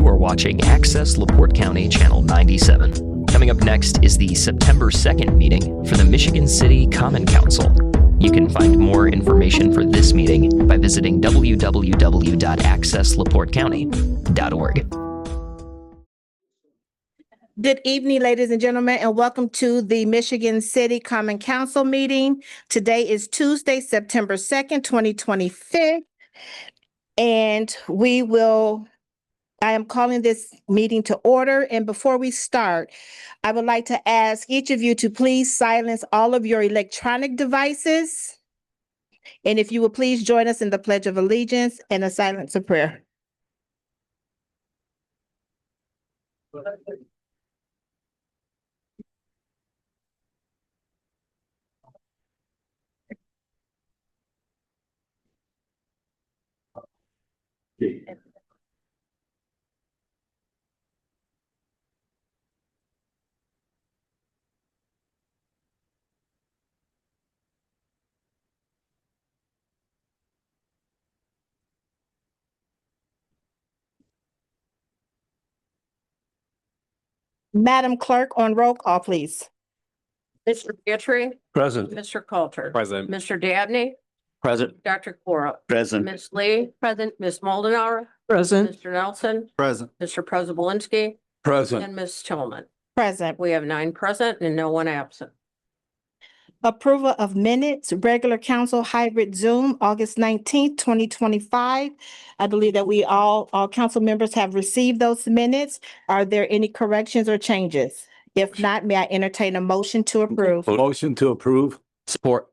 You are watching Access LaPorte County Channel 97. Coming up next is the September 2nd meeting for the Michigan City Common Council. You can find more information for this meeting by visiting www.accesslaportecounty.org. Good evening, ladies and gentlemen, and welcome to the Michigan City Common Council meeting. Today is Tuesday, September 2nd, 2025, and I am calling this meeting to order. And before we start, I would like to ask each of you to please silence all of your electronic devices. And if you will please join us in the Pledge of Allegiance and a silence of prayer. Madam Clerk, on roll call, please. Mr. Pietri. Present. Mr. Coulter. Present. Mr. Dabney. Present. Dr. Cora. Present. Ms. Lee. Present. Ms. Moldenauer. Present. Mr. Nelson. Present. Mr. Preselinski. Present. And Ms. Tillman. Present. We have 9 present and no one absent. Approval of minutes, regular council hybrid Zoom, August 19th, 2025. I believe that all council members have received those minutes. Are there any corrections or changes? If not, may I entertain a motion to approve? Motion to approve. Support.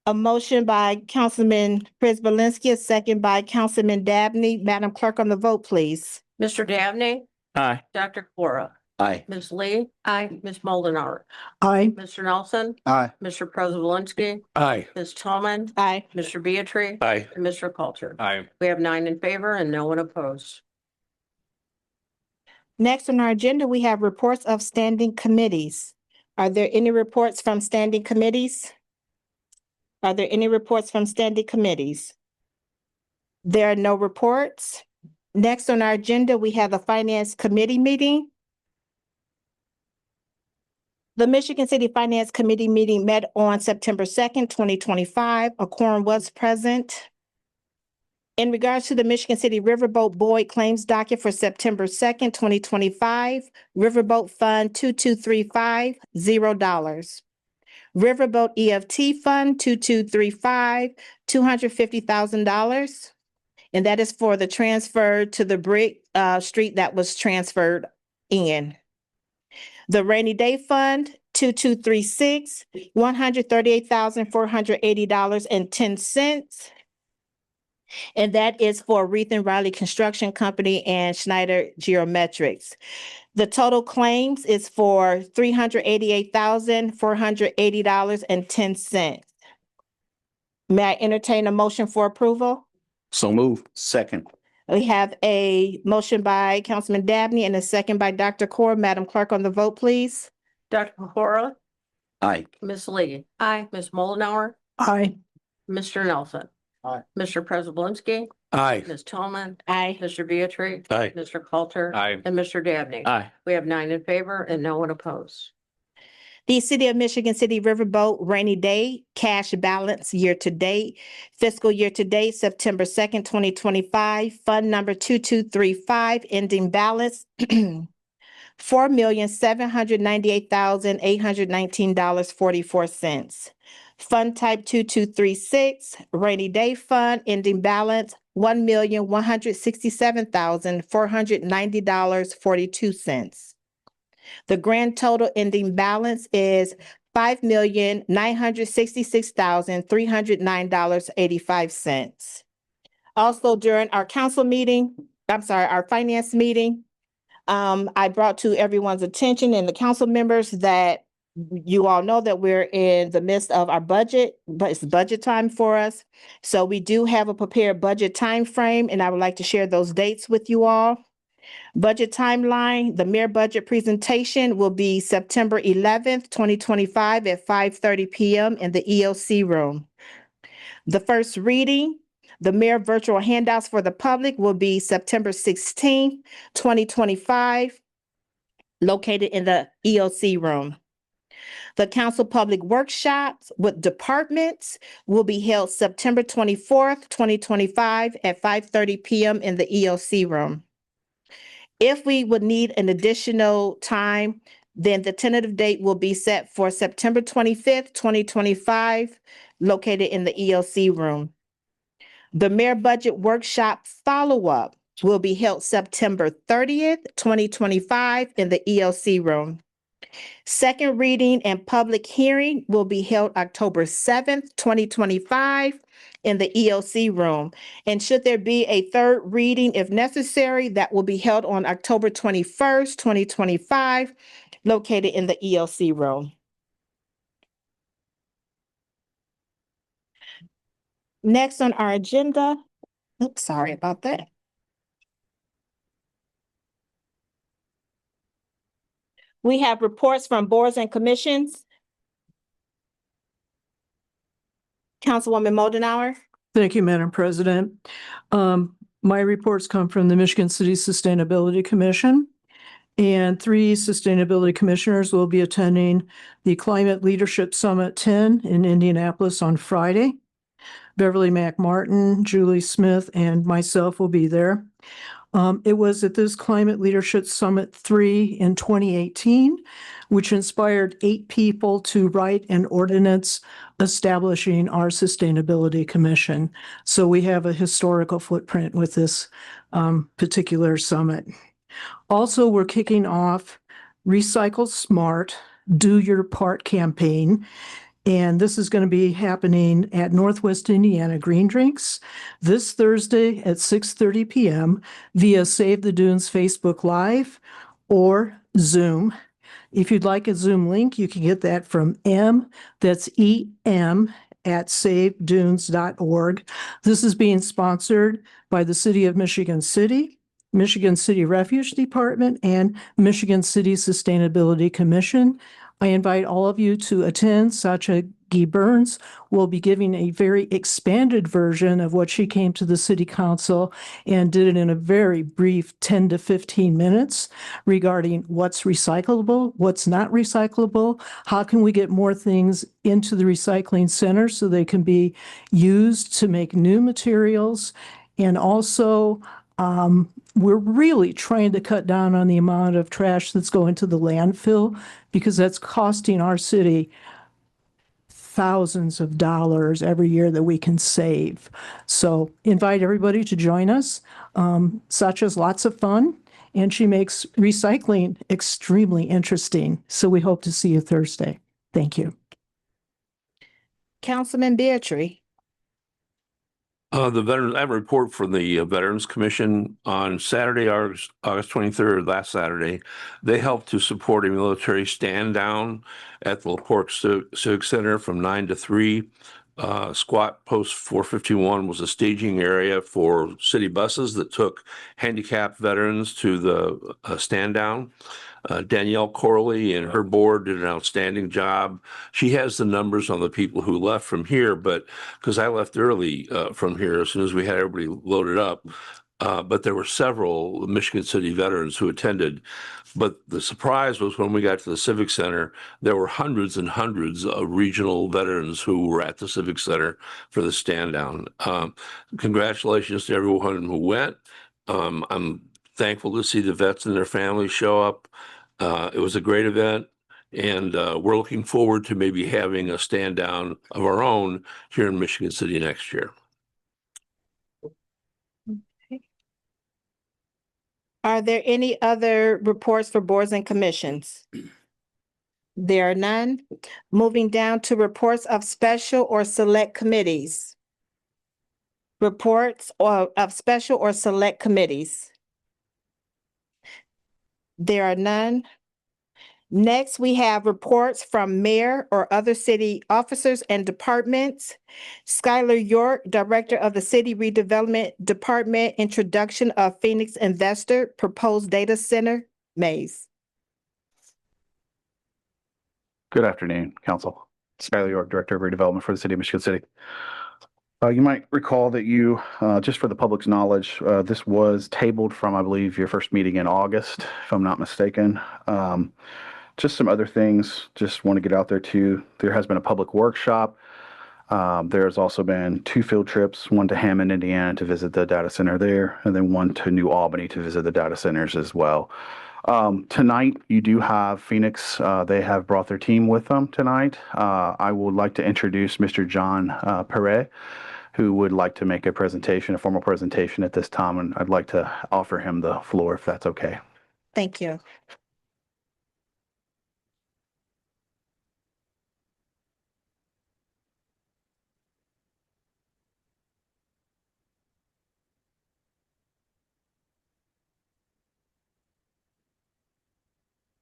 A motion by Councilman Preselinski, a second by Councilman Dabney. Madam Clerk, on the vote, please. Mr. Dabney. Aye. Dr. Cora. Aye. Ms. Lee. Aye. Ms. Moldenauer. Aye. Mr. Nelson. Aye. Mr. Preselinski. Aye. Ms. Tillman. Aye. Mr. Pietri. Aye. And Mr. Coulter. Aye. We have 9 in favor and no one opposed. Next on our agenda, we have reports of standing committees. Are there any reports from standing committees? Are there any reports from standing committees? There are no reports. Next on our agenda, we have the Finance Committee meeting. The Michigan City Finance Committee meeting met on September 2nd, 2025. A quorum was present. In regards to the Michigan City Riverboat Boyd claims docket for September 2nd, 2025, Riverboat Fund 2235, $0. Riverboat EFT Fund 2235, $250,000. And that is for the transfer to the brick street that was transferred in. The Rainy Day Fund 2236, $138,480.10. And that is for Reith and Riley Construction Company and Schneider Geometrics. The total claims is for $388,480.10. May I entertain a motion for approval? So move. Second. We have a motion by Councilman Dabney and a second by Dr. Cora. Madam Clerk, on the vote, please. Dr. Cora. Aye. Ms. Lee. Aye. Ms. Moldenauer. Aye. Mr. Nelson. Aye. Mr. Preselinski. Aye. Ms. Tillman. Aye. Mr. Pietri. Aye. Mr. Coulter. Aye. And Mr. Dabney. Aye. We have 9 in favor and no one opposed. The City of Michigan City Riverboat Rainy Day cash balance year to date, fiscal year to date, September 2nd, 2025, fund number 2235, ending balance $4,798,819.44. Fund type 2236, Rainy Day Fund, ending balance $1,167,490.42. The grand total ending balance is $5,966,309.85. Also, during our our finance meeting, I brought to everyone's attention and the council members that you all know that we're in the midst of our budget, but it's budget time for us. So we do have a prepared budget time frame, and I would like to share those dates with you all. Budget timeline, the mayor budget presentation will be September 11th, 2025 at 5:30 p.m. in the EOC room. The first reading The mayor virtual handouts for the public will be September 16th, 2025, located in the EOC room. The council public workshops with departments will be held September 24th, 2025 at 5:30 p.m. in the EOC room. If we would need an additional time, then the tentative date will be set for September 25th, 2025, located in the EOC room. The mayor budget workshop follow-up will be held September 30th, 2025 in the EOC room. Second reading and public hearing will be held October 7th, 2025 in the EOC room. And should there be a third reading, if necessary, that will be held on October 21st, 2025, located in the EOC room. Next on our agenda, oops, sorry about that. We have reports from boards and commissions. Councilwoman Moldenauer. Thank you, Madam President. My reports come from the Michigan City Sustainability Commission, and 3 sustainability commissioners will be attending the Climate Leadership Summit 10 in Indianapolis on Friday. Beverly McMartin, Julie Smith, and myself will be there. It was at this Climate Leadership Summit 3 in 2018, which inspired 8 people to write an ordinance establishing our Sustainability Commission. So we have a historical footprint with this particular summit. Also, we're kicking off Recycle Smart, Do Your Part campaign. And this is going to be happening at Northwest Indiana Green Drinks this Thursday at 6:30 p.m. via Save the Dunes Facebook Live or Zoom. If you'd like a Zoom link, you can get that from that's EM at savedunes.org. This is being sponsored by the City of Michigan City, Michigan City Refuge Department, and Michigan City Sustainability Commission. I invite all of you to attend. Sacha Guy Burns will be giving a very expanded version of what she came to the city council and did it in a very brief 10 to 15 minutes regarding what's recyclable, what's not recyclable, how can we get more things into the recycling center so they can be used to make new materials, and also we're really trying to cut down on the amount of trash that's going to the landfill because that's costing our city thousands of dollars every year that we can save. So invite everybody to join us. Sacha's lots of fun and she makes recycling extremely interesting. So we hope to see you Thursday. Thank you. Councilman Beatrice. The veterans, I have a report from the Veterans Commission on Saturday, August 23rd, last Saturday. They helped to support a military stand down at the LaPorte Civic Center from 9 to 3. Squat Post 451 was a staging area for city buses that took handicapped veterans to the stand down. Danielle Corley and her board did an outstanding job. She has the numbers on the people who left from here, but because I left early from here as soon as we had everybody loaded up, but there were several Michigan City veterans who attended. But the surprise was when we got to the Civic Center, there were hundreds and hundreds of regional veterans who were at the Civic Center for the stand down. Congratulations to everyone who went. I'm thankful to see the vets and their families show up. It was a great event, and we're looking forward to maybe having a stand down of our own here in Michigan City next year. Are there any other reports for boards and commissions? There are none. Moving down to reports of special or select committees. Reports of special or select committees. There are none. Next, we have reports from mayor or other city officers and departments. Skylar York, Director of the City Redevelopment Department, introduction of Phoenix Investor Proposed Data Center, Maze. Good afternoon, Council. Skylar York, Director of Redevelopment for the City of Michigan City. You might recall that just for the public's knowledge, this was tabled from, I believe, your first meeting in August, if I'm not mistaken. Just some other things, just want to get out there too. There has been a public workshop. There's also been 2 field trips, one to Hammond, Indiana to visit the data center there, and then one to New Albany to visit the data centers as well. Tonight, you do have Phoenix. They have brought their team with them tonight. I would like to introduce Mr. John Perret, who would like to make a formal presentation at this time, and I'd like to offer him the floor if that's okay. Thank you.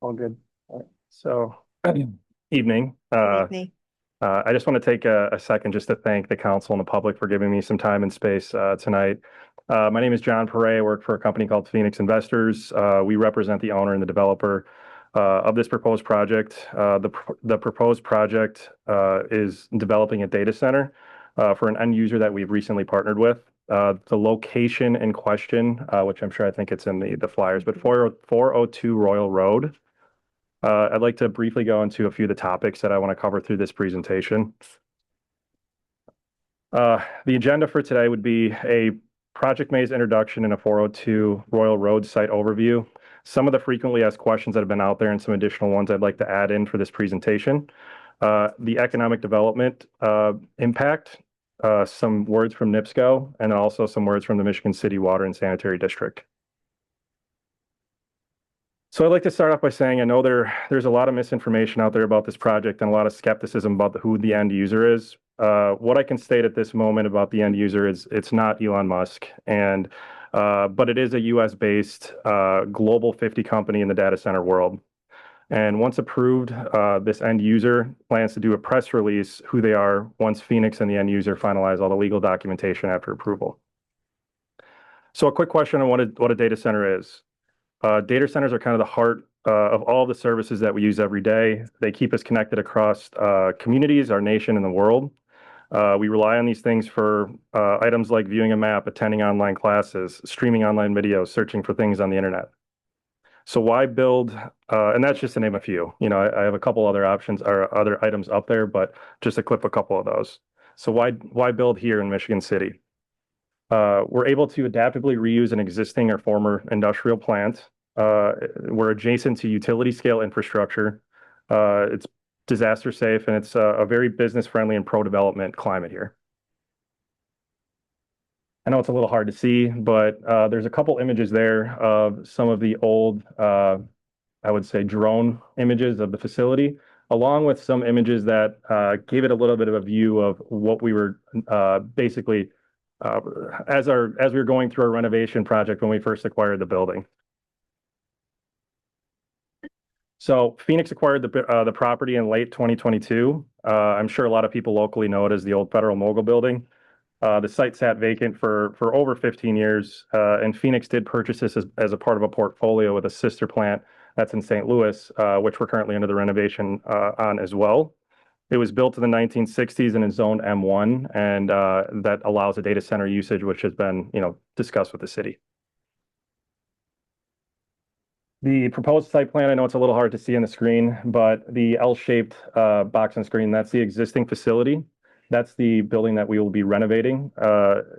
All good. All right. So, evening. Evening. I just want to take a second just to thank the council and the public for giving me some time and space tonight. My name is John Perret. I work for a company called Phoenix Investors. We represent the owner and the developer of this proposed project. The proposed project is developing a data center for an end user that we've recently partnered with. The location in question, which I think it's in the flyers, but 402 Royal Road. I'd like to briefly go into a few of the topics that I want to cover through this presentation. The agenda for today would be a project maze introduction and a 402 Royal Road site overview, some of the frequently asked questions that have been out there and some additional ones I'd like to add in for this presentation. The economic development impact, some words from NIPSCO, and also some words from the Michigan City Water and Sanitary District. So I'd like to start off by saying I know there's a lot of misinformation out there about this project and a lot of skepticism about who the end user is. What I can state at this moment about the end user is it's not Elon Musk, but it is a US-based global 50 company in the data center world. And once approved, this end user plans to do a press release who they are once Phoenix and the end user finalize all the legal documentation after approval. So a quick question on what a data center is. Data centers are kind of the heart of all the services that we use every day. They keep us connected across communities, our nation, and the world. We rely on these things for items like viewing a map, attending online classes, streaming online videos, searching for things on the internet. So why build, and that's just to name a few. I have a couple other options or other items up there, but just to clip a couple of those. So why build here in Michigan City? We're able to adaptively reuse an existing or former industrial plant. We're adjacent to utility scale infrastructure. It's disaster safe, and it's a very business friendly and pro-development climate here. I know it's a little hard to see, but there's a couple images there of some of the old, I would say, drone images of the facility, along with some images that gave it a little bit of a view of what we were basically as we were going through our renovation project when we first acquired the building. So Phoenix acquired the property in late 2022. I'm sure a lot of people locally know it as the old Federal Mogul building. The site sat vacant for over 15 years, and Phoenix did purchase this as a part of a portfolio with a sister plant that's in St. Louis, which we're currently under the renovation on as well. It was built in the 1960s and is zoned M1, and that allows a data center usage, which has been, discussed with the city. The proposed site plan, I know it's a little hard to see on the screen, but the L-shaped box on screen, that's the existing facility. That's the building that we will be renovating.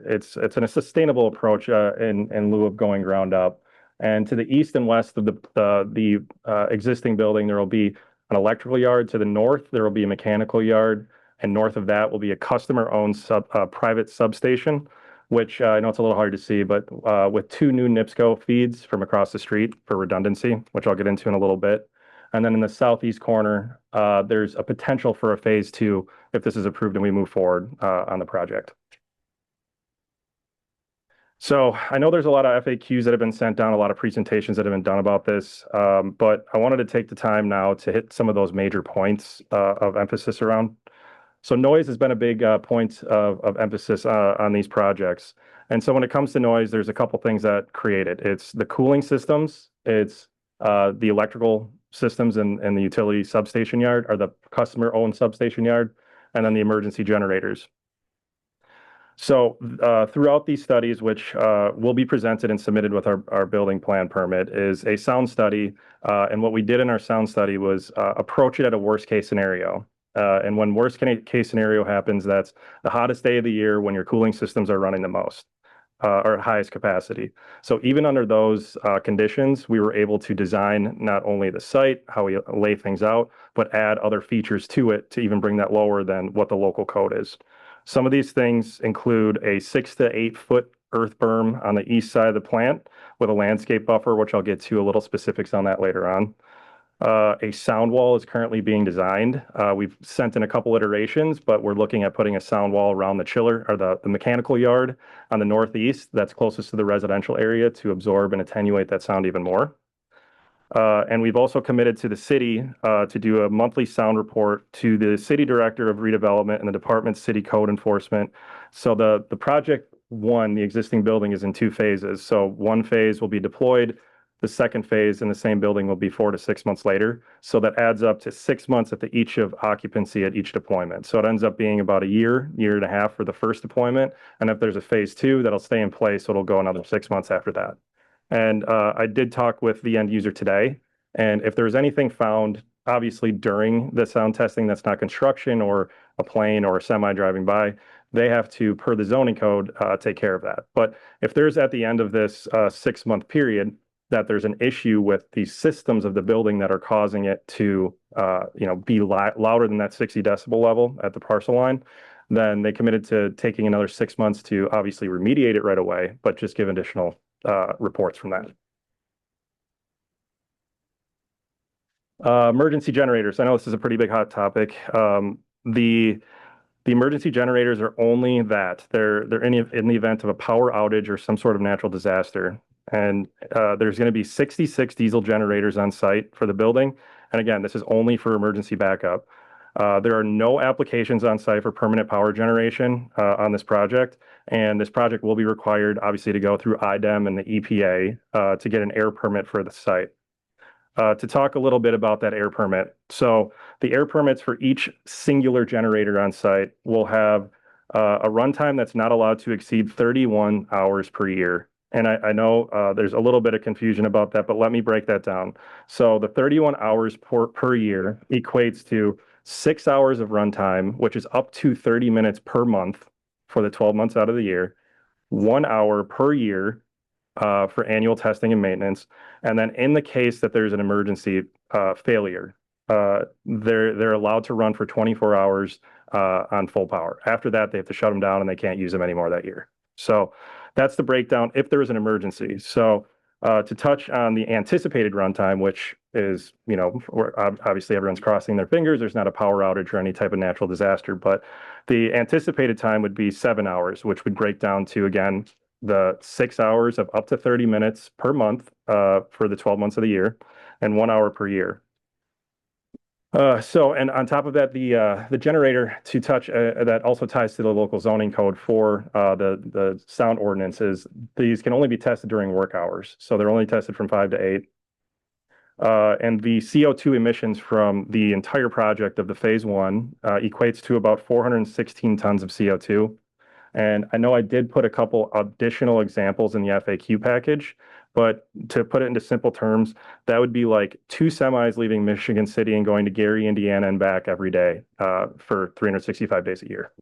It's a sustainable approach in lieu of going ground up. And to the east and west of the existing building, there will be an electrical yard. To the north, there will be a mechanical yard, and north of that will be a customer-owned private substation, which I know it's a little hard to see, but with 2 new NIPSCO feeds from across the street for redundancy, which I'll get into in a little bit. And then in the southeast corner, there's a potential for a phase 2 if this is approved and we move forward on the project. So I know there's a lot of FAQs that have been sent down, a lot of presentations that have been done about this, but I wanted to take the time now to hit some of those major points of emphasis around. So noise has been a big point of emphasis on these projects. And so when it comes to noise, there's a couple things that create it. It's the cooling systems, it's the electrical systems in the utility substation yard or the customer-owned substation yard, and then the emergency generators. So throughout these studies, which will be presented and submitted with our building plan permit, is a sound study. And what we did in our sound study was approach it at a worst case scenario. And when worst case scenario happens, that's the hottest day of the year when your cooling systems are running the most or highest capacity. So even under those conditions, we were able to design not only the site, how we lay things out, but add other features to it to even bring that lower than what the local code is. Some of these things include a 6 to 8 foot earth berm on the east side of the plant with a landscape buffer, which I'll get to a little specifics on that later on. A sound wall is currently being designed. We've sent in a couple iterations, but we're looking at putting a sound wall around the chiller or the mechanical yard on the northeast that's closest to the residential area to absorb and attenuate that sound even more. And we've also committed to the city to do a monthly sound report to the city director of redevelopment and the department's city code enforcement. So the project one, the existing building, is in 2 phases. So one phase will be deployed. The second phase in the same building will be 4 to 6 months later. So that adds up to 6 months at each of occupancy at each deployment. So it ends up being about a year and a half for the first deployment. And if there's a phase 2, that'll stay in place. So it'll go another 6 months after that. And I did talk with the end user today, and if there's anything found, obviously during the sound testing that's not construction or a plane or a semi driving by, they have to, per the zoning code, take care of that. But if there's at the end of this 6 month period that there's an issue with the systems of the building that are causing it to be louder than that 60 decibel level at the parcel line, then they committed to taking another 6 months to obviously remediate it right away, but just give additional reports from that. Emergency generators. I know this is a pretty big hot topic. The emergency generators are only that. They're in the event of a power outage or some sort of natural disaster. And there's going to be 66 diesel generators on site for the building. And again, this is only for emergency backup. There are no applications on site for permanent power generation on this project. And this project will be required, obviously, to go through IDEM and the EPA to get an air permit for the site. To talk a little bit about that air permit. So the air permits for each singular generator on site will have a runtime that's not allowed to exceed 31 hours per year. And I know there's a little bit of confusion about that, but let me break that down. So the 31 hours per year equates to 6 hours of runtime, which is up to 30 minutes per month for the 12 months out of the year, 1 hour per year for annual testing and maintenance. And then in the case that there's an emergency failure, they're allowed to run for 24 hours on full power. After that, they have to shut them down and they can't use them anymore that year. So that's the breakdown if there is an emergency. So to touch on the anticipated runtime, which is, obviously everyone's crossing their fingers. There's not a power outage or any type of natural disaster, but the anticipated time would be 7 hours, which would break down to, again, the 6 hours of up to 30 minutes per month for the 12 months of the year and 1 hour per year. And on top of that, the generator to touch that also ties to the local zoning code for the sound ordinances. These can only be tested during work hours. So they're only tested from 5 to 8. And the CO2 emissions from the entire project of the phase 1 equates to about 416 tons of CO2. And I know I did put a couple additional examples in the FAQ package, but to put it into simple terms, that would be like 2 semis leaving Michigan City and going to Gary, Indiana and back every day for 365 days a year.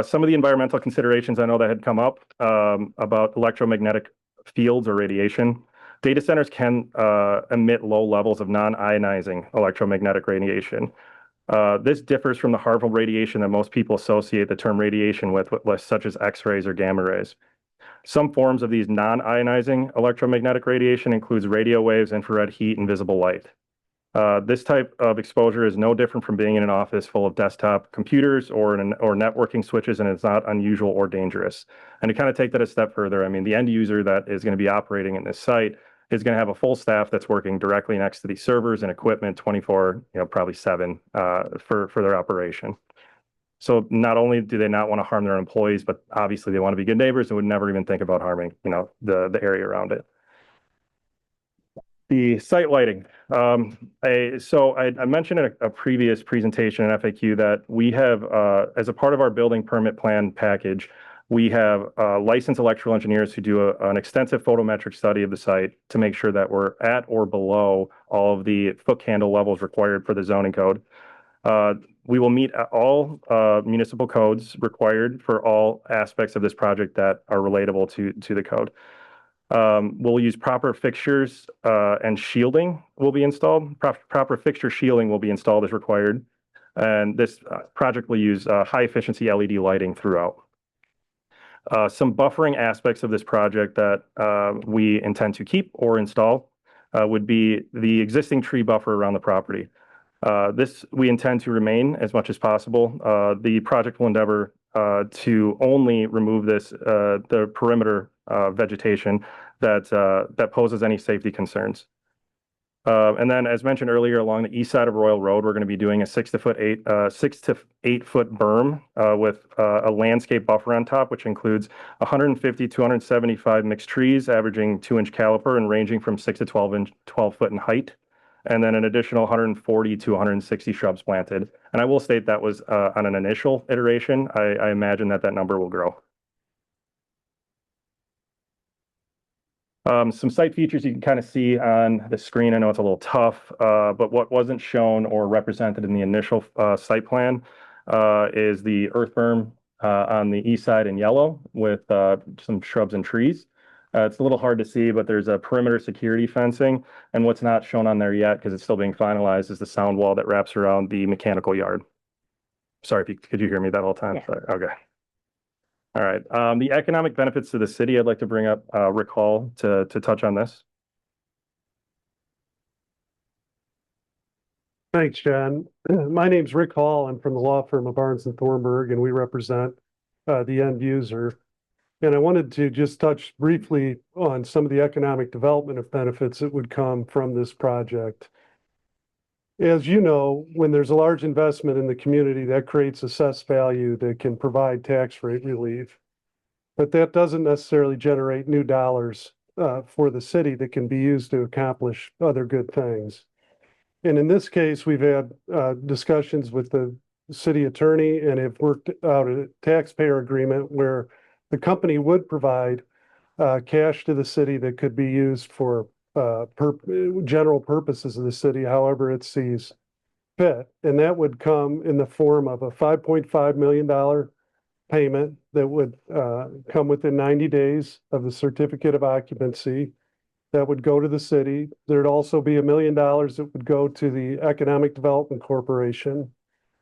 Some of the environmental considerations I know that had come up about electromagnetic fields or radiation. Data centers can emit low levels of non-ionizing electromagnetic radiation. This differs from the harmful radiation that most people associate the term radiation with, such as X-rays or gamma rays. Some forms of these non-ionizing electromagnetic radiation includes radio waves, infrared heat, and visible light. This type of exposure is no different from being in an office full of desktop computers or networking switches, and it's not unusual or dangerous. And to kind of take that a step further, I mean, the end user that is going to be operating in this site is going to have a full staff that's working directly next to these servers and equipment 24, probably 7 for their operation. So not only do they not want to harm their employees, but obviously they want to be good neighbors and would never even think about harming, the area around it. the site lighting. I mentioned in a previous presentation in FAQ that we have, as a part of our building permit plan package, we have licensed electrical engineers who do an extensive photometric study of the site to make sure that we're at or below all of the foot candle levels required for the zoning code. We will meet all municipal codes required for all aspects of this project that are relatable to the code. We'll use proper fixtures and shielding will be installed. Proper fixture shielding will be installed as required. And this project will use high efficiency LED lighting throughout. Some buffering aspects of this project that we intend to keep or install would be the existing tree buffer around the property. This we intend to remain as much as possible. The project will endeavor to only remove the perimeter vegetation that poses any safety concerns. And then, as mentioned earlier, along the east side of Royal Road, we're going to be doing a 6 to 8 foot berm with a landscape buffer on top, which includes 150 to 175 mixed trees, averaging 2-inch caliper and ranging from 6 to 12 foot in height. And then an additional 140 to 160 shrubs planted. And I will state that was on an initial iteration. I imagine that number will grow. Some site features you can kind of see on the screen. I know it's a little tough, but what wasn't shown or represented in the initial site plan is the earth berm on the east side in yellow with some shrubs and trees. It's a little hard to see, but there's a perimeter security fencing. And what's not shown on there yet, because it's still being finalized, is the sound wall that wraps around the mechanical yard. Sorry, could you hear me that whole time? Yeah. Sorry. Okay. All right. The economic benefits to the city, I'd like to bring up Rick Hall to touch on this. Thanks, John. My name's Rick Hall. I'm from the law firm of Barnes and Thornburg, and we represent the end user. And I wanted to just touch briefly on some of the economic development of benefits that would come from this project. As you know, when there's a large investment in the community, that creates assessed value that can provide tax rate relief. But that doesn't necessarily generate new dollars for the city that can be used to accomplish other good things. And in this case, we've had discussions with the city attorney and have worked out a taxpayer agreement where the company would provide cash to the city that could be used for general purposes of the city, however it sees fit. And that would come in the form of a $5.5 million payment that would come within 90 days of the certificate of occupancy. That would go to the city. There'd also be $1 million that would go to the Economic Development Corporation.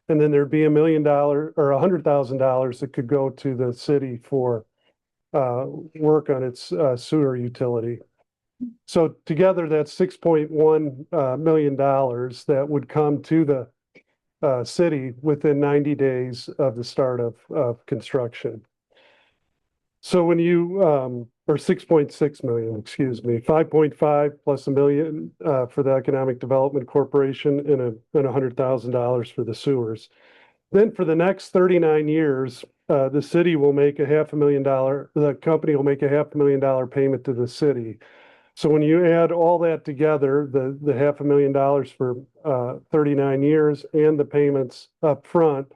And then there'd be $1 million or $100,000 that could go to the city for work on its sewer utility. So together, that's $6.1 million that would come to the city within 90 days of the start of construction. So when you, or 6.6 million, excuse me, 5.5 plus $1 million for the Economic Development Corporation and $100,000 for the sewers. Then for the next 39 years, the city will make the company will make a $500,000 payment to the city. So when you add all that together, the $500,000 for 39 years and the payments up front,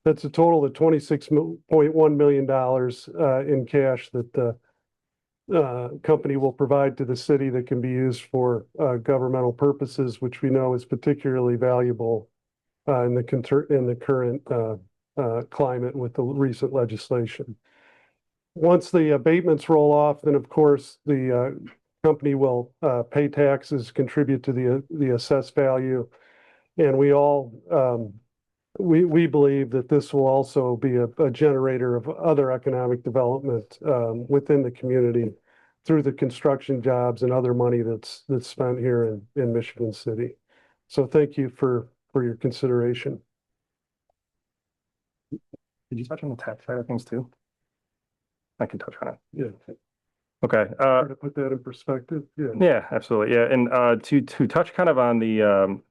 that's a total of $26.1 million in cash that the company will provide to the city that can be used for governmental purposes, which we know is particularly valuable in the current climate with the recent legislation. Once the abatements roll off, then of course the company will pay taxes, contribute to the assessed value, and we believe that this will also be a generator of other economic development within the community through the construction jobs and other money that's spent here in Michigan City. So thank you for your consideration. Did you touch on the tax side of things too? I can touch on it. Yeah. Okay. To put that in perspective. Yeah. Yeah, absolutely. Yeah. And to touch kind of on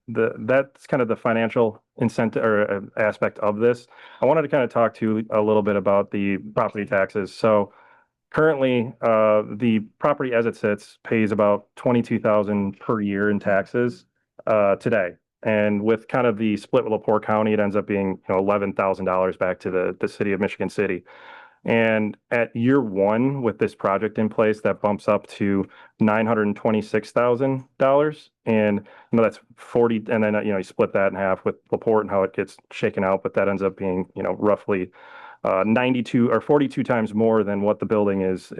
that's kind of the financial incentive or aspect of this. I wanted to kind of talk to you a little bit about the property taxes. So currently, the property as it sits pays about 22,000 per year in taxes, today. And with kind of the split with LaPorte County, it ends up being, $11,000 back to the city of Michigan City. And at year one with this project in place, that bumps up to $926,000. And, that's 40, and then, you split that in half with LaPorte and how it gets shaken out, but that ends up being, roughly 92 or 42 times more than what the building is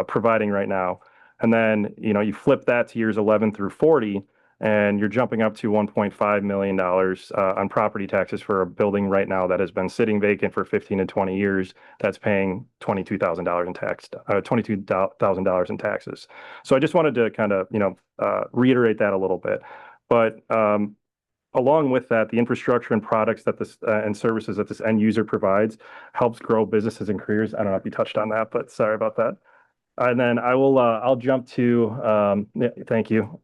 providing right now. And then, you flip that to years 11 through 40, and you're jumping up to $1.5 million on property taxes for a building right now that has been sitting vacant for 15 to 20 years. That's paying $22,000 in $22,000 in taxes. So I just wanted to kind of, reiterate that a little bit. But along with that, the infrastructure and products that this and services that this end user provides helps grow businesses and careers. I don't know if you touched on that, but sorry about that. And then I'll jump to, thank you.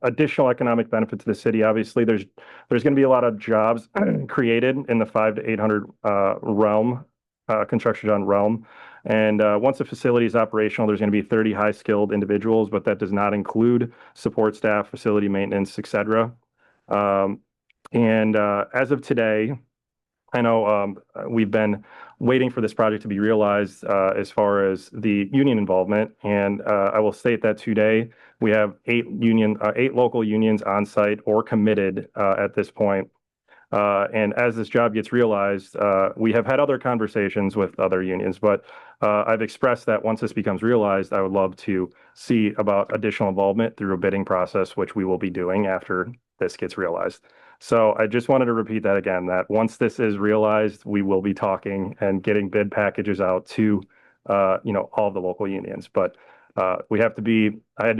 Additional economic benefit to the city. Obviously, there's going to be a lot of jobs created in the 500 to 800 realm, construction job realm. And once the facility is operational, there's going to be 30 high-skilled individuals, but that does not include support staff, facility maintenance, et cetera. As of today, I know we've been waiting for this project to be realized as far as the union involvement, and I will state that today we have 8 local unions on site or committed at this point. And as this job gets realized, we have had other conversations with other unions, but I've expressed that once this becomes realized, I would love to see about additional involvement through a bidding process, which we will be doing after this gets realized. So I just wanted to repeat that again, that once this is realized, we will be talking and getting bid packages out to, all the local unions. But I had to be, I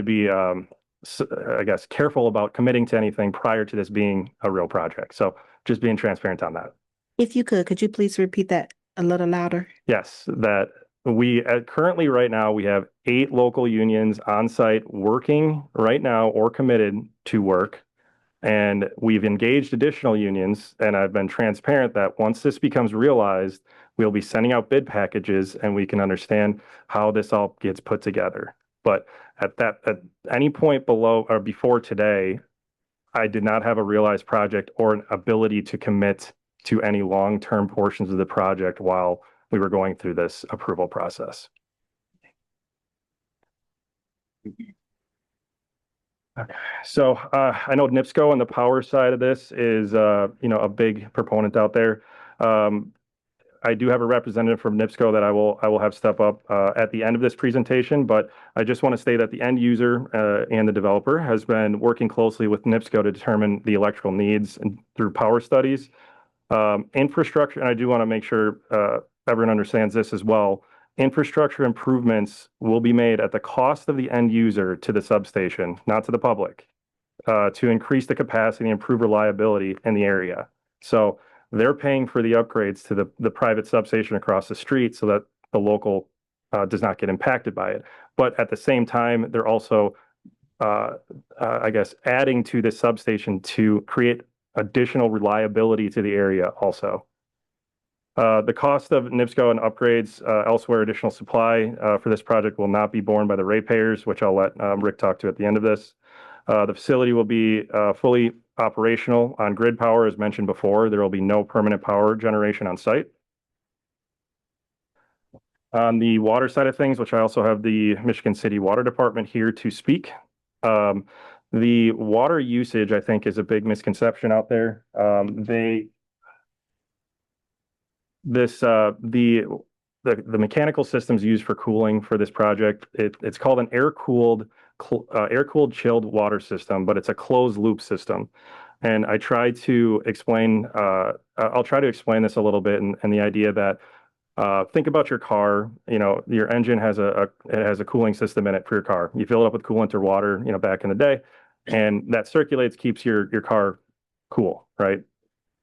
guess, careful about committing to anything prior to this being a real project. So just being transparent on that. If you could you please repeat that a little louder? Yes, that we currently right now, we have 8 local unions on site working right now or committed to work. And we've engaged additional unions, and I've been transparent that once this becomes realized, we'll be sending out bid packages and we can understand how this all gets put together. But at any point below or before today, I did not have a realized project or an ability to commit to any long-term portions of the project while we were going through this approval process. Okay. So I know NIPSCO on the power side of this is, a big proponent out there. I do have a representative from NIPSCO that I will have step up at the end of this presentation, but I just want to say that the end user and the developer has been working closely with NIPSCO to determine the electrical needs and through power studies. Infrastructure, and I do want to make sure everyone understands this as well. Infrastructure improvements will be made at the cost of the end user to the substation, not to the public, to increase the capacity and improve reliability in the area. So they're paying for the upgrades to the private substation across the street so that the local does not get impacted by it. But at the same time, they're also, adding to the substation to create additional reliability to the area also. The cost of NIPSCO and upgrades elsewhere, additional supply for this project will not be borne by the ratepayers, which I'll let Rick talk to at the end of this. The facility will be fully operational on grid power, as mentioned before. There will be no permanent power generation on site. On the water side of things, which I also have the Michigan City Water Department here to speak. The water usage, I think, is a big misconception out there. The mechanical systems used for cooling for this project, it's called an air-cooled chilled water system, but it's a closed loop system. And I try to explain, I'll try to explain this a little bit, and the idea that think about your car. Your engine has a cooling system in it for your car. You fill it up with coolant or water, back in the day, and that circulates, keeps your car cool, right?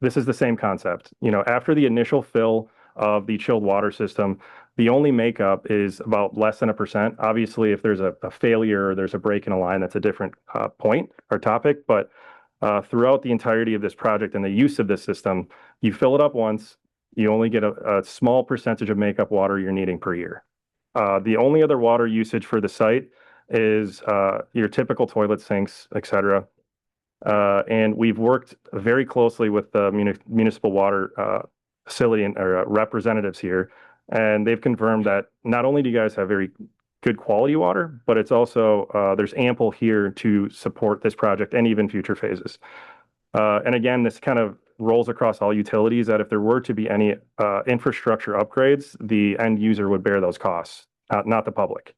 This is the same concept. After the initial fill of the chilled water system, the only makeup is about less than 1%. Obviously, if there's a failure or there's a break in a line, that's a different point or topic. But throughout the entirety of this project and the use of this system, you fill it up once, you only get a small percentage of makeup water you're needing per year. The only other water usage for the site is your typical toilet sinks, et cetera. And we've worked very closely with the municipal water facility and representatives here, and they've confirmed that not only do you guys have very good quality water, but it's also there's ample here to support this project and even future phases. And again, this kind of rolls across all utilities that if there were to be any infrastructure upgrades, the end user would bear those costs, not the public.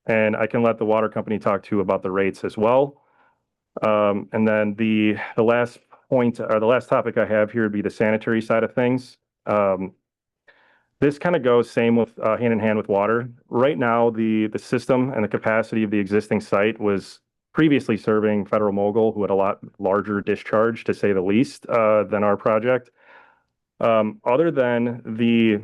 And I can let the water company talk to you about the rates as well. And then the last point, or the last topic I have here would be the sanitary side of things. This kind of goes same with hand in hand with water. Right now, the system and the capacity of the existing site was previously serving Federal Mogul, who had a lot larger discharge, to say the least, than our project. Other than the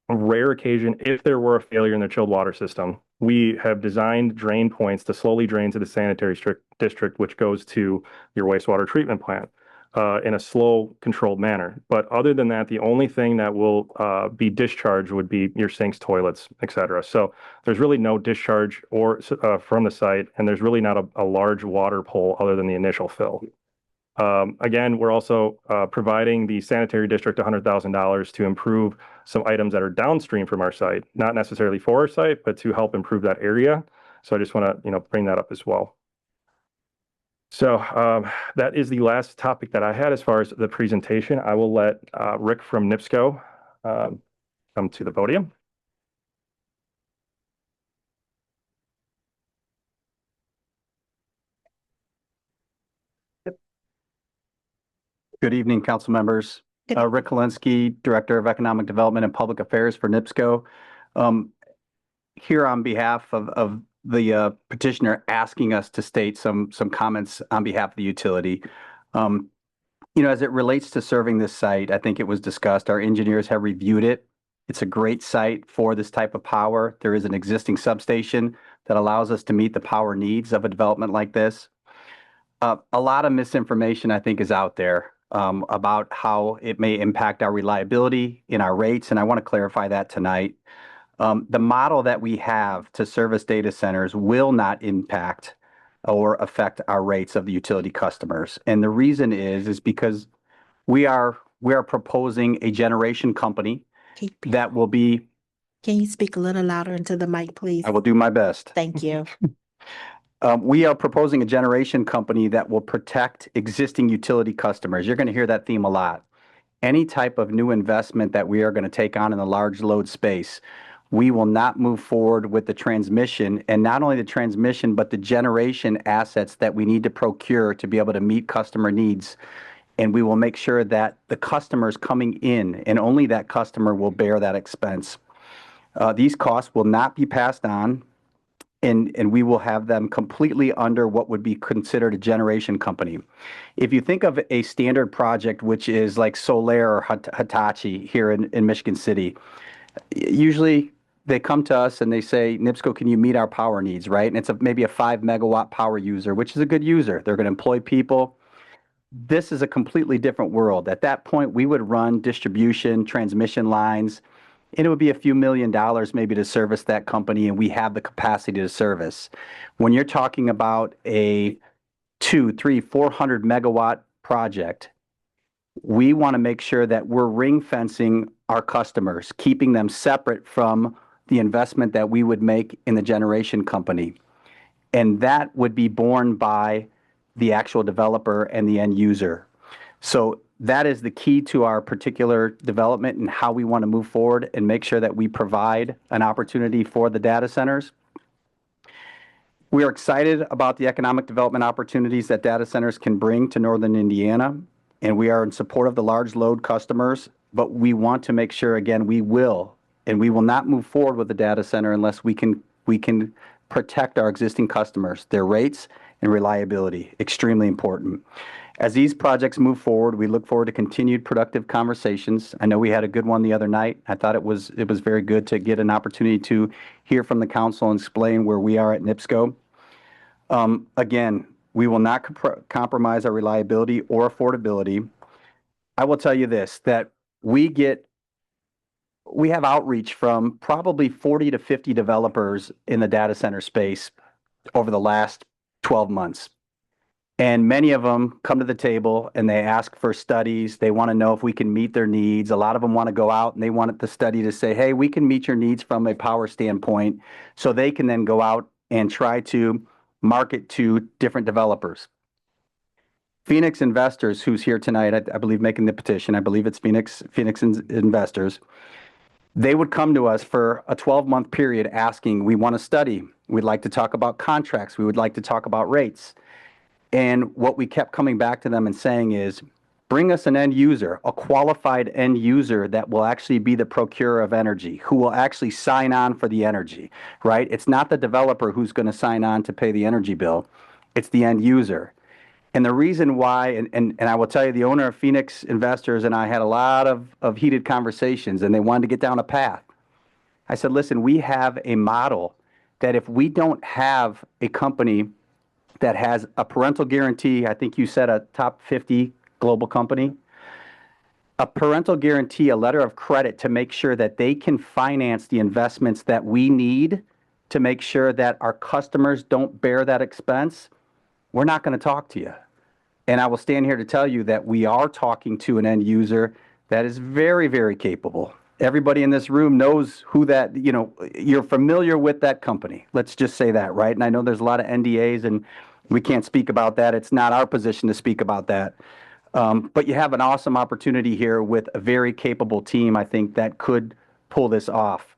rare occasion, if there were a failure in the chilled water system, we have designed drain points to slowly drain to the sanitary district, which goes to your wastewater treatment plant in a slow, controlled manner. But other than that, the only thing that will be discharged would be your sinks, toilets, et cetera. So there's really no discharge or from the site, and there's really not a large water pull other than the initial fill. Again, we're also providing the sanitary district $100,000 to improve some items that are downstream from our site, not necessarily for our site, but to help improve that area. So I just want to, bring that up as well. So that is the last topic that I had as far as the presentation. I will let Rick from NIPSCO come to the podium. Good evening, council members. Good Rick Kalinsky, Director of Economic Development and Public Affairs for NIPSCO. Here on behalf of the petitioner asking us to state some comments on behalf of the utility. As it relates to serving this site, I think it was discussed, our engineers have reviewed it. It's a great site for this type of power. There is an existing substation that allows us to meet the power needs of a development like this. A lot of misinformation, I think, is out there about how it may impact our reliability in our rates, and I want to clarify that tonight. The model that we have to service data centers will not impact or affect our rates of the utility customers. And the reason is because we are proposing a generation company that will be. Can you speak a little louder into the mic, please? I will do my best. Thank you. We are proposing a generation company that will protect existing utility customers. You're going to hear that theme a lot. Any type of new investment that we are going to take on in the large load space, we will not move forward with the transmission, and not only the transmission, but the generation assets that we need to procure to be able to meet customer needs. And we will make sure that the customers coming in, and only that customer, will bear that expense. These costs will not be passed on, and we will have them completely under what would be considered a generation company. If you think of a standard project, which is like Solaire or Hitachi here in Michigan City, usually they come to us and they say, NIPSCO, can you meet our power needs, right? And it's maybe a 5 megawatt power user, which is a good user. They're going to employ people. This is a completely different world. At that point, we would run distribution, transmission lines, and it would be a few $1 million maybe to service that company, and we have the capacity to service. When you're talking about a 200, 300, 400 megawatt project, we want to make sure that we're ring fencing our customers, keeping them separate from the investment that we would make in the generation company. And that would be borne by the actual developer and the end user. So that is the key to our particular development and how we want to move forward and make sure that we provide an opportunity for the data centers. We are excited about the economic development opportunities that data centers can bring to Northern Indiana, and we are in support of the large load customers, but we want to make sure, again, we will not move forward with the data center unless we can protect our existing customers, their rates and reliability, extremely important. As these projects move forward, we look forward to continued productive conversations. I know we had a good one the other night. I thought it was very good to get an opportunity to hear from the council and explain where we are at NIPSCO. Again, we will not compromise our reliability or affordability. I will tell you this, that we get we have outreach from probably 40 to 50 developers in the data center space over the last 12 months. And many of them come to the table and they ask for studies. They want to know if we can meet their needs. A lot of them want to go out and they want the study to say, hey, we can meet your needs from a power standpoint. So they can then go out and try to market to different developers. Phoenix Investors, who's here tonight, I believe making the petition, I believe it's Phoenix Investors. They would come to us for a 12-month period asking, we want to study. We'd like to talk about contracts. We would like to talk about rates. And what we kept coming back to them and saying is, bring us an end user, a qualified end user that will actually be the procurer of energy, who will actually sign on for the energy, right? It's not the developer who's going to sign on to pay the energy bill. It's the end user. And the reason why, and I will tell you, the owner of Phoenix Investors and I had a lot of heated conversations, and they wanted to get down a path. I said, listen, we have a model that if we don't have a company that has a parental guarantee, I think you said a top 50 global company, a parental guarantee, a letter of credit to make sure that they can finance the investments that we need to make sure that our customers don't bear that expense, we're not going to talk to you. And I will stand here to tell you that we are talking to an end user that is very, very capable. Everybody in this room knows who that, you're familiar with that company. Let's just say that, right? And I know there's a lot of NDAs and we can't speak about that. It's not our position to speak about that. But you have an awesome opportunity here with a very capable team, I think, that could pull this off.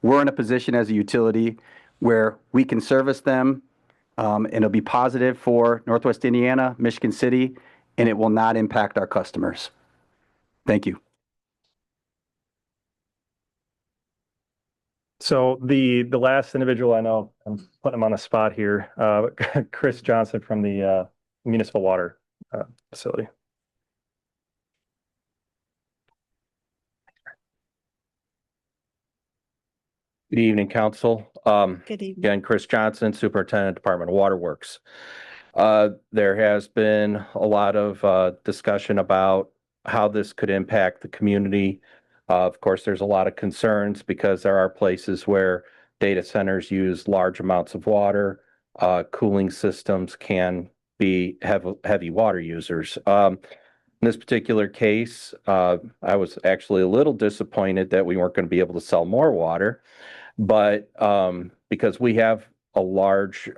We're in a position as a utility where we can service them, and it'll be positive for Northwest Indiana, Michigan City, and it will not impact our customers. Thank you. So the last individual I know, I'm putting him on the spot here, Chris Johnson from the municipal water facility. Good evening, Council. Good evening. Again, Chris Johnson, Superintendent, Department of Waterworks. There has been a lot of discussion about how this could impact the community. Of course, there's a lot of concerns because there are places where data centers use large amounts of water. Cooling systems can be heavy water users. In this particular case, I was actually a little disappointed that we weren't going to be able to sell more water, but because we have a large,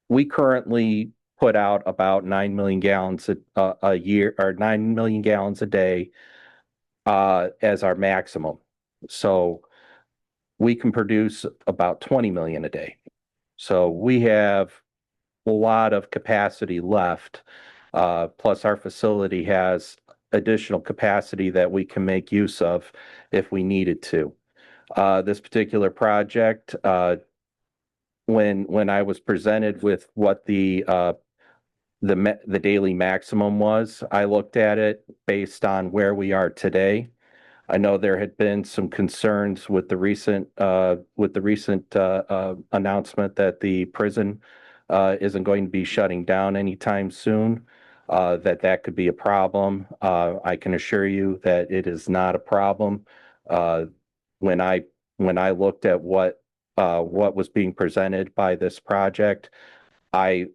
we currently put out about 9 million gallons a year, or 9 million gallons a day as our maximum. So we can produce about 20 million a day. So we have a lot of capacity left. Plus our facility has additional capacity that we can make use of if we needed to. This particular project, when I was presented with what the daily maximum was, I looked at it based on where we are today. I know there had been some concerns with the recent announcement that the prison isn't going to be shutting down anytime soon. That could be a problem. I can assure you that it is not a problem. When I looked at what was being presented by this project, I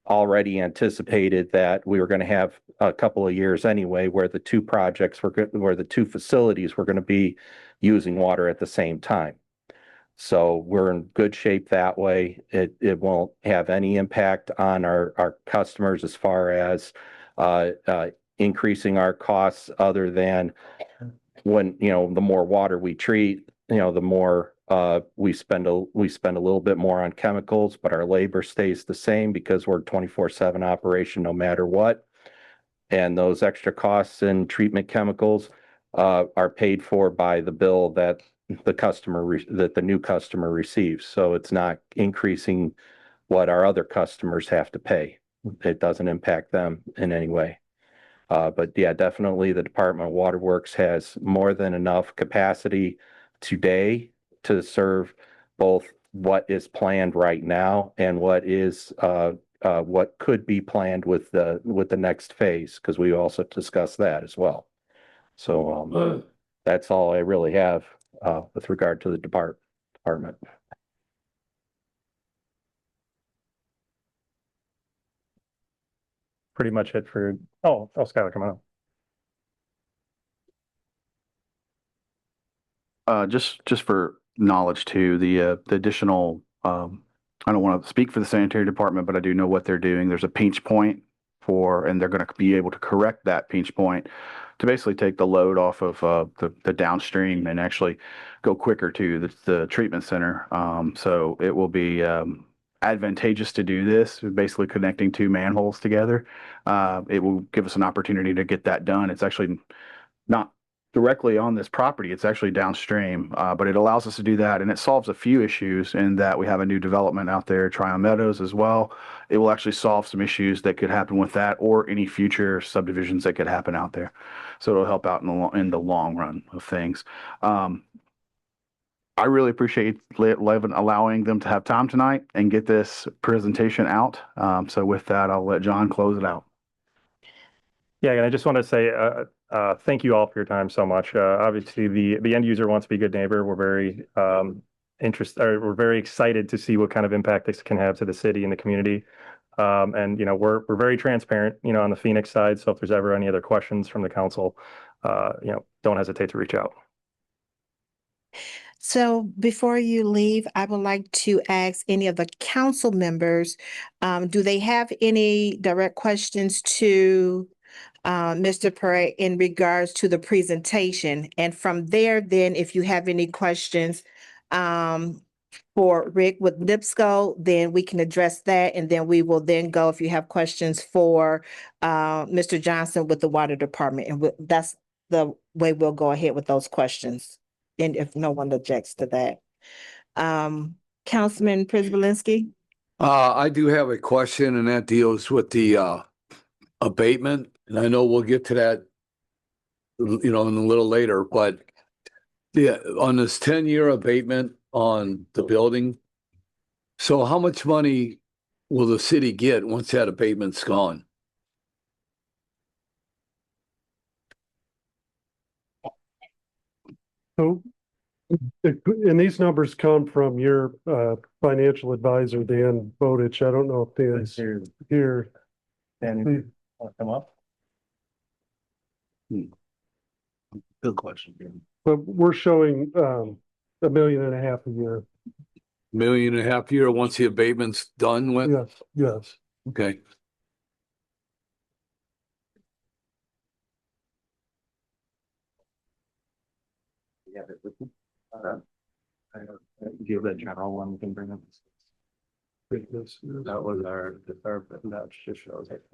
already anticipated that we were going to have a couple of years anyway where the two facilities were going to be using water at the same time. So we're in good shape that way. It won't have any impact on our customers as far as increasing our costs, other than when, the more water we treat, the more we spend a little bit more on chemicals, but our labor stays the same because we're 24/7 operation no matter what. And those extra costs in treatment chemicals are paid for by the bill that the new customer receives. So it's not increasing what our other customers have to pay. It doesn't impact them in any way. But yeah, definitely the Department of Waterworks has more than enough capacity today to serve both what is planned right now and what could be planned with the next phase, because we also discussed that as well. So that's all I really have, with regard to the department. Pretty much it for, Skylar, come on. Just for knowledge too, the additional, I don't want to speak for the sanitary department, but I do know what they're doing. There's a pinch point and they're going to be able to correct that pinch point to basically take the load off of the downstream and actually go quicker to the treatment center. So it will be advantageous to do this, basically connecting two manholes together. It will give us an opportunity to get that done. It's actually not directly on this property. It's actually downstream, but it allows us to do that. And it solves a few issues in that we have a new development out there, Tryon Meadows as well. It will actually solve some issues that could happen with that or any future subdivisions that could happen out there. So it'll help out in the long run of things. I really appreciate Levin allowing them to have time tonight and get this presentation out. So with that, I'll let John close it out. Yeah, and I just want to say thank you all for your time so much. Obviously, the end user wants to be a good neighbor. We're very we're very excited to see what kind of impact this can have to the city and the community. And we're very transparent, on the Phoenix side. So if there's ever any other questions from the council, don't hesitate to reach out. So before you leave, I would like to ask any of the council members, do they have any direct questions to Mr. Perret in regards to the presentation? And from there, then if you have any questions for Rick with NIPSCO, then we can address that. And then we will then go, if you have questions for Mr. Johnson with the water department. And that's the way we'll go ahead with those questions. And if no one objects to that. Councilman Przybylinski? I do have a question, and that deals with the abatement. And I know we'll get to that, in a little later, but on this 10-year abatement on the building, so how much money will the city get once that abatement's gone? So, and these numbers come from your financial advisor, Dan Bowditch. I don't know if Dan's here. Dan, come up. Good question. But we're showing $1.5 million a year. $1.5 million a year once the abatement's done with? Yes. Okay. Give the general one, we can bring up. That was our that just shows it.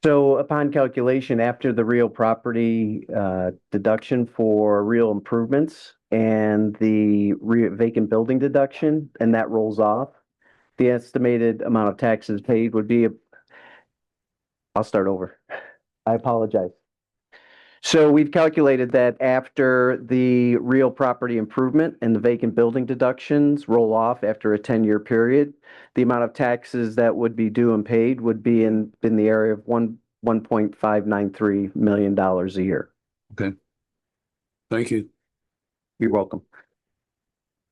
So upon calculation, after the real property deduction for real improvements and the vacant building deduction, and that rolls off, the estimated amount of taxes paid would be, I'll start over. I apologize. So we've calculated that after the real property improvement and the vacant building deductions roll off after a 10-year period, the amount of taxes that would be due and paid would be in the area of $1.593 million a year. Okay. Thank you. You're welcome.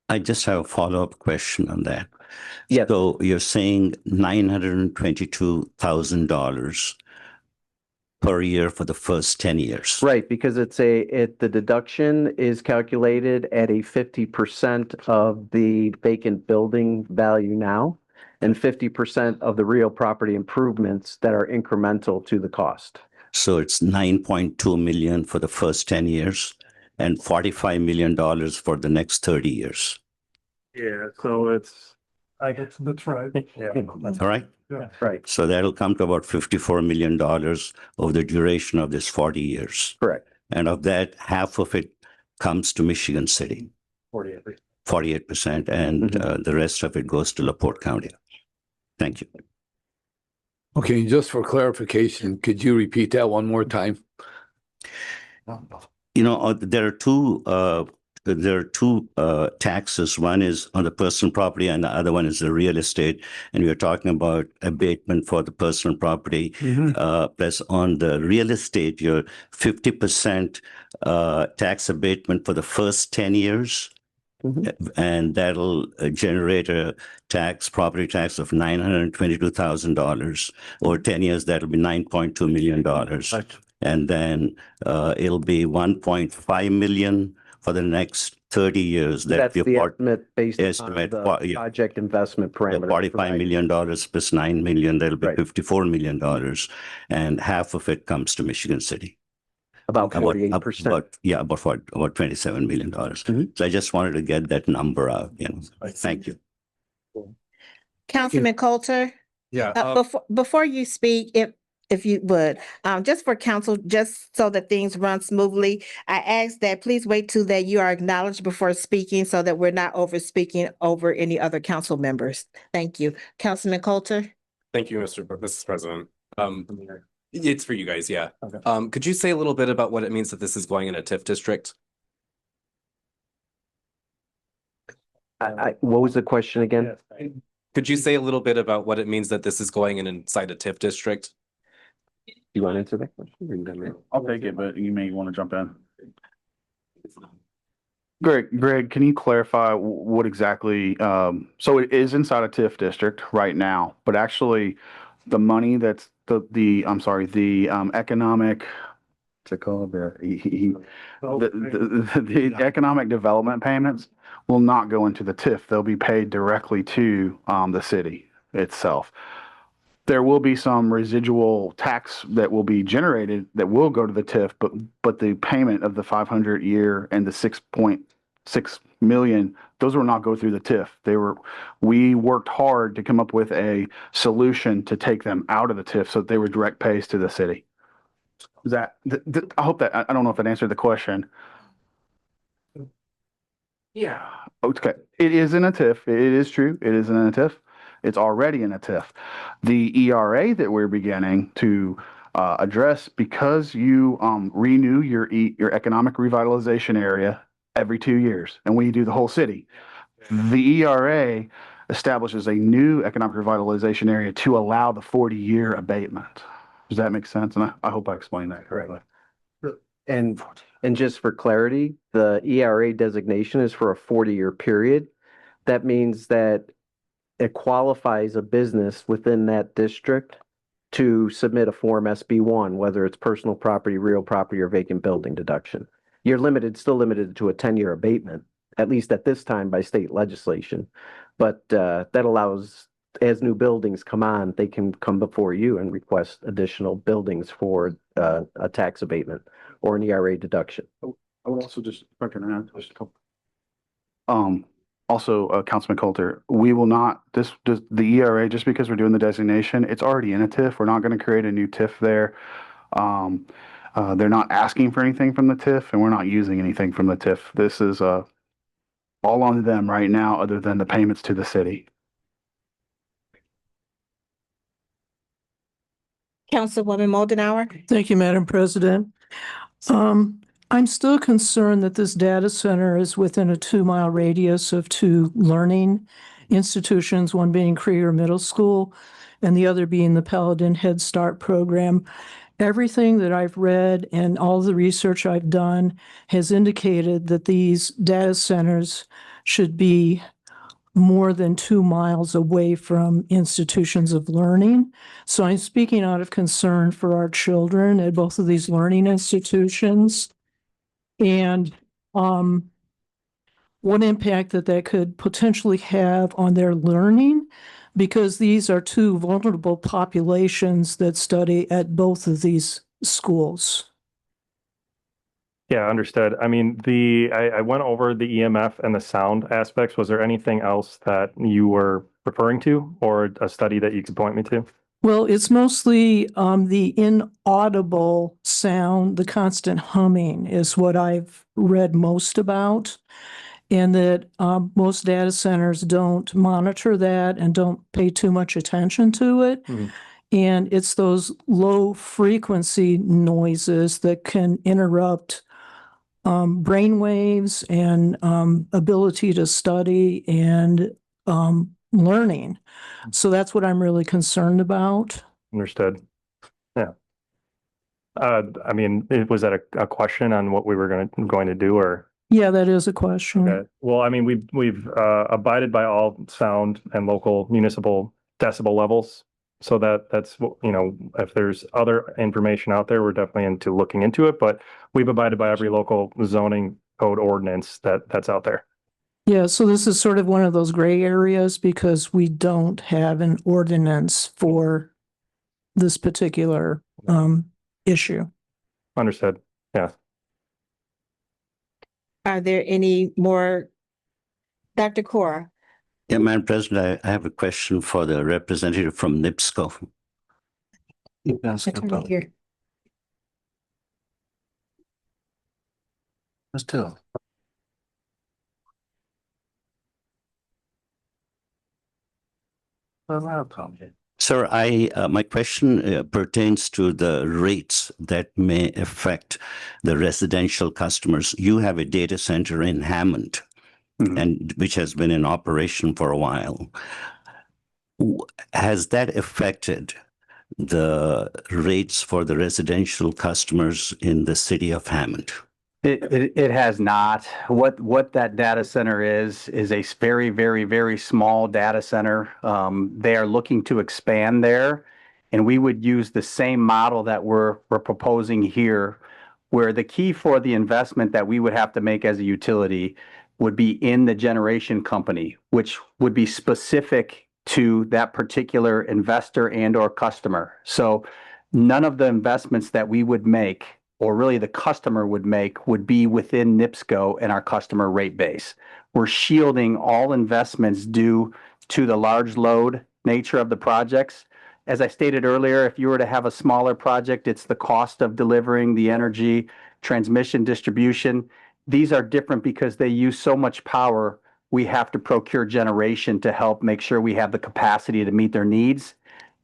I just have a follow-up question on that. Yes. So you're saying $922,000 per year for the first 10 years. Right, because the deduction is calculated at a 50% of the vacant building value now and 50% of the real property improvements that are incremental to the cost. So it's $9.2 million for the first 10 years and $45 million for the next 30 years. Yeah, so it's, I guess that's right. yeah. All right? Yeah. Right, So that'll come to about $54 million over the duration of this 40 years. correct. And of that, half of it comes to Michigan City, 48%, and the rest of it goes to LaPorte County. Thank you. Okay, and just for clarification, could you repeat that one more time? There are two there are two taxes. One is on the personal property and the other one is the real estate. And we are talking about abatement for the personal property. Plus on the real estate, your 50% tax abatement for the first 10 years. And that'll generate a property tax of $922,000. Over 10 years, that'll be $9.2 million. And then it'll be 1.5 million for the next 30 years. That's the estimate based on estimate, the yeah. project investment parameter. $45 million plus $9 million, that'll be Right. $54 million. And half of it comes to Michigan City. About 48%. About $27 million. So I just wanted to get that number out, Thank you. Councilman Coulter, Yeah. before you speak, if you would, just for council, just so that things run smoothly, I ask that please wait till that you are acknowledged before speaking so that we're not over speaking over any other council members. Thank you. Councilman Coulter? Thank you, Mrs. President. It's for you guys, yeah. Okay. Could you say a little bit about what it means that this is going in a TIF district? What was the question again? Could you say a little bit about what it means that this is going in inside a TIF district? You want to answer that question? I'll take it, but you may want to jump in. Greg, can you clarify what exactly, so it is inside a TIF district right now, but actually the money that's the economic, what's it called? The economic development payments will not go into the TIF. They'll be paid directly to the city itself. There will be some residual tax that will be generated that will go to the TIF, but the payment of the 500-year and the 6.6 million, those will not go through the TIF. We worked hard to come up with a solution to take them out of the TIF so that they were direct pays to the city. Is that, I hope that, I don't know if that answered the question. Yeah. Okay. It is in a TIF. It is true. It is in a TIF. It's already in a TIF. The ERA that we're beginning to address, because you renew your economic revitalization area every 2 years, and we do the whole city, the ERA establishes a new economic revitalization area to allow the 40-year abatement. Does that make sense? And I hope I explained that correctly. And just for clarity, the ERA designation is for a 40-year period. That means that it qualifies a business within that district to submit a Form SB1, whether it's personal property, real property, or vacant building deduction. You're still limited to a 10-year abatement, at least at this time by state legislation. But that allows, as new buildings come on, they can come before you and request additional buildings for a tax abatement or an ERA deduction. I would also just, if I can add just a couple. Also, Councilman Coulter, we will not, the ERA, just because we're doing the designation, it's already in a TIF. We're not going to create a new TIF there. They're not asking for anything from the TIF, and we're not using anything from the TIF. This is all on them right now, other than the payments to the city. Councilwoman Moldenauer? Thank you, Madam President. I'm still concerned that this data center is within a 2-mile radius of 2 learning institutions, one being Krieger Middle School and the other being the Paladin Head Start program. Everything that I've read and all the research I've done has indicated that these data centers should be more than 2 miles away from institutions of learning. So I'm speaking out of concern for our children at both of these learning institutions. And what impact that could potentially have on their learning, because these are 2 vulnerable populations that study at both of these schools. Yeah, understood. I mean, I went over the EMF and the sound aspects. Was there anything else that you were referring to, or a study that you could point me to? Well, it's mostly the inaudible sound, the constant humming is what I've read most about, and that most data centers don't monitor that and don't pay too much attention to it. Mm-hmm. And it's those low frequency noises that can interrupt brain waves and ability to study and learning. So that's what I'm really concerned about. Understood. Yeah. I mean, was that a question on what we were going to do, or? Yeah, that is a question. Okay. Well, I mean, we've abided by all sound and local municipal decibel levels. So that's what, you know, if there's other information out there, we're definitely into looking into it, but we've abided by every local zoning code ordinance that's out there. Yeah, so this is sort of one of those gray areas because we don't have an ordinance for this particular issue. Understood. Yeah. Are there any more? Dr. Cora? Yeah, Madam President, I have a question for the representative from NIPSCO. Here. Let's tell. Sir, my question pertains to the rates that may affect the residential customers. You have a data center in Hammond, and which has been in operation for a while. Has that affected the rates for the residential customers in the city of Hammond? It has not. What that data center is a very, very, very small data center. They are looking to expand there, and we would use the same model that we're proposing here, where the key for the investment that we would have to make as a utility would be in the generation company, which would be specific to that particular investor and or customer. So none of the investments that we would make, or really the customer would make, would be within NIPSCO and our customer rate base. We're shielding all investments due to the large load nature of the projects. As I stated earlier, if you were to have a smaller project, it's the cost of delivering the energy, transmission, distribution. These are different because they use so much power. We have to procure generation to help make sure we have the capacity to meet their needs.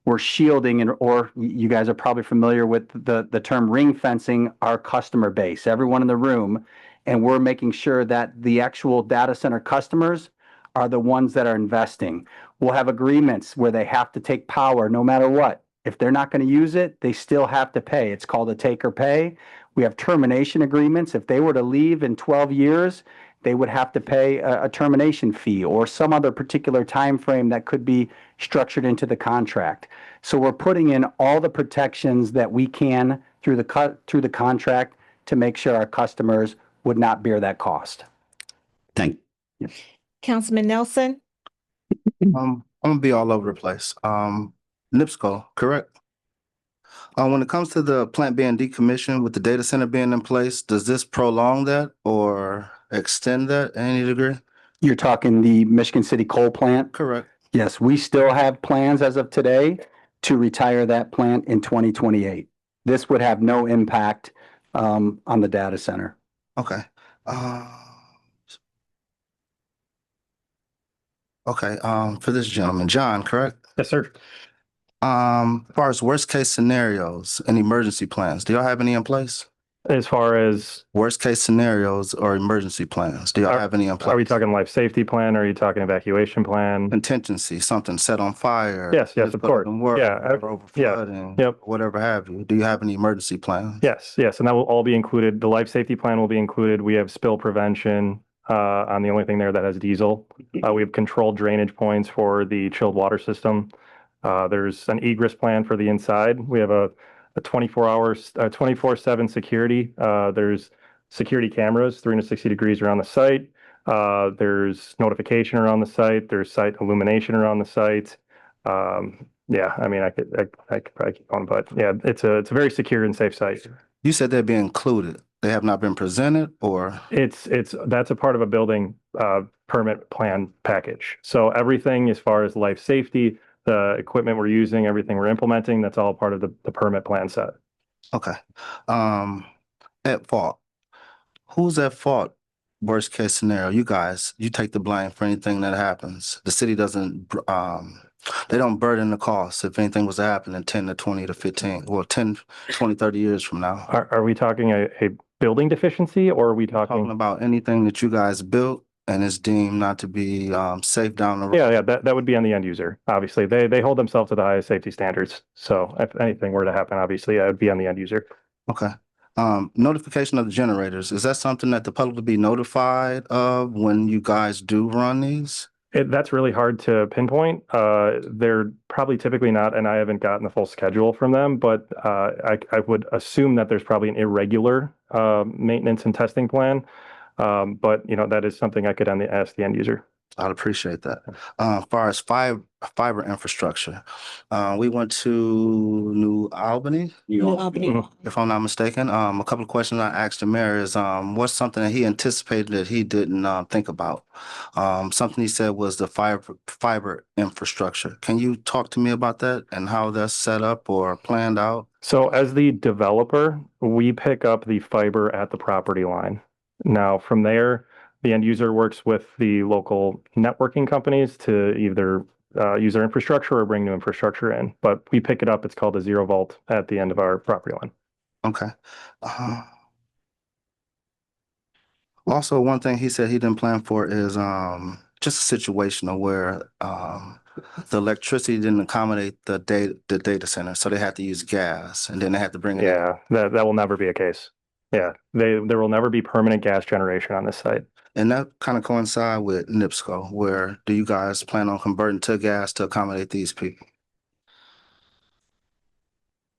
We're shielding, or you guys are probably familiar with the term ring fencing our customer base, everyone in the room, and we're making sure that the actual data center customers are the ones that are investing. We'll have agreements where they have to take power no matter what. If they're not going to use it, they still have to pay. It's called a take or pay. We have termination agreements. If they were to leave in 12 years, they would have to pay a termination fee or some other particular time frame that could be structured into the contract. So we're putting in all the protections that we can through the contract to make sure our customers would not bear that cost. Thank you. Councilman Nelson? I'm gonna be all over the place. NIPSCO, correct? When it comes to the plant being decommissioned with the data center being in place, does this prolong that or extend that in any degree? You're talking the Michigan City coal plant? Correct. Yes, we still have plans as of today to retire that plant in 2028. This would have no impact on the data center. Okay. Okay, for this gentleman, John, correct? Yes, sir. As far as worst case scenarios and emergency plans, do y'all have any in place? As far as worst case scenarios or emergency plans, do y'all have any in place? Are we talking life safety plan? Or are you talking evacuation plan? Contingency, something set on fire. Yes, of course. Yeah, flooding, yep. Whatever have you. Do you have any emergency plans? Yes, and that will all be included. The life safety plan will be included. We have spill prevention on the only thing there that has diesel. We have controlled drainage points for the chilled water system. There's an egress plan for the inside. We have a 24/7 security. There's security cameras 360 degrees around the site. There's notification around the site. There's site illumination around the site. Yeah, I mean, I could probably keep on, but yeah, it's a very secure and safe site. You said they'd be included. They have not been presented, or? That's a part of a building permit plan package. So everything as far as life safety, the equipment we're using, everything we're implementing, that's all part of the permit plan set. Okay. At fault. Who's at fault? Worst case scenario, you guys, you take the blame for anything that happens. The city doesn't, they don't burden the cost if anything was to happen in 10 to 20 to 15, well, 10, 20, 30 years from now. Are we talking a building deficiency, or are we Talking talking? about anything that you guys built and is deemed not to be safe down the road. Yeah, that would be on the end user. Obviously, they hold themselves to the highest safety standards. So if anything were to happen, obviously, it would be on the end user. Okay. Notification of the generators, is that something that the public will be notified of when you guys do run these? That's really hard to pinpoint. They're probably typically not, and I haven't gotten the full schedule from them, but I would assume that there's probably an irregular maintenance and testing plan. But that is something I could ask the end user. I'd appreciate that. As far as fiber infrastructure, we went to New Albany, if I'm not mistaken. A couple of questions I asked the mayor is, what's something that he anticipated that he didn't think about? Something he said was the fiber infrastructure. Can you talk to me about that and how that's set up or planned out? So as the developer, we pick up the fiber at the property line. Now from there, the end user works with the local networking companies to either use their infrastructure or bring new infrastructure in. But we pick it up. It's called a zero vault at the end of our property line. Okay. Also, one thing he said he didn't plan for is just a situation where the electricity didn't accommodate the data center, so they had to use gas, and then they had to bring it in. Yeah, that will never be a case. Yeah, there will never be permanent gas generation on this site. And that kind of coincide with NIPSCO, where do you guys plan on converting to gas to accommodate these people?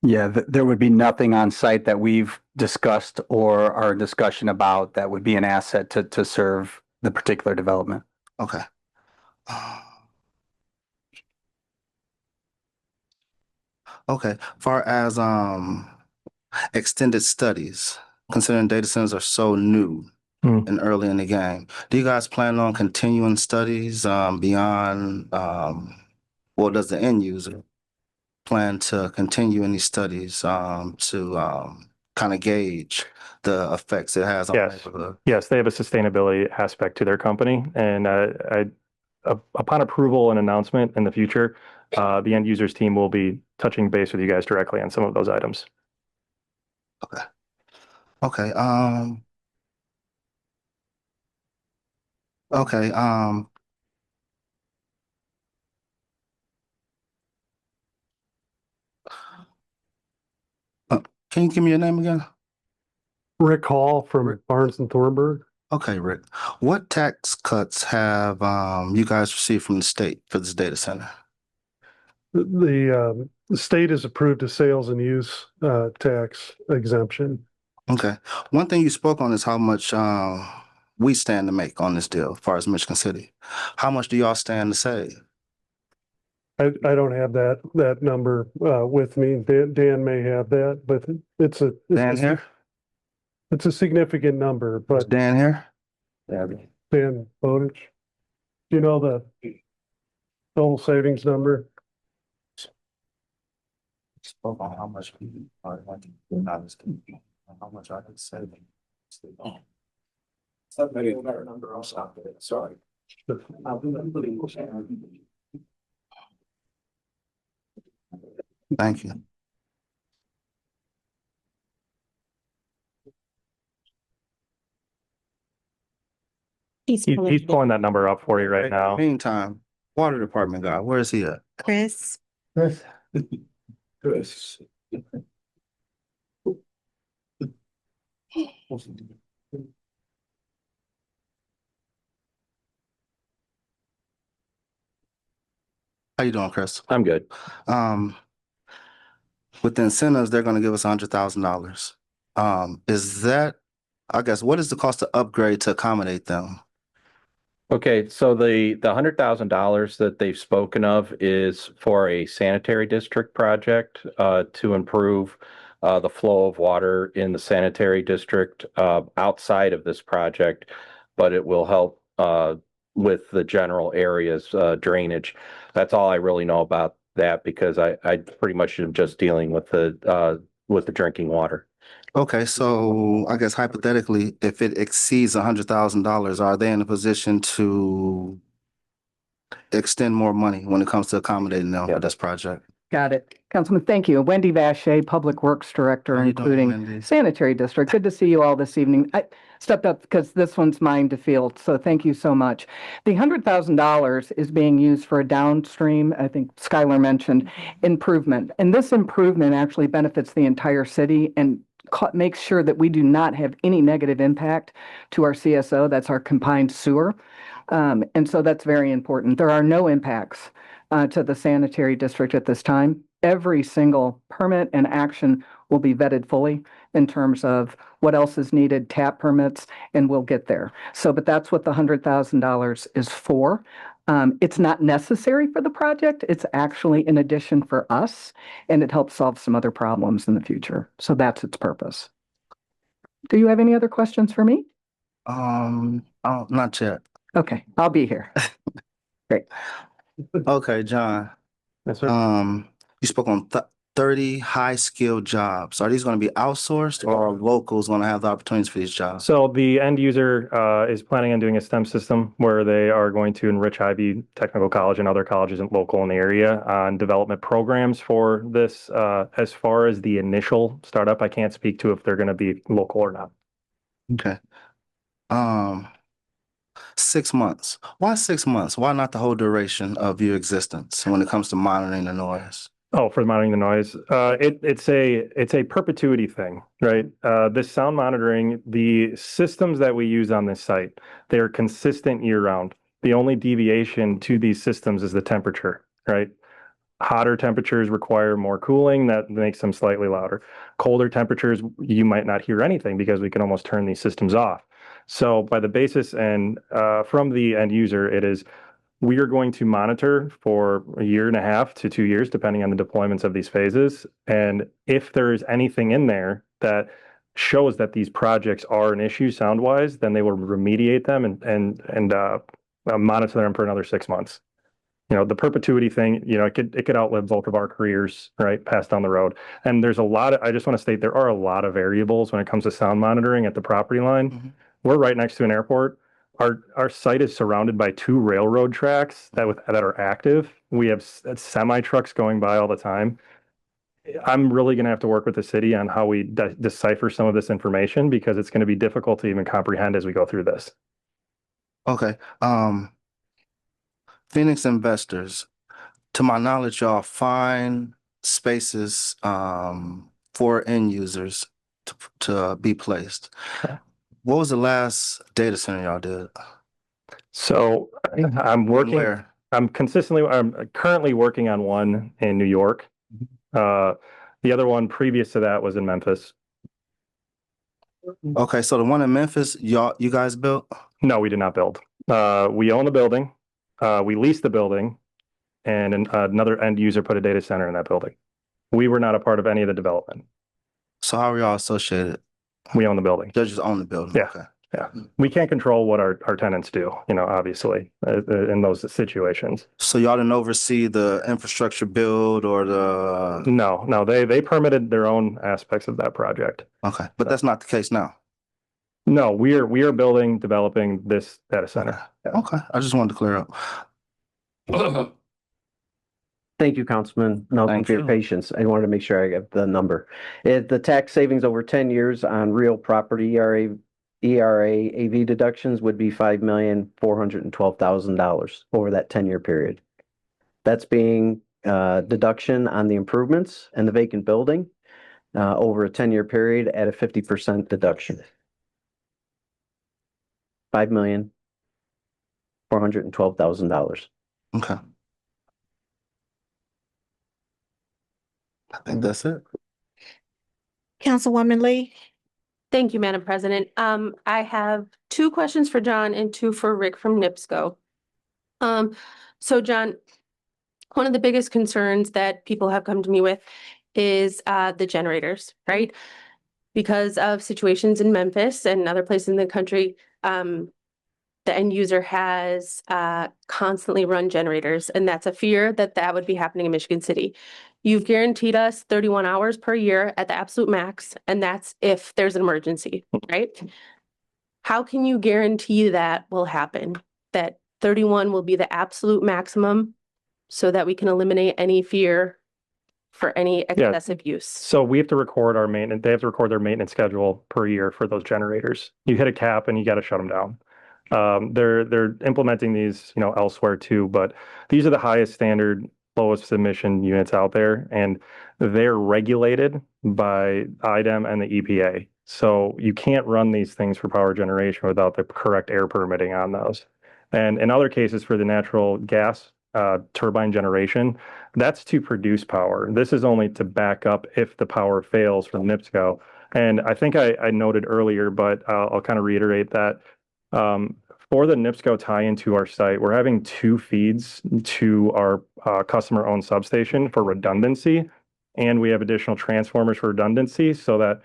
Yeah, there would be nothing on site that we've discussed or are in discussion about that would be an asset to serve the particular development. Okay. Okay, far as extended studies, considering data centers are so new and early in the game, do you guys plan on continuing studies beyond, well, does the end user plan to continue any studies to kind of gauge the effects it has on the neighborhood? Yes, they have a sustainability aspect to their company, and upon approval and announcement in the future, the end users team will be touching base with you guys directly on some of those items. Okay. Okay. Okay. Can you give me your name again? Rick Hall from Barnes and Thornburg. Okay, Rick. What tax cuts have you guys received from the state for this data center? The state has approved a sales and use tax exemption. Okay. One thing you spoke on is how much we stand to make on this deal as far as Michigan City. How much do y'all stand to save? I don't have that number with me. Dan may have that, but it's Dan here? It's a significant number, but Dan here? Dan Bowditch. Do you know the total savings number? Spoke on how much we are how much I could save. Number also. Sorry. Thank you. He's pulling that number up for you right now. Meantime, water department guy, where is he at? Chris. Chris. How you doing, Chris? I'm good. With the incentives, they're gonna give us $100,000. Is that, I guess, what is the cost to upgrade to accommodate them? Okay, so the $100,000 that they've spoken of is for a sanitary district project to improve the flow of water in the sanitary district outside of this project, but it will help with the general areas drainage. That's all I really know about that because I pretty much am just dealing with the drinking water. Okay, so I guess hypothetically, if it exceeds $100,000, are they in a position to extend more money when it comes to accommodating them for this project? Got it. Councilman, thank you. Wendy Vache, Public Works Director, How you doing, including Wendy? Sanitary District. Good to see you all this evening. I stepped up because this one's mine to field, so thank you so much. The $100,000 is being used for a downstream, I think Skylar mentioned, improvement. And this improvement actually benefits the entire city and makes sure that we do not have any negative impact to our CSO, that's our combined sewer. And so that's very important. There are no impacts to the sanitary district at this time. Every single permit and action will be vetted fully in terms of what else is needed, tap permits, and we'll get there. So, but that's what the $100,000 is for. It's not necessary for the project. It's actually in addition for us, and it helps solve some other problems in the future. So that's its purpose. Do you have any other questions for me? Oh, not yet. Okay, I'll be here. Great. Okay, John. Yes, sir. You spoke on 30 high-skilled jobs. Are these going to be outsourced or are locals going to have the opportunities for these jobs? So the end user is planning on doing a STEM system where they are going to enrich Ivy Technical College and other colleges local in the area on development programs for this. As far as the initial startup, I can't speak to if they're going to be local or not. Okay. 6 months. Why 6 months? Why not the whole duration of your existence when it comes to monitoring the noise? Oh, for monitoring the noise, it's a perpetuity thing, right? This sound monitoring, the systems that we use on this site, they are consistent year round. The only deviation to these systems is the temperature, right? Hotter temperatures require more cooling, that makes them slightly louder. Colder temperatures, you might not hear anything because we can almost turn these systems off. So by the basis and from the end user, it is we are going to monitor for 1.5 to 2 years, depending on the deployments of these phases. And if there is anything in there that shows that these projects are an issue sound-wise, then they will remediate them and monitor them for another 6 months. You know, the perpetuity thing, you know, it could outlive both of our careers, right, passed down the road. And there's a lot of, I just want to state, there are a lot of variables when it comes to sound monitoring at the property line. Mm-hmm. We're right next to an airport. Our site is surrounded by 2 railroad tracks that are active. We have semi trucks going by all the time. I'm really going to have to work with the city on how we decipher some of this information because it's going to be difficult to even comprehend as we go through this. Okay. Phoenix investors, to my knowledge, y'all find spaces for end users to be placed. What was the last data center y'all did? So I'm Where? I'm currently working on one in New York. The other one previous to that was in Memphis. Okay, so the one in Memphis, you guys built? No, we did not build. We own the building. We leased the building, and another end user put a data center in that building. We were not a part of any of the development. So how are y'all associated? We own the building. You just own the building? Yeah. Okay. Yeah. We can't control what our tenants do, you know, obviously, in those situations. So y'all didn't oversee the infrastructure build or the... No, they permitted their own aspects of that project. Okay, but that's not the case now? No, we are developing this data center. Yeah. Okay, I just wanted to clear up. Thank you, Councilman Malcolm, Thank for your you. patience. I wanted to make sure I got the number. The tax savings over 10 years on real property ERA AV deductions would be $5,412,000 over that 10-year period. That's being deduction on the improvements and the vacant building over a 10-year period at a 50% deduction. $5,412,000. Okay. I think that's it. Councilwoman Lee? Thank you, Madam President. I have 2 questions for John and 2 for Rick from NIPSCO. So John, one of the biggest concerns that people have come to me with is the generators, right? Because of situations in Memphis and other places in the country, the end user has constantly run generators, and that's a fear that would be happening in Michigan City. You've guaranteed us 31 hours per year at the absolute max, and that's if there's an emergency, right? How can you guarantee that will happen? That 31 will be the absolute maximum so that we can eliminate any fear for any Yeah. excessive use? So we have to record our maintenance, they have to record their maintenance schedule per year for those generators. You hit a cap and you got to shut them down. They're implementing these, elsewhere too, but these are the highest standard, lowest emission units out there, and they're regulated by IDEM and the EPA. So you can't run these things for power generation without the correct air permitting on those. And in other cases for the natural gas turbine generation, that's to produce power. This is only to back up if the power fails from NIPSCO. And I think I noted earlier, but I'll kind of reiterate that for the NIPSCO tie-in to our site, we're having 2 feeds to our customer-owned substation for redundancy, and we have additional transformers for redundancy so that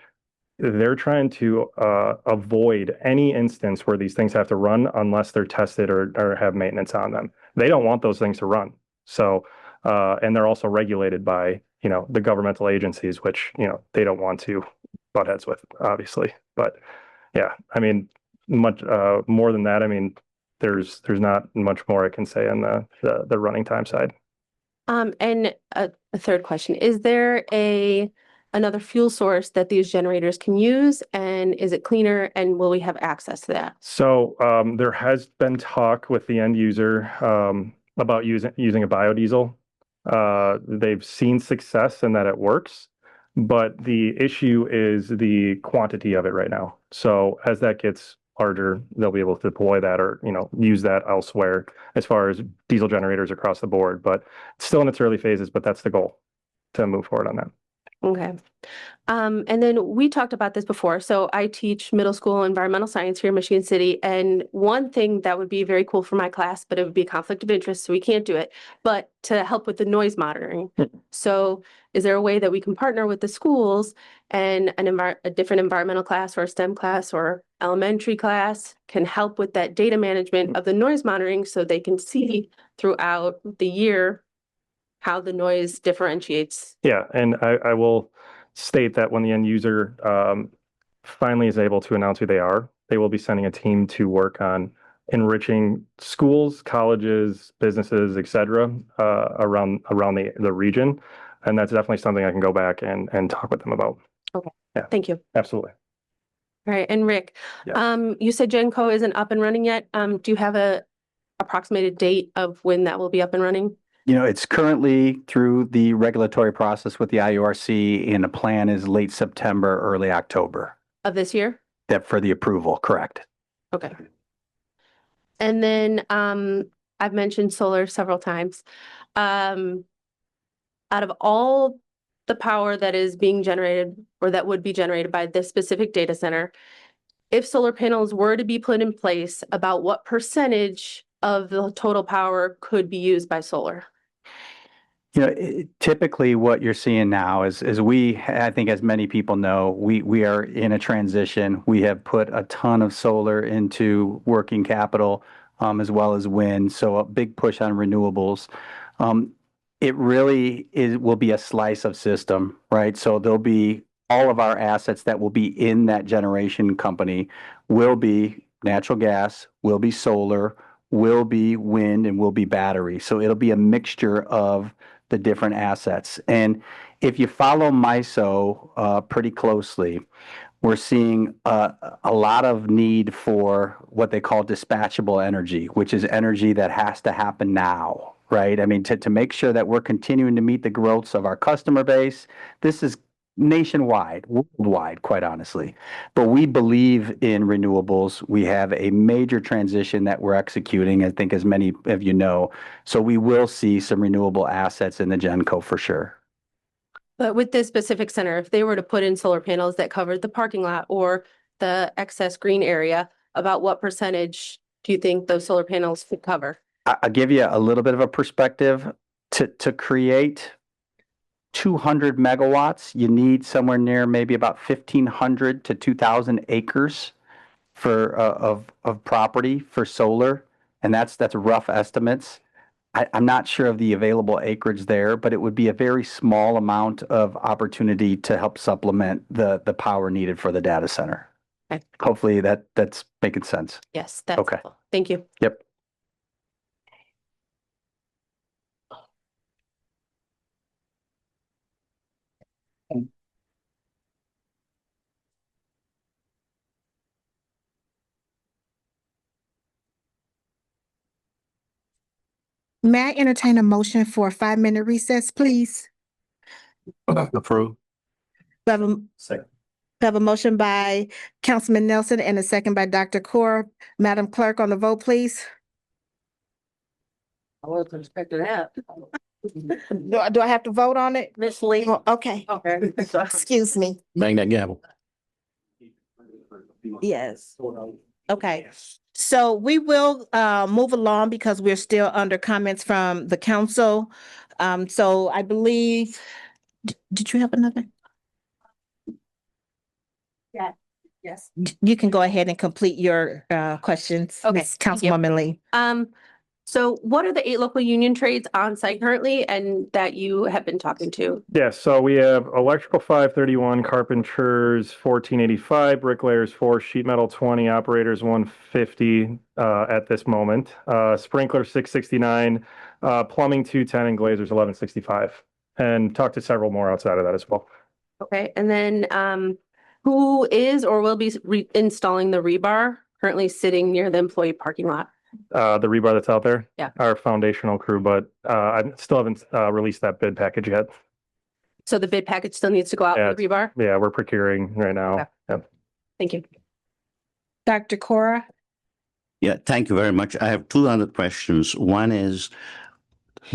they're trying to avoid any instance where these things have to run unless they're tested or have maintenance on them. They don't want those things to run. So, and they're also regulated by, the governmental agencies, which, they don't want to butt heads with, obviously. But yeah, I mean, much more than that, I mean, there's not much more I can say on the running time side. And a third question, is there another fuel source that these generators can use, and is it cleaner, and will we have access to that? So there has been talk with the end user about using a biodiesel. They've seen success in that it works, but the issue is the quantity of it right now. So as that gets larger, they'll be able to deploy that or, use that elsewhere as far as diesel generators across the board. But it's still in its early phases, but that's the goal, to move forward on that. Okay. And then we talked about this before. So I teach middle school environmental science here in Michigan City. And one thing that would be very cool for my class, but it would be a conflict of interest, so we can't do it, but to help with the noise monitoring. So is there a way that we can partner with the schools and a different environmental class or a STEM class or elementary class can help with that data management of the noise monitoring so they can see throughout the year how the noise differentiates? Yeah, and I will state that when the end user finally is able to announce who they are, they will be sending a team to work on enriching schools, colleges, businesses, et cetera, around the region. And that's definitely something I can go back and talk with them about. Okay, Yeah. Thank you. Absolutely. All right, and Rick, you said Genco isn't up and running yet. Do you have a approximated date of when that will be up and running? It's currently through the regulatory process with the IURC, and the plan is late September, early October. Of this year? That for the approval, correct. Okay. And then I've mentioned solar several times. Out of all the power that is being generated or that would be generated by this specific data center, if solar panels were to be put in place, about what percentage of the total power could be used by solar? Typically what you're seeing now is I think as many people know, we are in a transition. We have put a ton of solar into working capital, as well as wind. So a big push on renewables. It really will be a slice of system, right? So there'll be all of our assets that will be in that generation company will be natural gas, will be solar, will be wind, and will be battery. So it'll be a mixture of the different assets. And if you follow MISO pretty closely, we're seeing a lot of need for what they call dispatchable energy, which is energy that has to happen now, right? I mean, to make sure that we're continuing to meet the growths of our customer base. This is nationwide, worldwide, quite honestly. But we believe in renewables. We have a major transition that we're executing, I think, as many of you know. So we will see some renewable assets in the Genco for sure. But with this specific center, if they were to put in solar panels that covered the parking lot or the excess green area, about what percentage do you think those solar panels could cover? I'll give you a little bit of a perspective. To create 200 megawatts, you need somewhere near maybe about 1,500 to 2,000 acres of property for solar, and that's rough estimates. I'm not sure of the available acreage there, but it would be a very small amount of opportunity to help supplement the power needed for the data center. Okay. Hopefully that's making sense. Yes, that's okay. helpful. Thank you. Yep. May I entertain a motion for a 5-minute recess, please? Approve. We have a, Second. we have a motion by Councilman Nelson and a second by Dr. Cora. Madam Clerk, on the vote, please. I wasn't expecting that. Do I have to vote on it? Miss Lee. Oh, okay, Okay. excuse me. Bang that gavel. Yes. Okay, so we will move along because we're still under comments from the council. So I believe, did you have another? Yeah. Yes. You can go ahead and complete your questions. Okay, Ms. thank you. Councilwoman Lee. So what are the 8 local union trades on site currently and that you have been talking to? Yes, so we have electrical 531, carpenters 1485, bricklayers 4, sheet metal 20, operators 150 at this moment, sprinkler 669, plumbing 210, and glazers 1165. And talked to several more outside of that as well. Okay, and then who is or will be installing the rebar currently sitting near the employee parking lot? The rebar that's out there? Yeah. Our foundational crew, but I still haven't released that bid package yet. So the bid package still needs to go out Yeah, for the rebar? Yeah, we're procuring right now. Okay. Yep. Thank you. Dr. Cora? Yeah, thank you very much. I have two other questions. One is,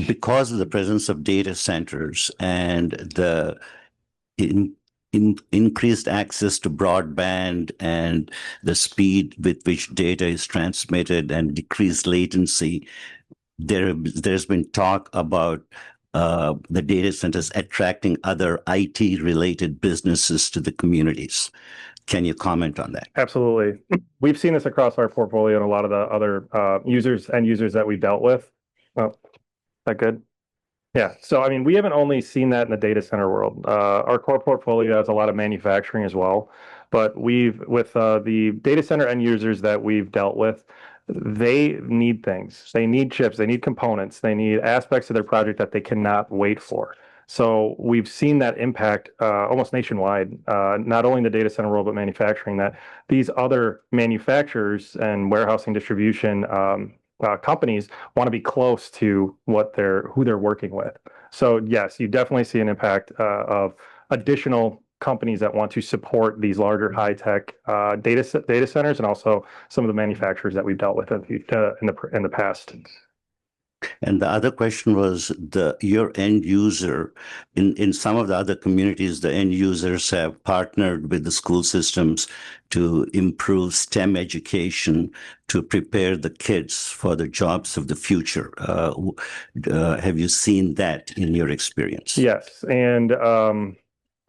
because of the presence of data centers and the increased access to broadband and the speed with which data is transmitted and decreased latency, there's been talk about the data centers attracting other IT-related businesses to the communities. Can you comment on that? Absolutely. We've seen this across our portfolio and a lot of the other end users that we've dealt with. Oh, is that good? Yeah. So, I mean, we haven't only seen that in the data center world. Our core portfolio has a lot of manufacturing as well. But with the data center end users that we've dealt with, they need things. They need chips. They need components. They need aspects of their project that they cannot wait for. So we've seen that impact almost nationwide, not only in the data center world, but manufacturing, that these other manufacturers and warehousing distribution companies want to be close to who they're working with. So yes, you definitely see an impact of additional companies that want to support these larger high-tech data centers, and also some of the manufacturers that we've dealt with in the past. And the other question was your end user. In some of the other communities, the end users have partnered with the school systems to improve STEM education to prepare the kids for the jobs of the future. Have you seen that in your experience? Yes, and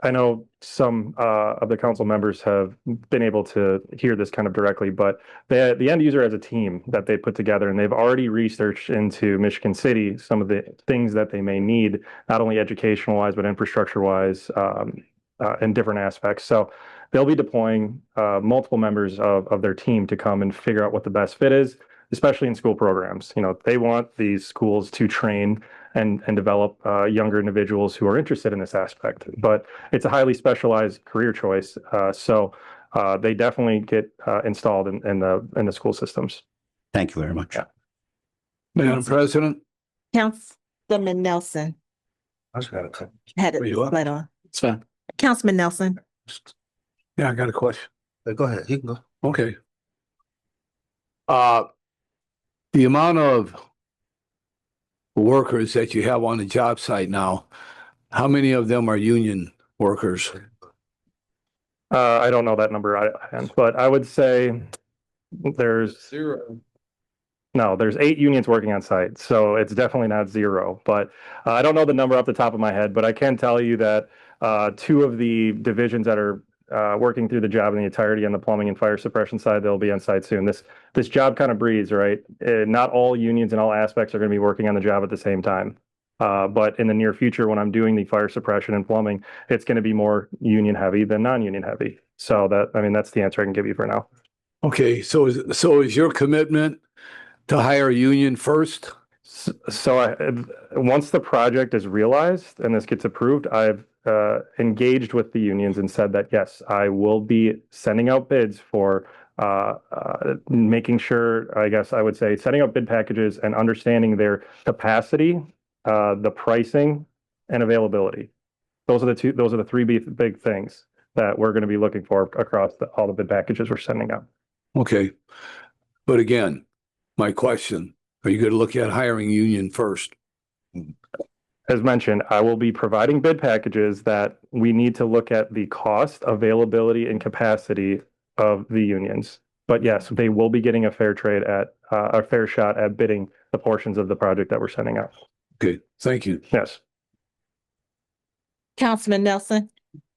I know some of the council members have been able to hear this kind of directly, but the end user has a team that they put together, and they've already researched into Michigan City some of the things that they may need, not only educational-wise, but infrastructure-wise, in different aspects. So they'll be deploying multiple members of their team to come and figure out what the best fit is, especially in school programs. You know, they want these schools to train and develop younger individuals who are interested in this aspect. But it's a highly specialized career choice. So they definitely get installed in the school systems. Thank you very much. Yeah. Madam President? Councilman Nelson. I just got a couple. Had it Are you up? right on. It's fine. Councilman Nelson. Yeah, I got a question. Go ahead. You can go. Okay. The amount of workers that you have on the job site now, how many of them are union workers? I don't know that number, but I would say there's 0. No, there's 8 unions working on site, so it's definitely not 0. But I don't know the number off the top of my head, but I can tell you that 2 of the divisions that are working through the job in the entirety on the plumbing and fire suppression side, they'll be on site soon. This job kind of breeds, right? Not all unions and all aspects are going to be working on the job at the same time. But in the near future, when I'm doing the fire suppression and plumbing, it's going to be more union heavy than non-union heavy. So that's the answer I can give you for now. Okay, so is your commitment to hire a union first? So once the project is realized and this gets approved, I've engaged with the unions and said that, yes, I will be sending out bids for making sure, I guess I would say, setting up bid packages and understanding their capacity, the pricing and availability. Those are the three big things that we're going to be looking for across all the bid packages we're sending out. Okay. But again, my question, are you going to look at hiring union first? As mentioned, I will be providing bid packages that we need to look at the cost, availability, and capacity of the unions. But yes, they will be getting a fair shot at bidding the portions of the project that we're sending out. Okay, thank you. Yes. Councilman Nelson.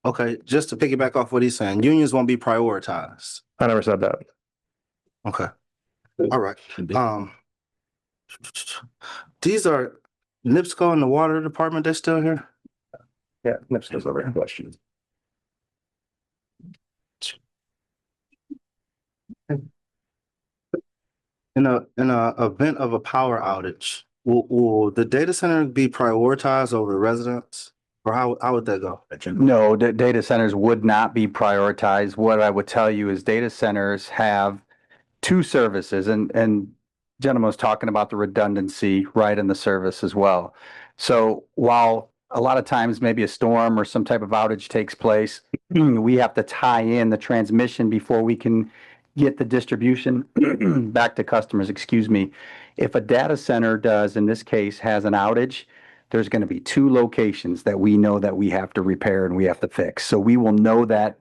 Okay, just to piggyback off what he's saying, unions won't be prioritized. I never said that. Okay. All right. These are NIPSCO and the water department, they're still here? Yeah, NIPSCO's over here. Question. In a event of a power outage, will the data center be prioritized over the residents? Or how would that go? No, data centers would not be prioritized. What I would tell you is data centers have two services, and gentleman was talking about the redundancy right in the service as well. So while a lot of times maybe a storm or some type of outage takes place, we have to tie in the transmission before we can get the distribution back to customers, excuse me. If a data center does, in this case, has an outage, there's going to be two locations that we know that we have to repair and we have to fix. So we will know that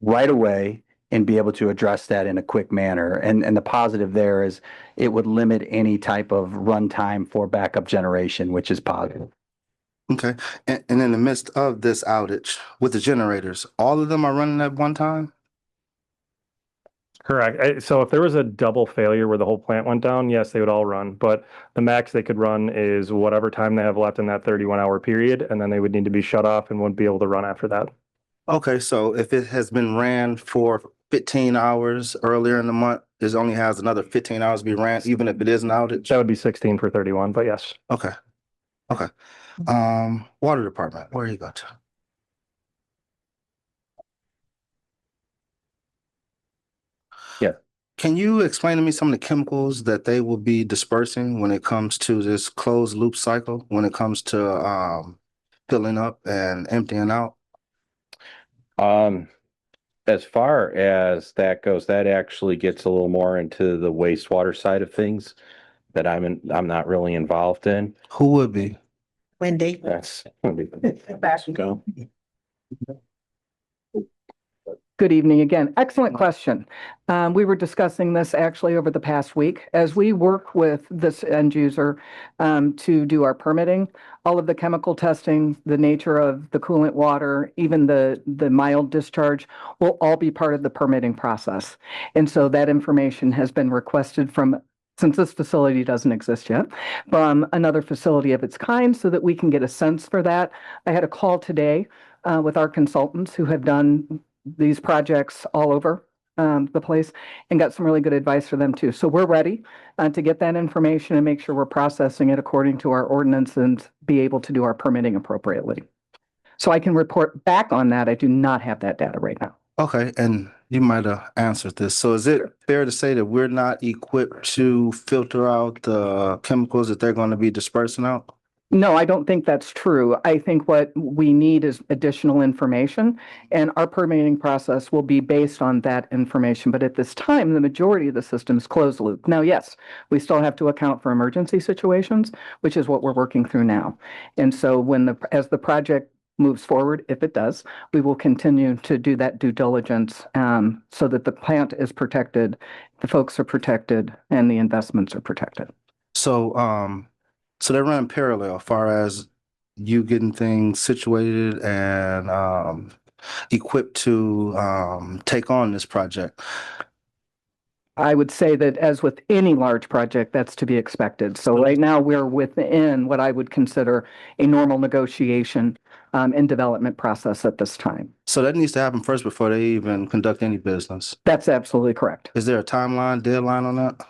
right away and be able to address that in a quick manner. And the positive there is it would limit any type of runtime for backup generation, which is positive. Okay, and in the midst of this outage with the generators, all of them are running at one time? Correct. So if there was a double failure where the whole plant went down, yes, they would all run. But the max they could run is whatever time they have left in that 31-hour period, and then they would need to be shut off and wouldn't be able to run after that. Okay, so if it has been ran for 15 hours earlier in the month, it only has another 15 hours to be ran, even if it is an outage? That would be 16 for 31, but yes. Okay. Okay. Water department, where you go to? Yeah. Can you explain to me some of the chemicals that they will be dispersing when it comes to this closed loop cycle, when it comes to filling up and emptying out? As far as that goes, that actually gets a little more into the wastewater side of things that I'm not really involved in. Who would be? Wendy. That's Go. Good evening again. Excellent question. We were discussing this actually over the past week. As we work with this end user to do our permitting, all of the chemical testing, the nature of the coolant water, even the mild discharge will all be part of the permitting process. And so that information has been requested from, since this facility doesn't exist yet, from another facility of its kind so that we can get a sense for that. I had a call today with our consultants who have done these projects all over the place and got some really good advice for them too. So we're ready to get that information and make sure we're processing it according to our ordinance and be able to do our permitting appropriately. So I can report back on that. I do not have that data right now. Okay, and you might have answered this. So is it fair to say that we're not equipped to filter out the chemicals that they're going to be dispersing out? No, I don't think that's true. I think what we need is additional information, and our permitting process will be based on that information. But at this time, the majority of the system is closed loop. Now, yes, we still have to account for emergency situations, which is what we're working through now. And so as the project moves forward, if it does, we will continue to do that due diligence so that the plant is protected, the folks are protected, and the investments are protected. So they're running parallel as far as you getting things situated and equipped to take on this project. I would say that as with any large project, that's to be expected. So right now we're within what I would consider a normal negotiation in development process at this time. So that needs to happen first before they even conduct any business. That's absolutely correct. Is there a timeline, deadline on that?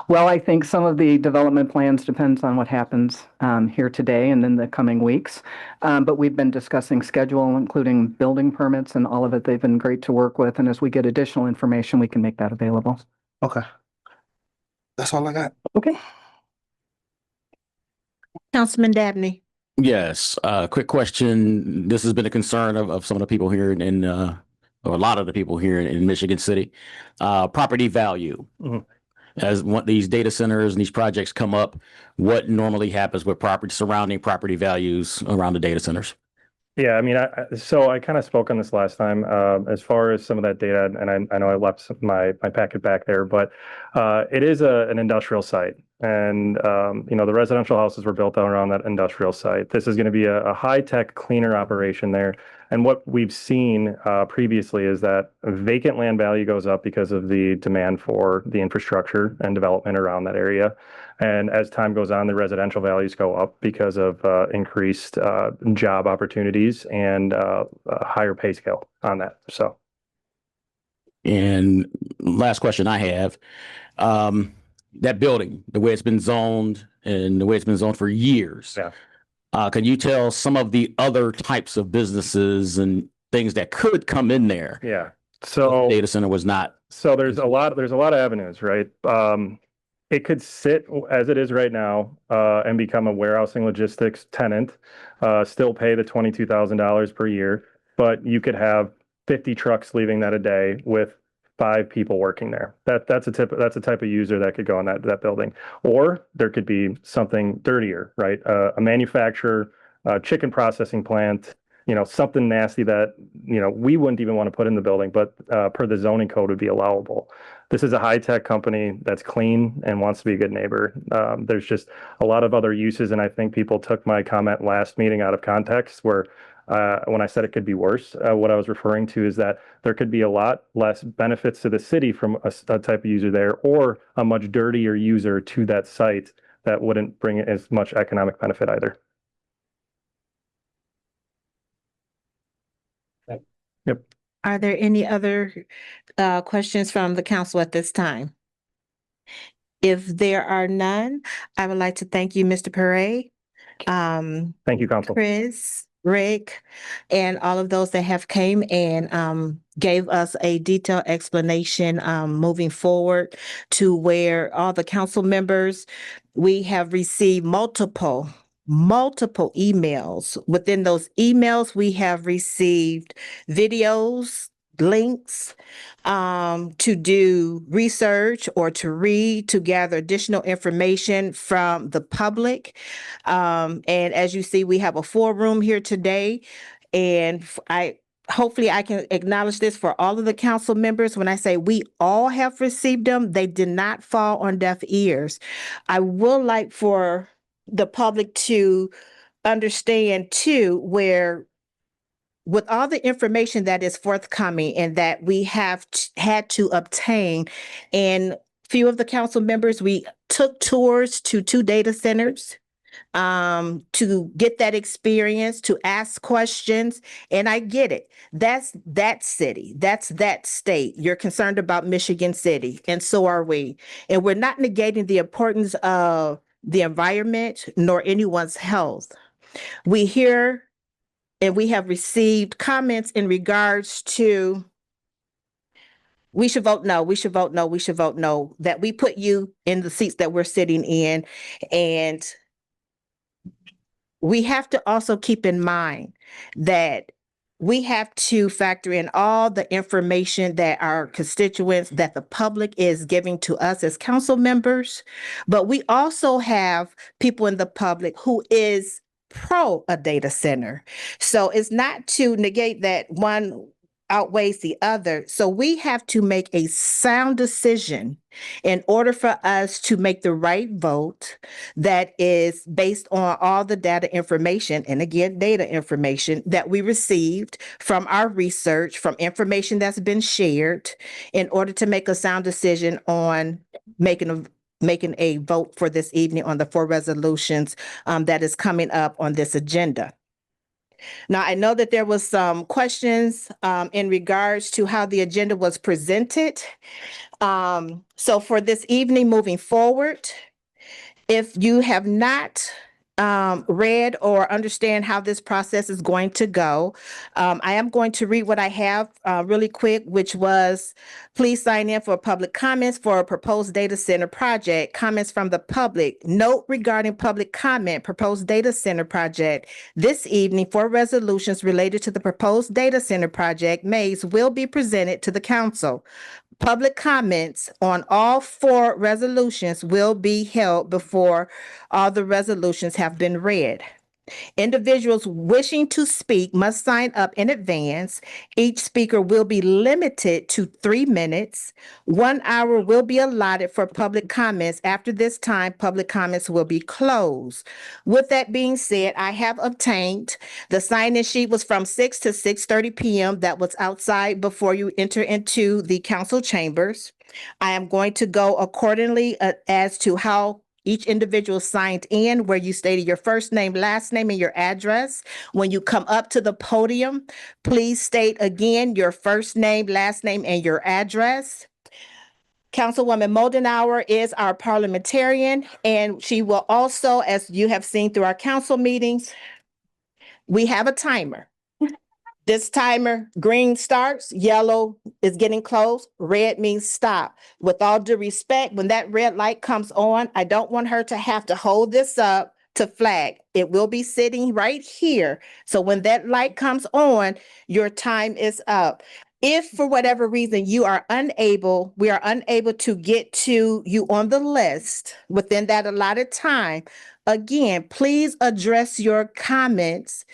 Well, I think some of the development plans depends on what happens here today and in the coming weeks. But we've been discussing schedule, including building permits and all of it. They've been great to work with. And as we get additional information, we can make that available. Okay. That's all I got. Okay. Councilman Dabney. Yes, quick question. This has been a concern of some of the people here or a lot of the people here in Michigan City. Property value. As these data centers and these projects come up, what normally happens with surrounding property values around the data centers? Yeah, I mean, so I kind of spoke on this last time, as far as some of that data, and I know I left my packet back there, but it is an industrial site. And, the residential houses were built around that industrial site. This is going to be a high-tech cleaner operation there. And what we've seen previously is that vacant land value goes up because of the demand for the infrastructure and development around that area. And as time goes on, the residential values go up because of increased job opportunities and a higher pay scale on that. So. And last question I have, that building, the way it's been zoned and the way it's been zoned for years. Yeah. Can you tell some of the other types of businesses and things that could come in there? Yeah. So data center was not. So there's a lot of avenues, right? It could sit as it is right now and become a warehousing logistics tenant, still pay the $22,000 per year, but you could have 50 trucks leaving that a day with 5 people working there. That's a type of user that could go in that building. Or there could be something dirtier, right? A manufacturer, a chicken processing plant, something nasty that, we wouldn't even want to put in the building, but per the zoning code would be allowable. This is a high-tech company that's clean and wants to be a good neighbor. There's just a lot of other uses, and I think people took my comment last meeting out of context where when I said it could be worse, what I was referring to is that there could be a lot less benefits to the city from a type of user there, or a much dirtier user to that site that wouldn't bring as much economic benefit either. Yep. Are there any other questions from the council at this time? If there are none, I would like to thank you, Mr. Perret. Thank you, Council. Chris, Rick, and all of those that have came and gave us a detailed explanation moving forward to where all the council members, we have received multiple emails. Within those emails, we have received videos, links to do research or to read, to gather additional information from the public. And as you see, we have a full room here today. And hopefully I can acknowledge this for all of the council members. When I say we all have received them, they did not fall on deaf ears. I would like for the public to understand too, where with all the information that is forthcoming and that we have had to obtain, and few of the council members, we took tours to 2 data centers to get that experience, to ask questions. And I get it. That's that city. That's that state. You're concerned about Michigan City, and so are we. And we're not negating the importance of the environment nor anyone's health. We hear and we have received comments in regards to we should vote no, we should vote no, we should vote no, that we put you in the seats that we're sitting in. And we have to also keep in mind that we have to factor in all the information that our constituents, that the public is giving to us as council members. But we also have people in the public who is pro a data center. So it's not to negate that one outweighs the other. So we have to make a sound decision in order for us to make the right vote that is based on all the data information, and again, data information that we received from our research, from information that's been shared, in order to make a sound decision on making a vote for this evening on the 4 resolutions that is coming up on this agenda. Now, I know that there was some questions in regards to how the agenda was presented. So for this evening, moving forward, if you have not read or understand how this process is going to go, I am going to read what I have really quick, which was, please sign in for public comments for a proposed data center project. Comments from the public. Note regarding public comment, proposed data center project. This evening, 4 resolutions related to the proposed data center project Maze will be presented to the council. Public comments on all 4 resolutions will be held before all the resolutions have been read. Individuals wishing to speak must sign up in advance. Each speaker will be limited to 3 minutes. 1 hour will be allotted for public comments. After this time, public comments will be closed. With that being said, I have obtained the sign-in sheet was from 6 to 6:30 p.m. That was outside before you enter into the council chambers. I am going to go accordingly as to how each individual signed in, where you stated your first name, last name, and your address. When you come up to the podium, please state again your first name, last name, and your address. Councilwoman Moldenauer is our parliamentarian, and she will also, as you have seen through our council meetings, we have a timer. This timer, green starts, yellow is getting close, red means stop. With all due respect, when that red light comes on, I don't want her to have to hold this up to flag. It will be sitting right here. So when that light comes on, your time is up. If for whatever reason we are unable to get to you on the list within that allotted time, again, please address your comments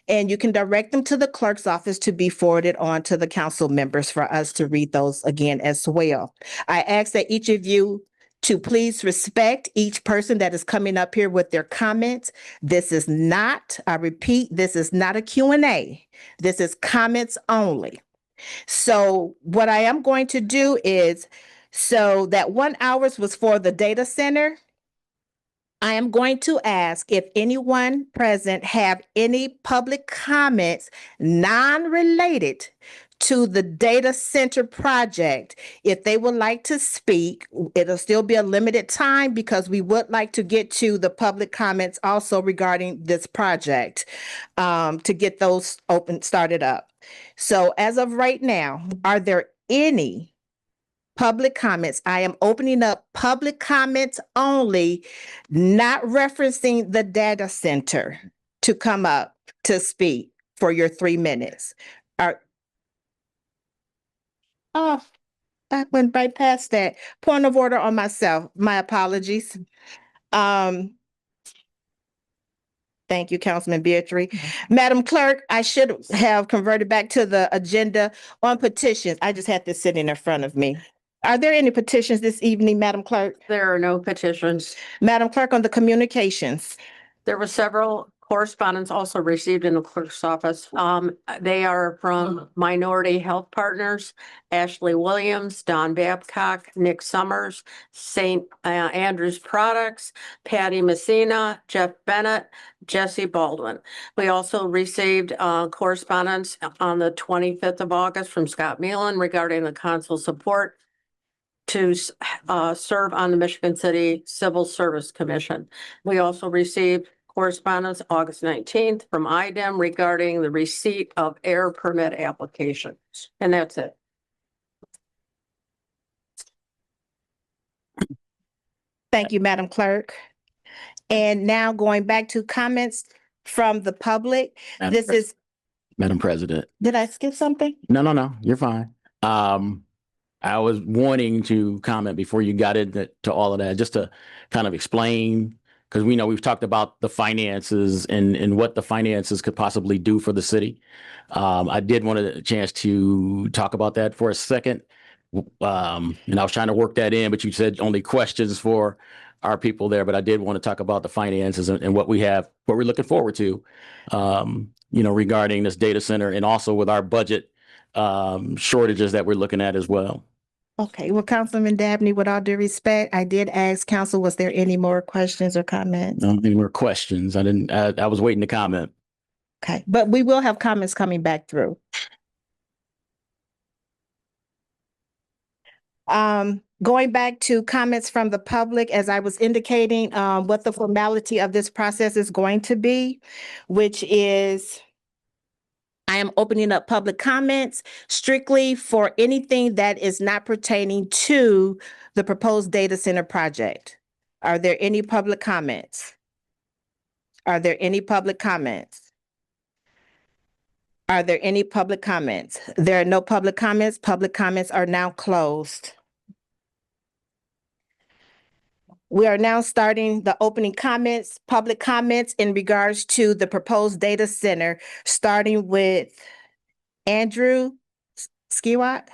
and you can direct them to the clerk's office to be forwarded on to the council members for us to read those again as well. I ask that each of you to please respect each person that is coming up here with their comments. This is not, I repeat, this is not a Q&A. This is comments only. So what I am going to do is, so that 1 hour was for the data center. I am going to ask if anyone present have any public comments non-related to the data center project. If they would like to speak, it'll still be a limited time because we would like to get to the public comments also regarding this project to get those started up. So as of right now, are there any public comments? I am opening up public comments only, not referencing the data center, to come up to speak for your 3 minutes. Oh, I went right past that. Point of order on myself. My apologies. Thank you, Councilman Beatrice. Madam Clerk, I should have converted back to the agenda on petitions. I just had this sitting in front of me. Are there any petitions this evening, Madam Clerk? There are no petitions. Madam Clerk, on the communications. There were several correspondence also received in the clerk's office. They are from Minority Health Partners, Ashley Williams, Don Babcock, Nick Summers, St. Andrews Products, Patty Messina, Jeff Bennett, Jesse Baldwin. We also received correspondence on the 25th of August from Scott Meelan regarding the council support to serve on the Michigan City Civil Service Commission. We also received correspondence August 19th from IDEM regarding the receipt of air permit applications. And that's it. Thank you, Madam Clerk. And now going back to comments from the public. Madam President. Did I skip something? No, you're fine. I was wanting to comment before you got into all of that, just to kind of explain, because we know we've talked about the finances and what the finances could possibly do for the city. I did want a chance to talk about that for a second. And I was trying to work that in, but you said only questions for our people there. But I did want to talk about the finances and what we're looking forward to, regarding this data center and also with our budget shortages that we're looking at as well. Okay, well, Councilman Dabney, with all due respect, I did ask council, was there any more questions or comments? No, any more questions? I was waiting to comment. Okay, but we will have comments coming back through. Going back to comments from the public, as I was indicating, what the formality of this process is going to be, which is I am opening up public comments strictly for anything that is not pertaining to the proposed data center project. Are there any public comments? Are there any public comments? Are there any public comments? There are no public comments. Public comments are now closed. We are now starting the opening comments, public comments in regards to the proposed data center, starting with Andrew Skiwat.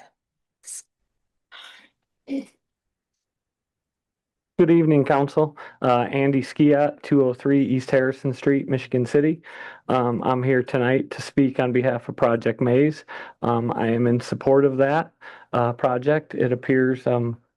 Good evening, Council. Andy Skiat, 203 East Harrison Street, Michigan City. I'm here tonight to speak on behalf of Project Maze. I am in support of that project. It appears,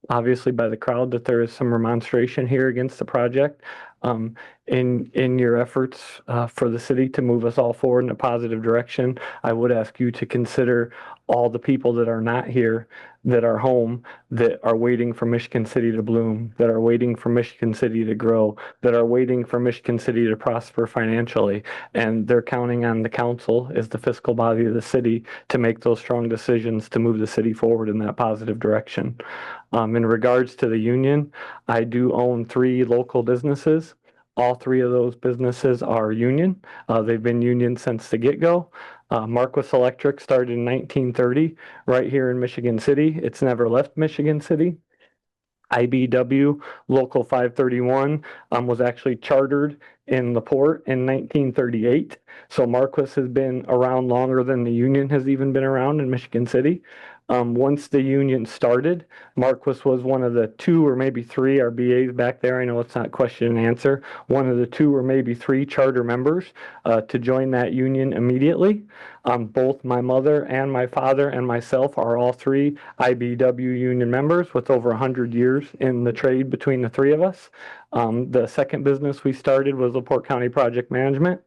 obviously by the crowd, that there is some remonstration here against the project. In your efforts for the city to move us all forward in a positive direction, I would ask you to consider all the people that are not here, that are home, that are waiting for Michigan City to bloom, that are waiting for Michigan City to grow, that are waiting for Michigan City to prosper financially. And they're counting on the council as the fiscal body of the city to make those strong decisions to move the city forward in that positive direction. In regards to the union, I do own 3 local businesses. All 3 of those businesses are union. They've been union since the get-go. Marquis Electric started in 1930 right here in Michigan City. It's never left Michigan City. IBW Local 531 was actually chartered in the port in 1938. So Marquis has been around longer than the union has even been around in Michigan City. Once the union started, Marquis was one of the 2 or maybe 3 RBAs back there. I know it's not question and answer. One of the 2 or maybe 3 charter members to join that union immediately. Both my mother and my father and myself are all 3 IBW union members with over 100 years in the trade between the 3 of us. The second business we started was LaPorte County Project Management.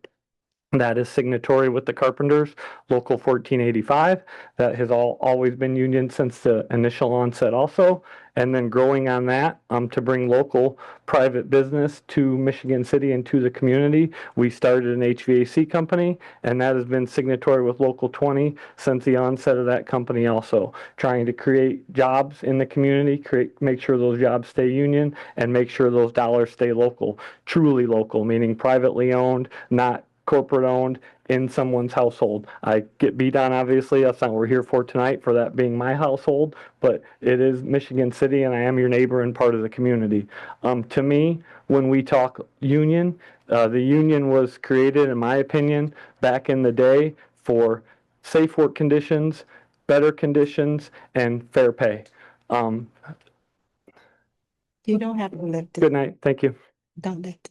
That is signatory with the Carpenters, Local 1485. That has always been union since the initial onset also. And then growing on that to bring local private business to Michigan City and to the community, we started an HVAC company, and that has been signatory with Local 20 since the onset of that company also. Trying to create jobs in the community, make sure those jobs stay union, and make sure those dollars stay local, truly local, meaning privately owned, not corporate owned, in someone's household. I get beat on, obviously. That's not what we're here for tonight, for that being my household, but it is Michigan City, and I am your neighbor and part of the community. To me, when we talk union, the union was created, in my opinion, back in the day for safe work conditions, better conditions, and fair pay. You don't have to lift it. Good night. Thank you. Don't lift it.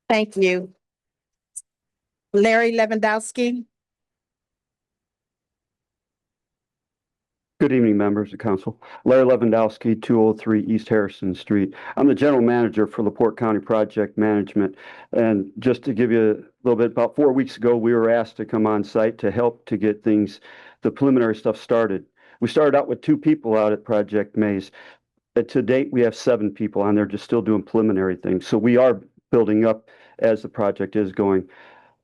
Thank you. Larry Lewandowski. Good evening, members of council. Larry Lewandowski, 203 East Harrison Street. I'm the general manager for LaPorte County Project Management. And just to give you a little bit, about 4 weeks ago, we were asked to come on site to help to get things, the preliminary stuff started. We started out with 2 people out at Project Maze. But to date, we have 7 people on there just still doing preliminary things. So we are building up as the project is going.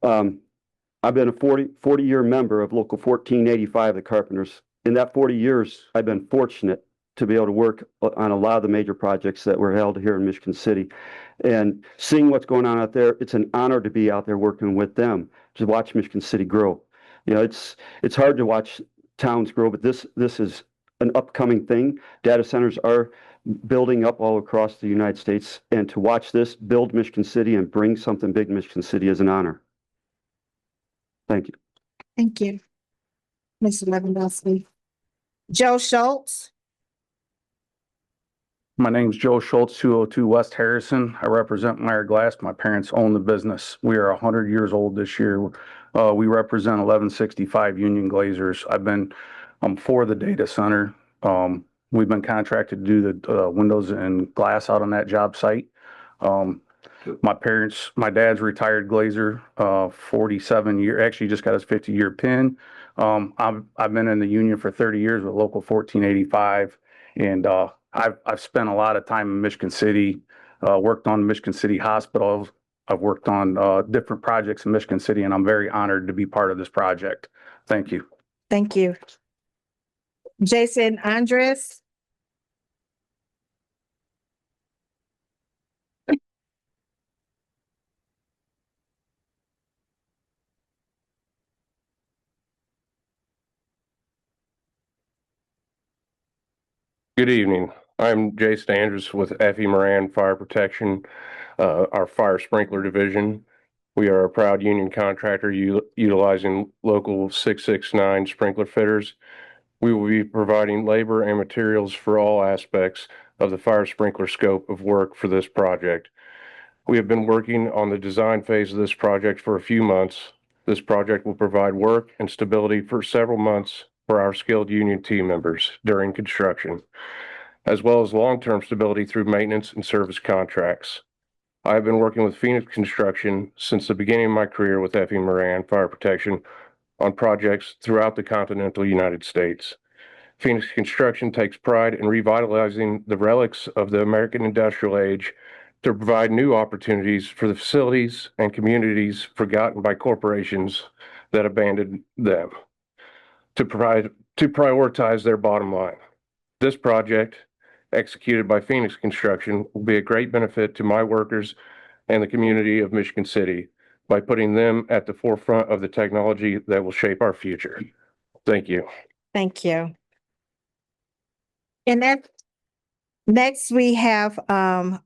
I've been a 40-year member of Local 1485, the Carpenters. In that 40 years, I've been fortunate to be able to work on a lot of the major projects that were held here in Michigan City. And seeing what's going on out there, it's an honor to be out there working with them to watch Michigan City grow. You know, it's hard to watch towns grow, but this is an upcoming thing. Data centers are building up all across the United States, and to watch this build Michigan City and bring something big to Michigan City is an honor. Thank you. Thank you, Mr. Lewandowski. Joe Schultz. My name's Joe Schultz, 202 West Harrison. I represent Meyer Glass. My parents own the business. We are 100 years old this year. We represent 1165 Union Glazers. I'm for the data center. We've been contracted to do the windows and glass out on that job site. My dad's retired glazer, 47 year, actually just got his 50-year pin. I've been in the union for 30 years with Local 1485, and I've spent a lot of time in Michigan City, worked on Michigan City Hospital. I've worked on different projects in Michigan City, and I'm very honored to be part of this project. Thank you. Thank you. Jason Andres. Good evening. I'm Jason Andrews with Effie Moran Fire Protection, our fire sprinkler division. We are a proud union contractor utilizing local 669 sprinkler fitters. We will be providing labor and materials for all aspects of the fire sprinkler scope of work for this project. We have been working on the design phase of this project for a few months. This project will provide work and stability for several months for our skilled union team members during construction, as well as long-term stability through maintenance and service contracts. I have been working with Phoenix Construction since the beginning of my career with Effie Moran Fire Protection on projects throughout the continental United States. Phoenix Construction takes pride in revitalizing the relics of the American industrial age to provide new opportunities for the facilities and communities forgotten by corporations that abandoned them, to prioritize their bottom line. This project, executed by Phoenix Construction, will be a great benefit to my workers and the community of Michigan City by putting them at the forefront of the technology that will shape our future. Thank you. Thank you. And next we have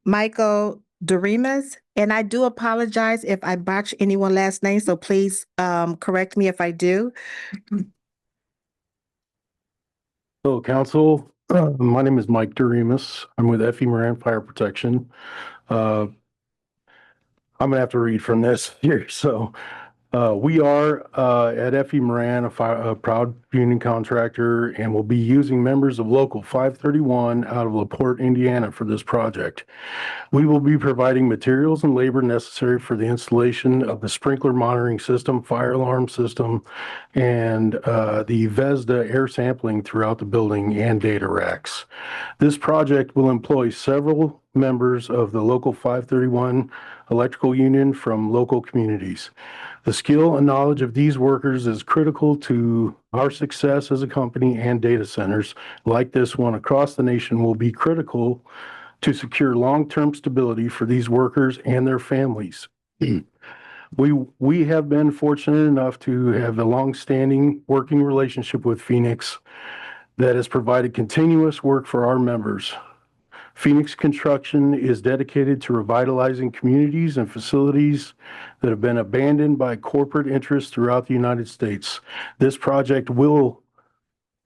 Michael Doremus, and I do apologize if I botch anyone's last name, so please correct me if I do. Hello, council. My name is Mike Doremus. I'm with Effie Moran Fire Protection. I'm gonna have to read from this here. So we are at Effie Moran, a proud union contractor, and will be using members of Local 531 out of LaPorte, Indiana for this project. We will be providing materials and labor necessary for the installation of the sprinkler monitoring system, fire alarm system, and the VESDA air sampling throughout the building and data racks. This project will employ several members of the Local 531 electrical union from local communities. The skill and knowledge of these workers is critical to our success as a company, and data centers like this one across the nation will be critical to secure long-term stability for these workers and their families. We have been fortunate enough to have a long-standing working relationship with Phoenix that has provided continuous work for our members. Phoenix Construction is dedicated to revitalizing communities and facilities that have been abandoned by corporate interests throughout the United States. This project will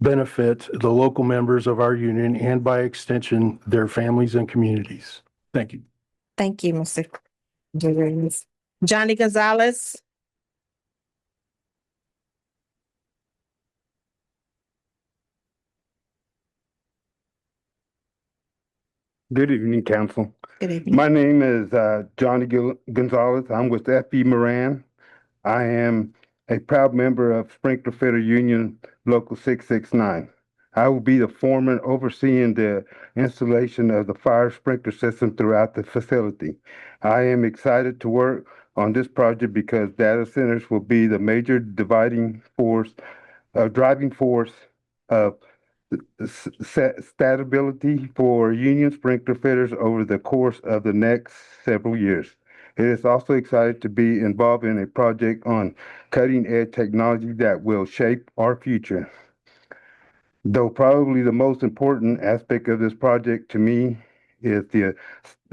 benefit the local members of our union and, by extension, their families and communities. Thank you. Thank you, Mr. Doremus. Johnny Gonzalez. Good evening, council. Good evening. My name is Johnny Gonzalez. I'm with Effie Moran. I am a proud member of Sprinkler Fitter Union Local 669. I will be the foreman overseeing the installation of the fire sprinkler system throughout the facility. I am excited to work on this project because data centers will be the major driving force of stability for union sprinkler fitters over the course of the next several years. It is also exciting to be involved in a project on cutting-edge technology that will shape our future. Though probably the most important aspect of this project to me is the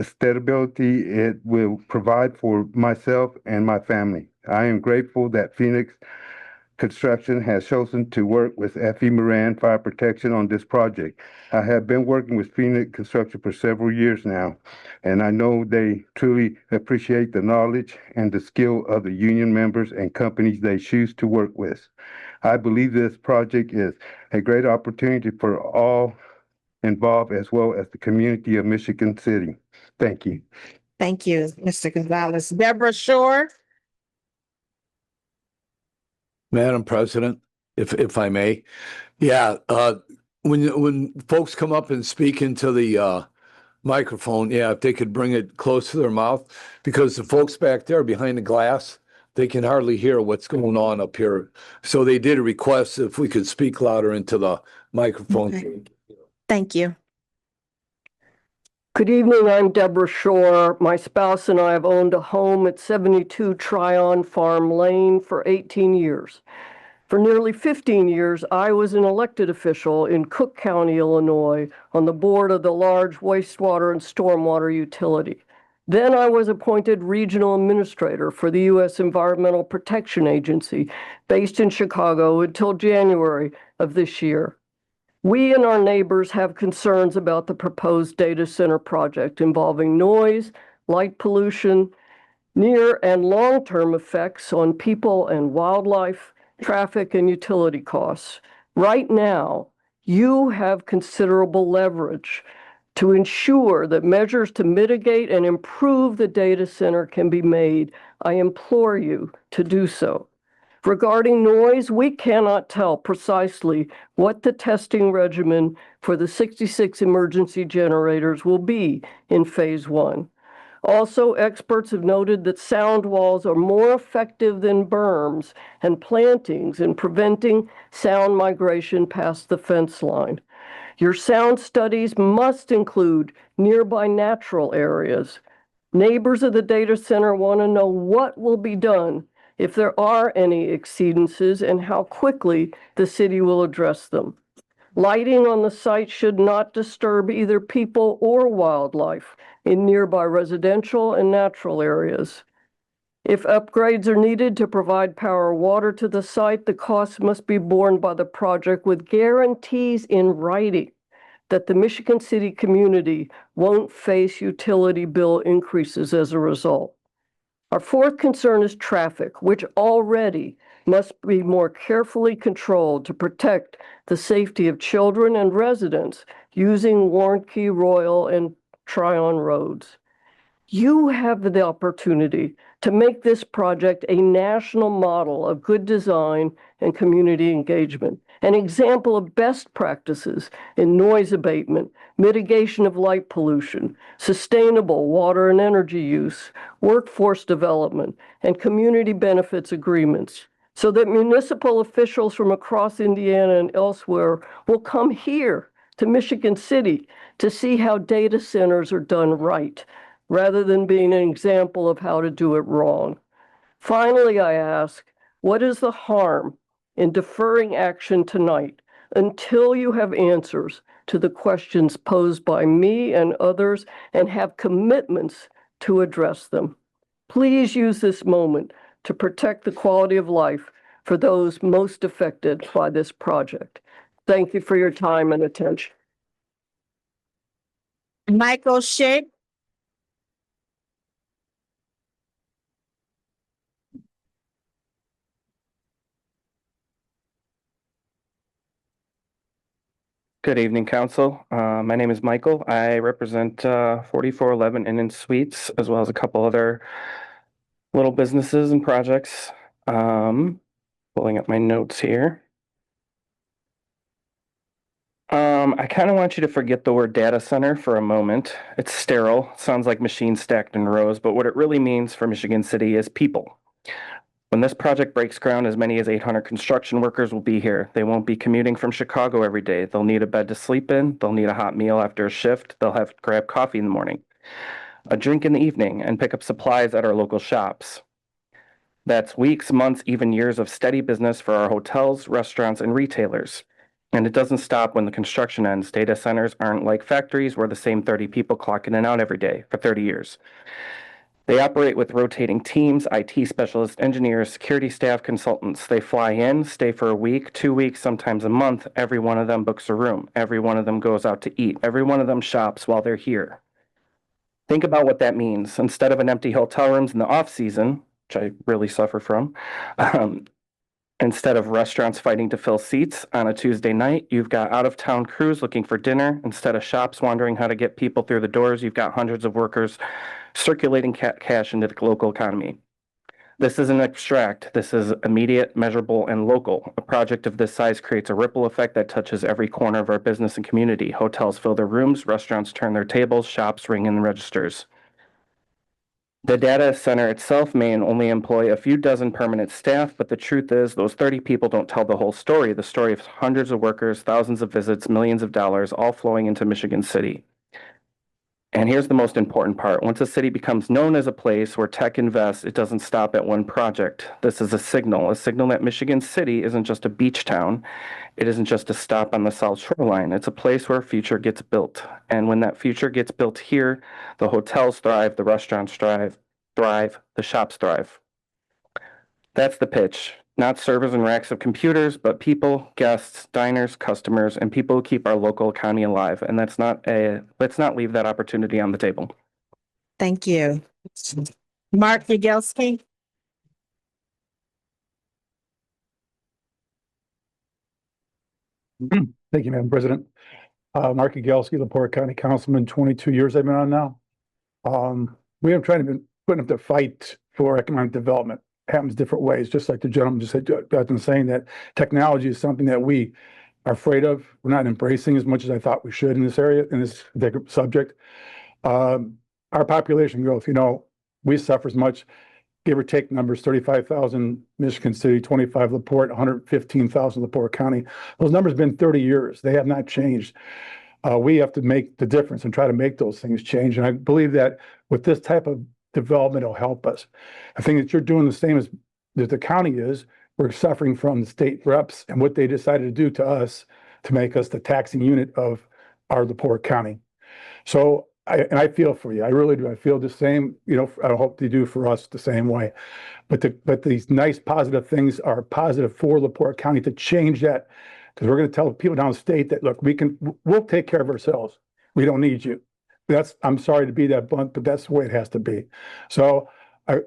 stability it will provide for myself and my family. I am grateful that Phoenix Construction has chosen to work with Effie Moran Fire Protection on this project. I have been working with Phoenix Construction for several years now, and I know they truly appreciate the knowledge and the skill of the union members and companies they choose to work with. I believe this project is a great opportunity for all involved, as well as the community of Michigan City. Thank you. Thank you, Mr. Gonzalez. Deborah Shore. Madam President, if I may. Yeah, when folks come up and speak into the microphone, yeah, if they could bring it close to their mouth, because the folks back there behind the glass, they can hardly hear what's going on up here. So they did request if we could speak louder into the microphone. Okay. Thank you. Good evening, I'm Deborah Shore. My spouse and I have owned a home at 72 Tryon Farm Lane for 18 years. For nearly 15 years, I was an elected official in Cook County, Illinois, on the board of the large wastewater and stormwater utility. Then I was appointed regional administrator for the U.S. Environmental Protection Agency, based in Chicago, until January of this year. We and our neighbors have concerns about the proposed data center project involving noise, light pollution, near and long-term effects on people and wildlife, traffic, and utility costs. Right now, you have considerable leverage to ensure that measures to mitigate and improve the data center can be made. I implore you to do so. Regarding noise, we cannot tell precisely what the testing regimen for the 66 emergency generators will be in phase 1. Also, experts have noted that sound walls are more effective than berms and plantings in preventing sound migration past the fence line. Your sound studies must include nearby natural areas. Neighbors of the data center want to know what will be done if there are any exceedances and how quickly the city will address them. Lighting on the site should not disturb either people or wildlife in nearby residential and natural areas. If upgrades are needed to provide power or water to the site, the costs must be borne by the project with guarantees in writing that the Michigan City community won't face utility bill increases as a result. Our fourth concern is traffic, which already must be more carefully controlled to protect the safety of children and residents using Warren Key, Royal, and Tryon roads. You have the opportunity to make this project a national model of good design and community engagement, an example of best practices in noise abatement, mitigation of light pollution, sustainable water and energy use, workforce development, and community benefits agreements, so that municipal officials from across Indiana and elsewhere will come here to Michigan City to see how data centers are done right, rather than being an example of how to do it wrong. Finally, I ask, what is the harm in deferring action tonight until you have answers to the questions posed by me and others and have commitments to address them? Please use this moment to protect the quality of life for those most affected by this project. Thank you for your time and attention. Michael Shea. Good evening, Council. My name is Michael. I represent 4411 Inn and Suites, as well as a couple other little businesses and projects. Pulling up my notes here. I kind of want you to forget the word data center for a moment. It's sterile. Sounds like machines stacked in rows, but what it really means for Michigan City is people. When this project breaks ground, as many as 800 construction workers will be here. They won't be commuting from Chicago every day. They'll need a bed to sleep in. They'll need a hot meal after a shift. They'll have to grab coffee in the morning, a drink in the evening, and pick up supplies at our local shops. That's weeks, months, even years of steady business for our hotels, restaurants, and retailers. And it doesn't stop when the construction ends. Data centers aren't like factories where the same 30 people clock in and out every day for 30 years. They operate with rotating teams, IT specialists, engineers, security staff, consultants. They fly in, stay for a week, 2 weeks, sometimes a month. Every one of them books a room. Every one of them goes out to eat. Every one of them shops while they're here. Think about what that means. Instead of an empty hotel rooms in the off season, which I really suffer from, Instead of restaurants fighting to fill seats on a Tuesday night, you've got out-of-town crews looking for dinner. Instead of shops wondering how to get people through the doors, you've got hundreds of workers circulating cash into the local economy. This isn't abstract. This is immediate, measurable, and local. A project of this size creates a ripple effect that touches every corner of our business and community. Hotels fill their rooms, restaurants turn their tables, shops ring in registers. The data center itself may only employ a few dozen permanent staff, but the truth is those 30 people don't tell the whole story. The story of hundreds of workers, thousands of visits, millions of dollars, all flowing into Michigan City. And here's the most important part. Once a city becomes known as a place where tech invests, it doesn't stop at one project. This is a signal that Michigan City isn't just a beach town. It isn't just a stop on the South Shoreline. It's a place where a future gets built. And when that future gets built here, the hotels thrive, the restaurants thrive, the shops thrive. That's the pitch. Not servers and racks of computers, but people, guests, diners, customers, and people who keep our local economy alive. And let's not leave that opportunity on the table. Thank you. Mark Yagelski. Thank you, Madam President. Mark Yagelski, LaPorte County Councilman, 22 years I've been on now. We have tried to be putting up the fight for economic development. Happens different ways, just like the gentleman just got done saying that technology is something that we are afraid of. We're not embracing as much as I thought we should in this area, in this subject. Our population growth, we suffer as much, give or take numbers, 35,000 Michigan City, 25 LaPorte, 115,000 LaPorte County. Those numbers have been 30 years. They have not changed. We have to make the difference and try to make those things change. And I believe that with this type of development, it'll help us. I think that you're doing the same as that the county is. We're suffering from the state reps and what they decided to do to us to make us the taxing unit of our LaPorte County. So I feel for you. I really do. I feel the same, I hope they do for us the same way. But these nice positive things are positive for LaPorte County to change that, because we're going to tell people downstate that, look, we'll take care of ourselves. We don't need you. I'm sorry to be that blunt, but that's the way it has to be. So I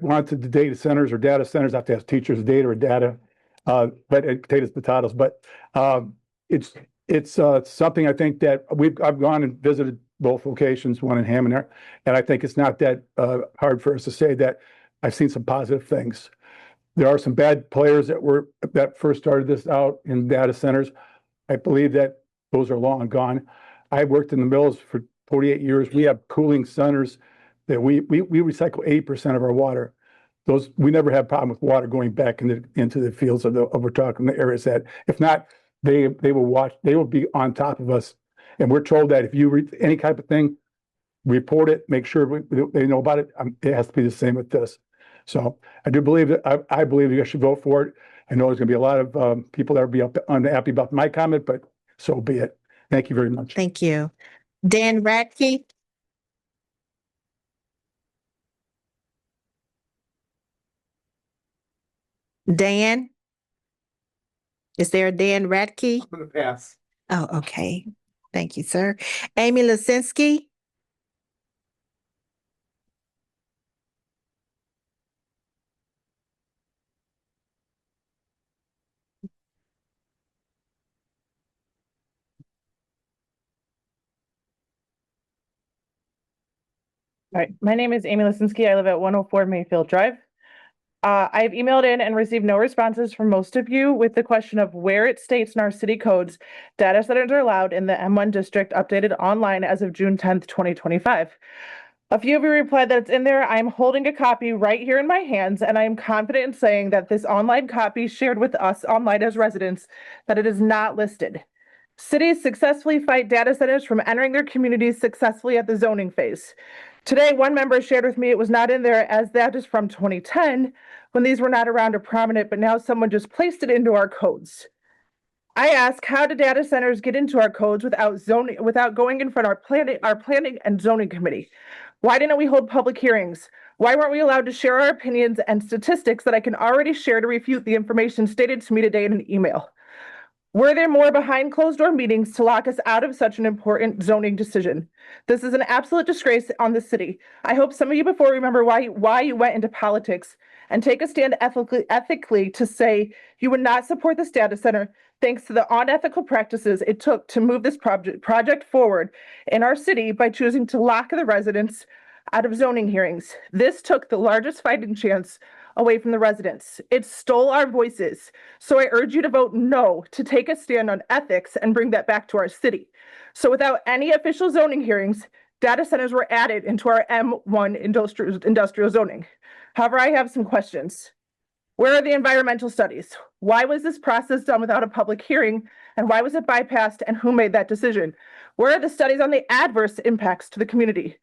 wanted the data centers or data centers, I have to ask teachers data or data, but potatoes. But it's something I think that I've gone and visited both locations, one in Hammond, and I think it's not that hard for us to say that I've seen some positive things. There are some bad players that first started this out in data centers. I believe that those are long gone. I worked in the mills for 48 years. We have cooling centers that we recycle 80% of our water. We never have a problem with water going back into the fields of we're talking the areas that, if not, they will be on top of us. And we're told that if you read any type of thing, report it, make sure they know about it. It has to be the same with this. So I do believe that I believe you should vote for it. I know there's going to be a lot of people that will be unhappy about my comment, but so be it. Thank you very much. Thank you. Dan Radke. Dan? Is there a Dan Radke? I'm gonna pass. Oh, okay. Thank you, sir. Amy Lisinski? All right, my name is Amy Lisinski. I live at 104 Mayfield Drive. I've emailed in and received no responses from most of you with the question of where it states in our city codes data centers are allowed in the M1 district updated online as of June 10th, 2025. A few of you replied that it's in there. I'm holding a copy right here in my hands, and I am confident in saying that this online copy shared with us online as residents, that it is not listed. Cities successfully fight data centers from entering their communities successfully at the zoning phase. Today, one member shared with me it was not in there, as that is from 2010, when these were not around or prominent, but now someone just placed it into our codes. I ask, how do data centers get into our codes without going in front of our planning and zoning committee? Why didn't we hold public hearings? Why weren't we allowed to share our opinions and statistics that I can already share to refute the information stated to me today in an email? Were there more behind closed door meetings to lock us out of such an important zoning decision? This is an absolute disgrace on the city. I hope some of you before remember why you went into politics and take a stand ethically to say you would not support this data center thanks to the unethical practices it took to move this project forward in our city by choosing to lock the residents out of zoning hearings. This took the largest fighting chance away from the residents. It stole our voices. So I urge you to vote no to take a stand on ethics and bring that back to our city. So without any official zoning hearings, data centers were added into our M1 industrial zoning. However, I have some questions. Where are the environmental studies? Why was this process done without a public hearing? And why was it bypassed? And who made that decision? Where are the studies on the adverse impacts to the community?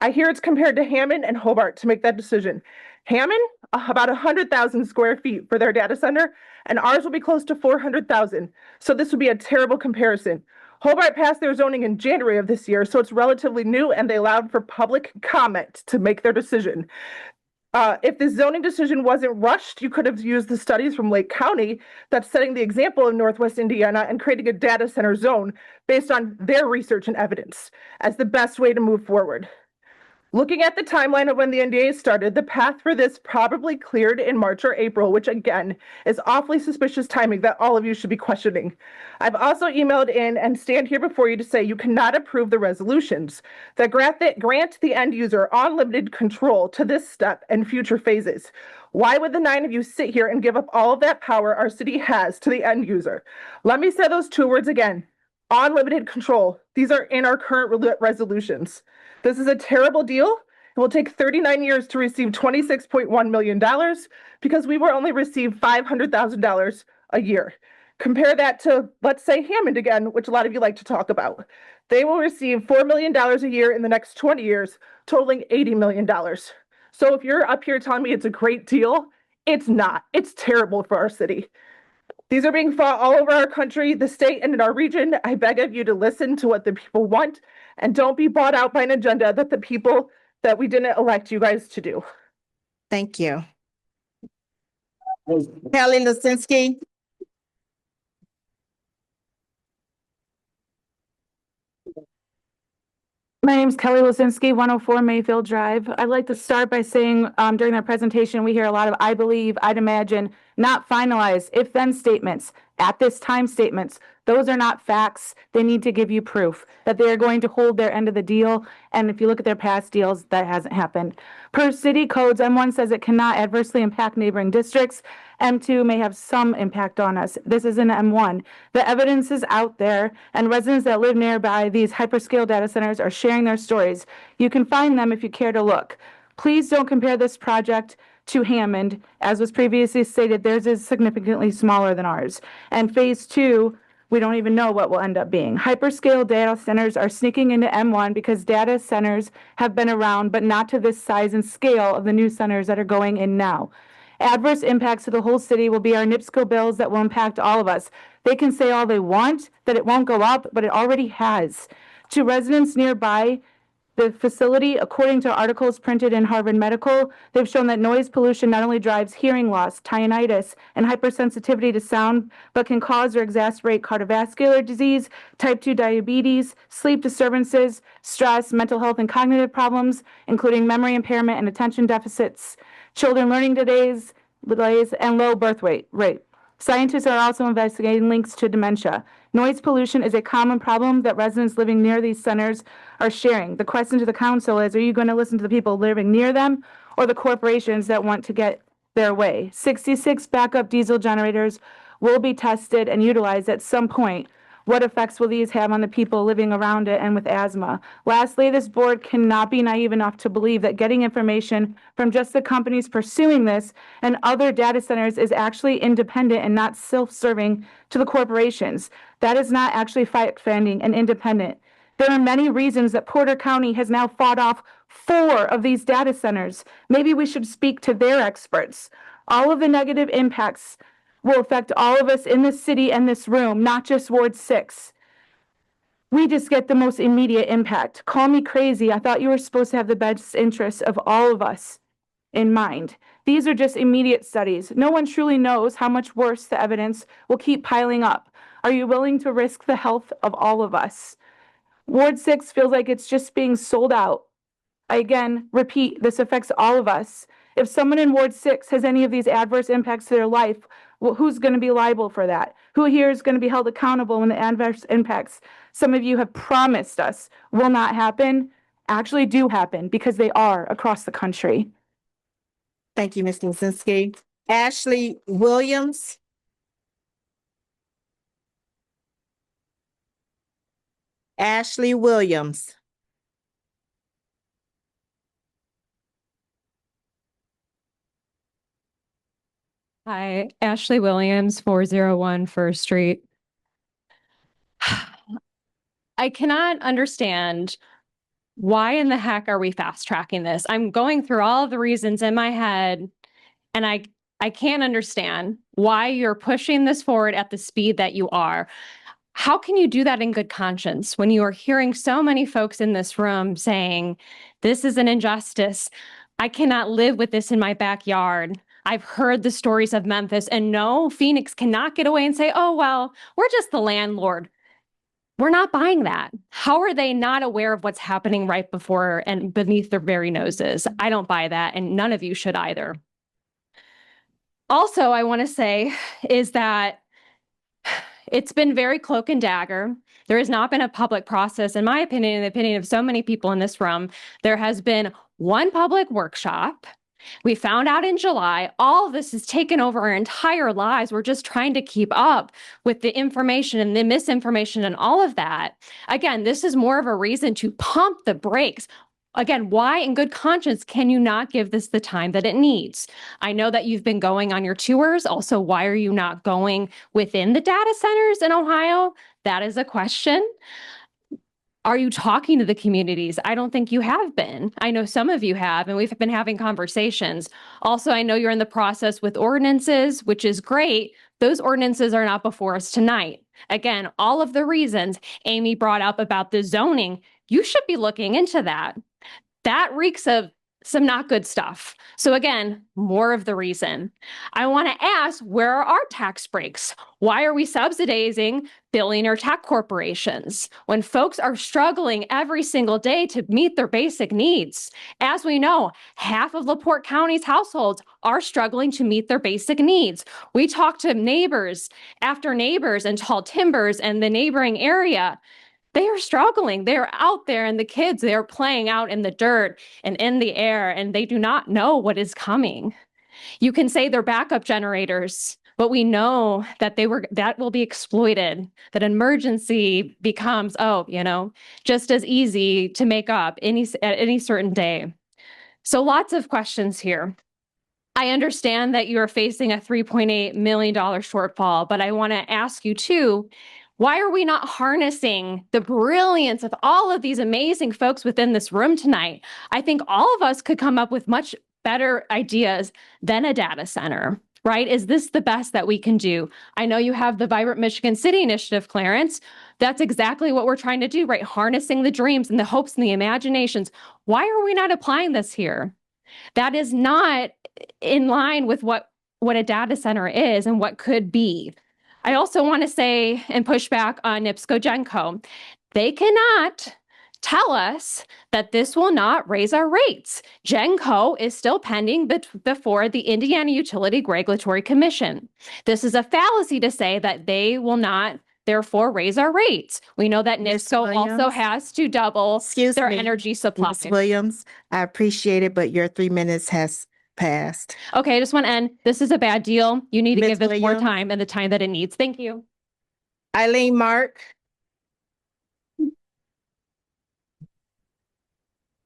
I hear it's compared to Hammond and Hobart to make that decision. Hammond, about 100,000 square feet for their data center, and ours will be close to 400,000. So this would be a terrible comparison. Hobart passed their zoning in January of this year, so it's relatively new, and they allowed for public comment to make their decision. If this zoning decision wasn't rushed, you could have used the studies from Lake County that's setting the example in Northwest Indiana and creating a data center zone based on their research and evidence as the best way to move forward. Looking at the timeline of when the NDA started, the path for this probably cleared in March or April, which again is awfully suspicious timing that all of you should be questioning. I've also emailed in and stand here before you to say you cannot approve the resolutions that grant the end user unlimited control to this step and future phases. Why would the 9 of you sit here and give up all of that power our city has to the end user? Let me say those 2 words again. Unlimited control. These are in our current resolutions. This is a terrible deal. It will take 39 years to receive $26.1 million because we will only receive $500,000 a year. Compare that to, let's say, Hammond again, which a lot of you like to talk about. They will receive $4 million a year in the next 20 years, totaling $80 million. So if you're up here telling me it's a great deal, it's not. It's terrible for our city. These are being fought all over our country, the state, and in our region. I beg of you to listen to what the people want and don't be bought out by an agenda that the people that we didn't elect you guys to do. Thank you. Kelly Lisinski. My name is Kelly Lisinski, 104 Mayfield Drive. I'd like to start by saying during their presentation, we hear a lot of I believe, I'd imagine, not finalized, if-then statements, at this time statements. Those are not facts. They need to give you proof that they are going to hold their end of the deal. And if you look at their past deals, that hasn't happened. Per city codes, M1 says it cannot adversely impact neighboring districts. M2 may have some impact on us. This is an M1. The evidence is out there, and residents that live nearby these hyperscale data centers are sharing their stories. You can find them if you care to look. Please don't compare this project to Hammond. As was previously stated, theirs is significantly smaller than ours. And phase 2, we don't even know what will end up being. Hyperscale data centers are sneaking into M1 because data centers have been around, but not to this size and scale of the new centers that are going in now. Adverse impacts to the whole city will be our NIPSCO bills that will impact all of us. They can say all they want, that it won't go up, but it already has. To residents nearby, the facility, according to articles printed in Harvard Medical, they've shown that noise pollution not only drives hearing loss, tinnitus, and hypersensitivity to sound, but can cause or exacerbate cardiovascular disease, type 2 diabetes, sleep disturbances, stress, mental health and cognitive problems, including memory impairment and attention deficits, children learning delays, and low birth rate. Scientists are also investigating links to dementia. Noise pollution is a common problem that residents living near these centers are sharing. The question to the council is, are you going to listen to the people living near them or the corporations that want to get their way? 66 backup diesel generators will be tested and utilized at some point. What effects will these have on the people living around it and with asthma? Lastly, this board cannot be naive enough to believe that getting information from just the companies pursuing this and other data centers is actually independent and not self-serving to the corporations. That is not actually fact-finding and independent. There are many reasons that Porter County has now fought off 4 of these data centers. Maybe we should speak to their experts. All of the negative impacts will affect all of us in this city and this room, not just Ward 6. We just get the most immediate impact. Call me crazy. I thought you were supposed to have the best interests of all of us in mind. These are just immediate studies. No one truly knows how much worse the evidence will keep piling up. Are you willing to risk the health of all of us? Ward 6 feels like it's just being sold out. I again repeat, this affects all of us. If someone in Ward 6 has any of these adverse impacts to their life, well, who's going to be liable for that? Who here is going to be held accountable when the adverse impacts some of you have promised us will not happen, actually do happen, because they are across the country? Thank you, Ms. Lisinski. Ashley Williams. Ashley Williams. Hi, Ashley Williams, 401 First Street. I cannot understand why in the heck are we fast tracking this? I'm going through all of the reasons in my head, and I can't understand why you're pushing this forward at the speed that you are. How can you do that in good conscience when you are hearing so many folks in this room saying, this is an injustice? I cannot live with this in my backyard. I've heard the stories of Memphis, and no, Phoenix cannot get away and say, oh, well, we're just the landlord. We're not buying that. How are they not aware of what's happening right before and beneath their very noses? I don't buy that, and none of you should either. Also, I want to say is that it's been very cloak and dagger. There has not been a public process, in my opinion, in the opinion of so many people in this room. There has been one public workshop. We found out in July, all of this has taken over our entire lives. We're just trying to keep up with the information and the misinformation and all of that. Again, this is more of a reason to pump the brakes. Again, why in good conscience can you not give this the time that it needs? I know that you've been going on your tours. Also, why are you not going within the data centers in Ohio? That is a question. Are you talking to the communities? I don't think you have been. I know some of you have, and we've been having conversations. Also, I know you're in the process with ordinances, which is great. Those ordinances are not before us tonight. Again, all of the reasons Amy brought up about the zoning, you should be looking into that. That reeks of some not good stuff. So again, more of the reason. I want to ask, where are our tax breaks? Why are we subsidizing billionaire tech corporations when folks are struggling every single day to meet their basic needs? As we know, half of LaPorte County's households are struggling to meet their basic needs. We talk to neighbors after neighbors in Tall Timbers and the neighboring area. They are struggling. They're out there, and the kids, they are playing out in the dirt and in the air, and they do not know what is coming. You can say they're backup generators, but we know that that will be exploited, that emergency becomes, just as easy to make up at any certain day. So lots of questions here. I understand that you are facing a $3.8 million shortfall, but I want to ask you too, why are we not harnessing the brilliance of all of these amazing folks within this room tonight? I think all of us could come up with much better ideas than a data center, right? Is this the best that we can do? I know you have the Vibrant Michigan City Initiative, Clarence. That's exactly what we're trying to do, right? Harnessing the dreams and the hopes and the imaginations. Why are we not applying this here? That is not in line with what a data center is and what could be. I also want to say and push back on NIPSCO Genco. They cannot tell us that this will not raise our rates. Genco is still pending before the Indiana Utility Regulatory Commission. This is a fallacy to say that they will not therefore raise our rates. We know that NIPSCO also has to double their energy supply. Ms. Williams, I appreciate it, but your 3 minutes has passed. Okay, I just want to end. This is a bad deal. You need to give this more time and the time that it needs. Thank you. Eileen Mark.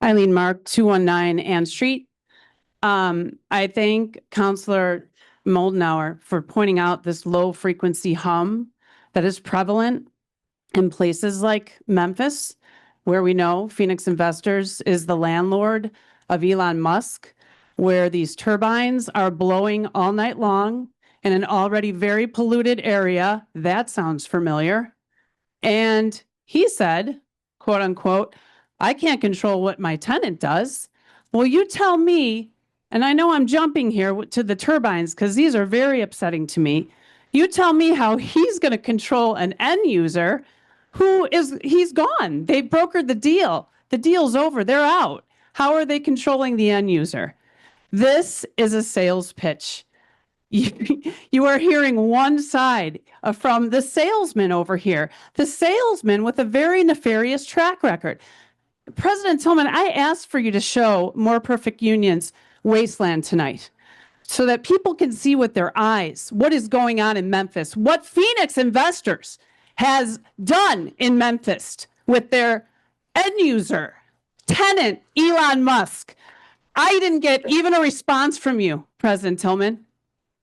Eileen Mark, 219 Ann Street. I thank Councilor Moldenauer for pointing out this low frequency hum that is prevalent in places like Memphis, where we know Phoenix Investors is the landlord of Elon Musk, where these turbines are blowing all night long in an already very polluted area. That sounds familiar. And he said, quote unquote, I can't control what my tenant does. Well, you tell me, and I know I'm jumping here to the turbines because these are very upsetting to me. You tell me how he's going to control an end user he's gone. They brokered the deal. The deal's over. They're out. How are they controlling the end user? This is a sales pitch. You are hearing one side from the salesman over here, the salesman with a very nefarious track record. President Tillman, I asked for you to show More Perfect Union's wasteland tonight so that people can see with their eyes what is going on in Memphis, what Phoenix Investors has done in Memphis with their end user, tenant, Elon Musk. I didn't get even a response from you, President Tillman.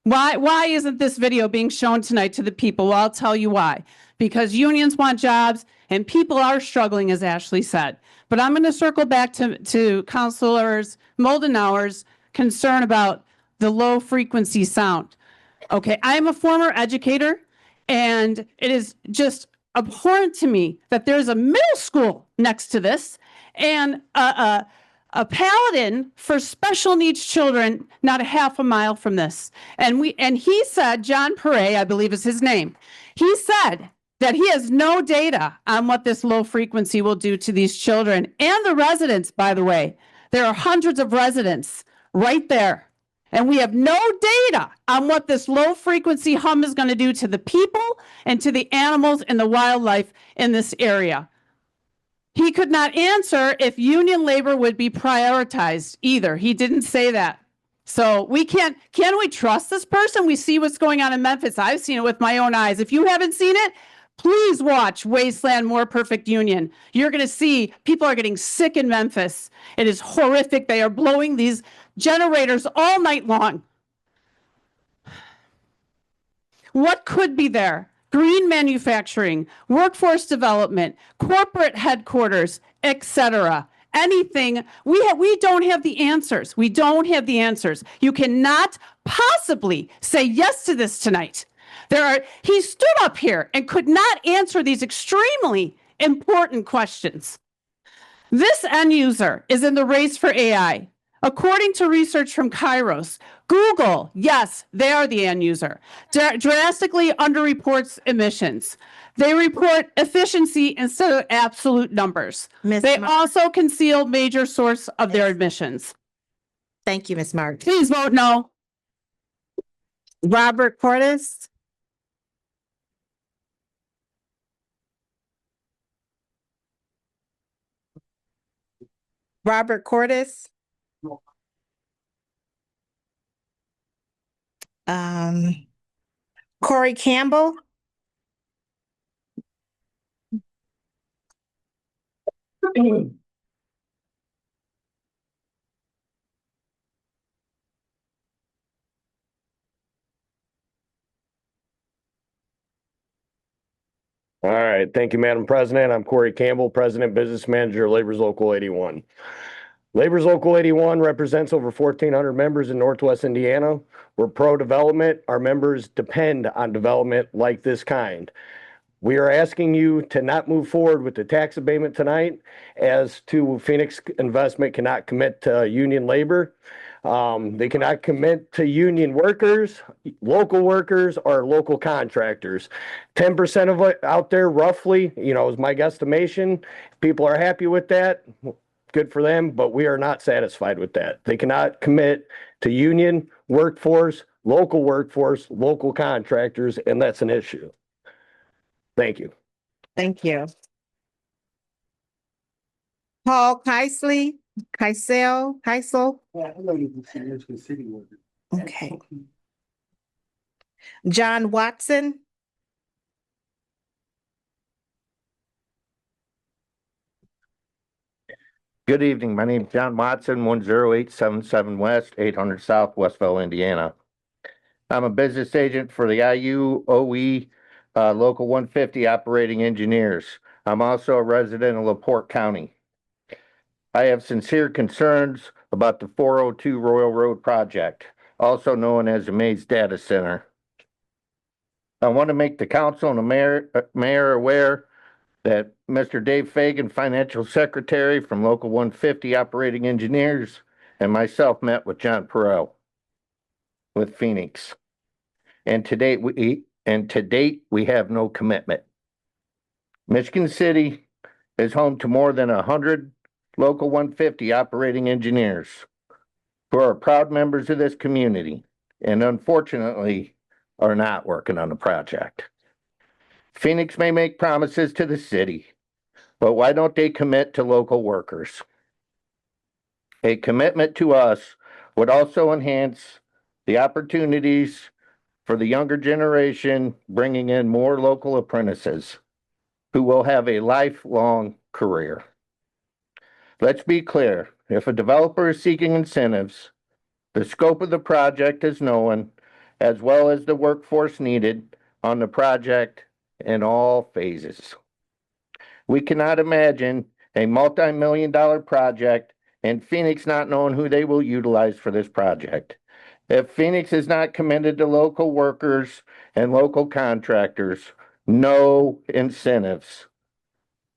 Why isn't this video being shown tonight to the people? Well, I'll tell you why. Because unions want jobs and people are struggling, as Ashley said. But I'm going to circle back to Councilors Moldenauer's concern about the low frequency sound. Okay, I'm a former educator, and it is just abhorrent to me that there's a middle school next to this and a Paladin for special needs children not a half a mile from this. And he said, John Perret, I believe is his name, he said that he has no data on what this low frequency will do to these children and the residents, by the way. There are hundreds of residents right there. And we have no data on what this low frequency hum is going to do to the people and to the animals and the wildlife in this area. He could not answer if union labor would be prioritized either. He didn't say that. So can we trust this person? We see what's going on in Memphis. I've seen it with my own eyes. If you haven't seen it, please watch Wasteland More Perfect Union. You're going to see people are getting sick in Memphis. It is horrific. They are blowing these generators all night long. What could be there? Green manufacturing, workforce development, corporate headquarters, etc. Anything. We don't have the answers. We don't have the answers. You cannot possibly say yes to this tonight. He stood up here and could not answer these extremely important questions. This end user is in the race for AI. According to research from Kairos, Google, yes, they are the end user, drastically underreports emissions. They report efficiency instead of absolute numbers. They also conceal major source of their emissions. Thank you, Ms. Marks. Please vote no. Robert Cordes. Robert Cordes. Corey Campbell. All right. Thank you, Madam President. I'm Corey Campbell, President, Business Manager, Labor's Local 81. Labor's Local 81 represents over 1,400 members in Northwest Indiana. We're pro-development. Our members depend on development like this kind. We are asking you to not move forward with the tax abatement tonight, as to Phoenix Investment cannot commit to union labor. They cannot commit to union workers, local workers, or local contractors. 10% of it out there, roughly, is my guesstimation. People are happy with that. Good for them, but we are not satisfied with that. They cannot commit to union workforce, local contractors, and that's an issue. Thank you. Thank you. Paul Keisel. Okay. John Watson. Good evening. My name is John Watson, 10877 West, 800 South, Westville, Indiana. I'm a business agent for the IUOE Local 150 Operating Engineers. I'm also a resident of LaPorte County. I have sincere concerns about the 402 Royal Road project, also known as the Mays Data Center. I want to make the council and the mayor aware that Mr. Dave Fagan, Financial Secretary from Local 150 Operating Engineers, and myself met with John Perot with Phoenix. And to date, we have no commitment. Michigan City is home to more than 100 Local 150 operating engineers. who are proud members of this community and unfortunately are not working on the project. Phoenix may make promises to the city, but why don't they commit to local workers? A commitment to us would also enhance the opportunities for the younger generation, bringing in more local apprentices who will have a lifelong career. Let's be clear, if a developer is seeking incentives, the scope of the project is known, as well as the workforce needed on the project in all phases. We cannot imagine a multi-million-dollar project and Phoenix not knowing who they will utilize for this project. If Phoenix is not committed to local workers and local contractors, no incentives.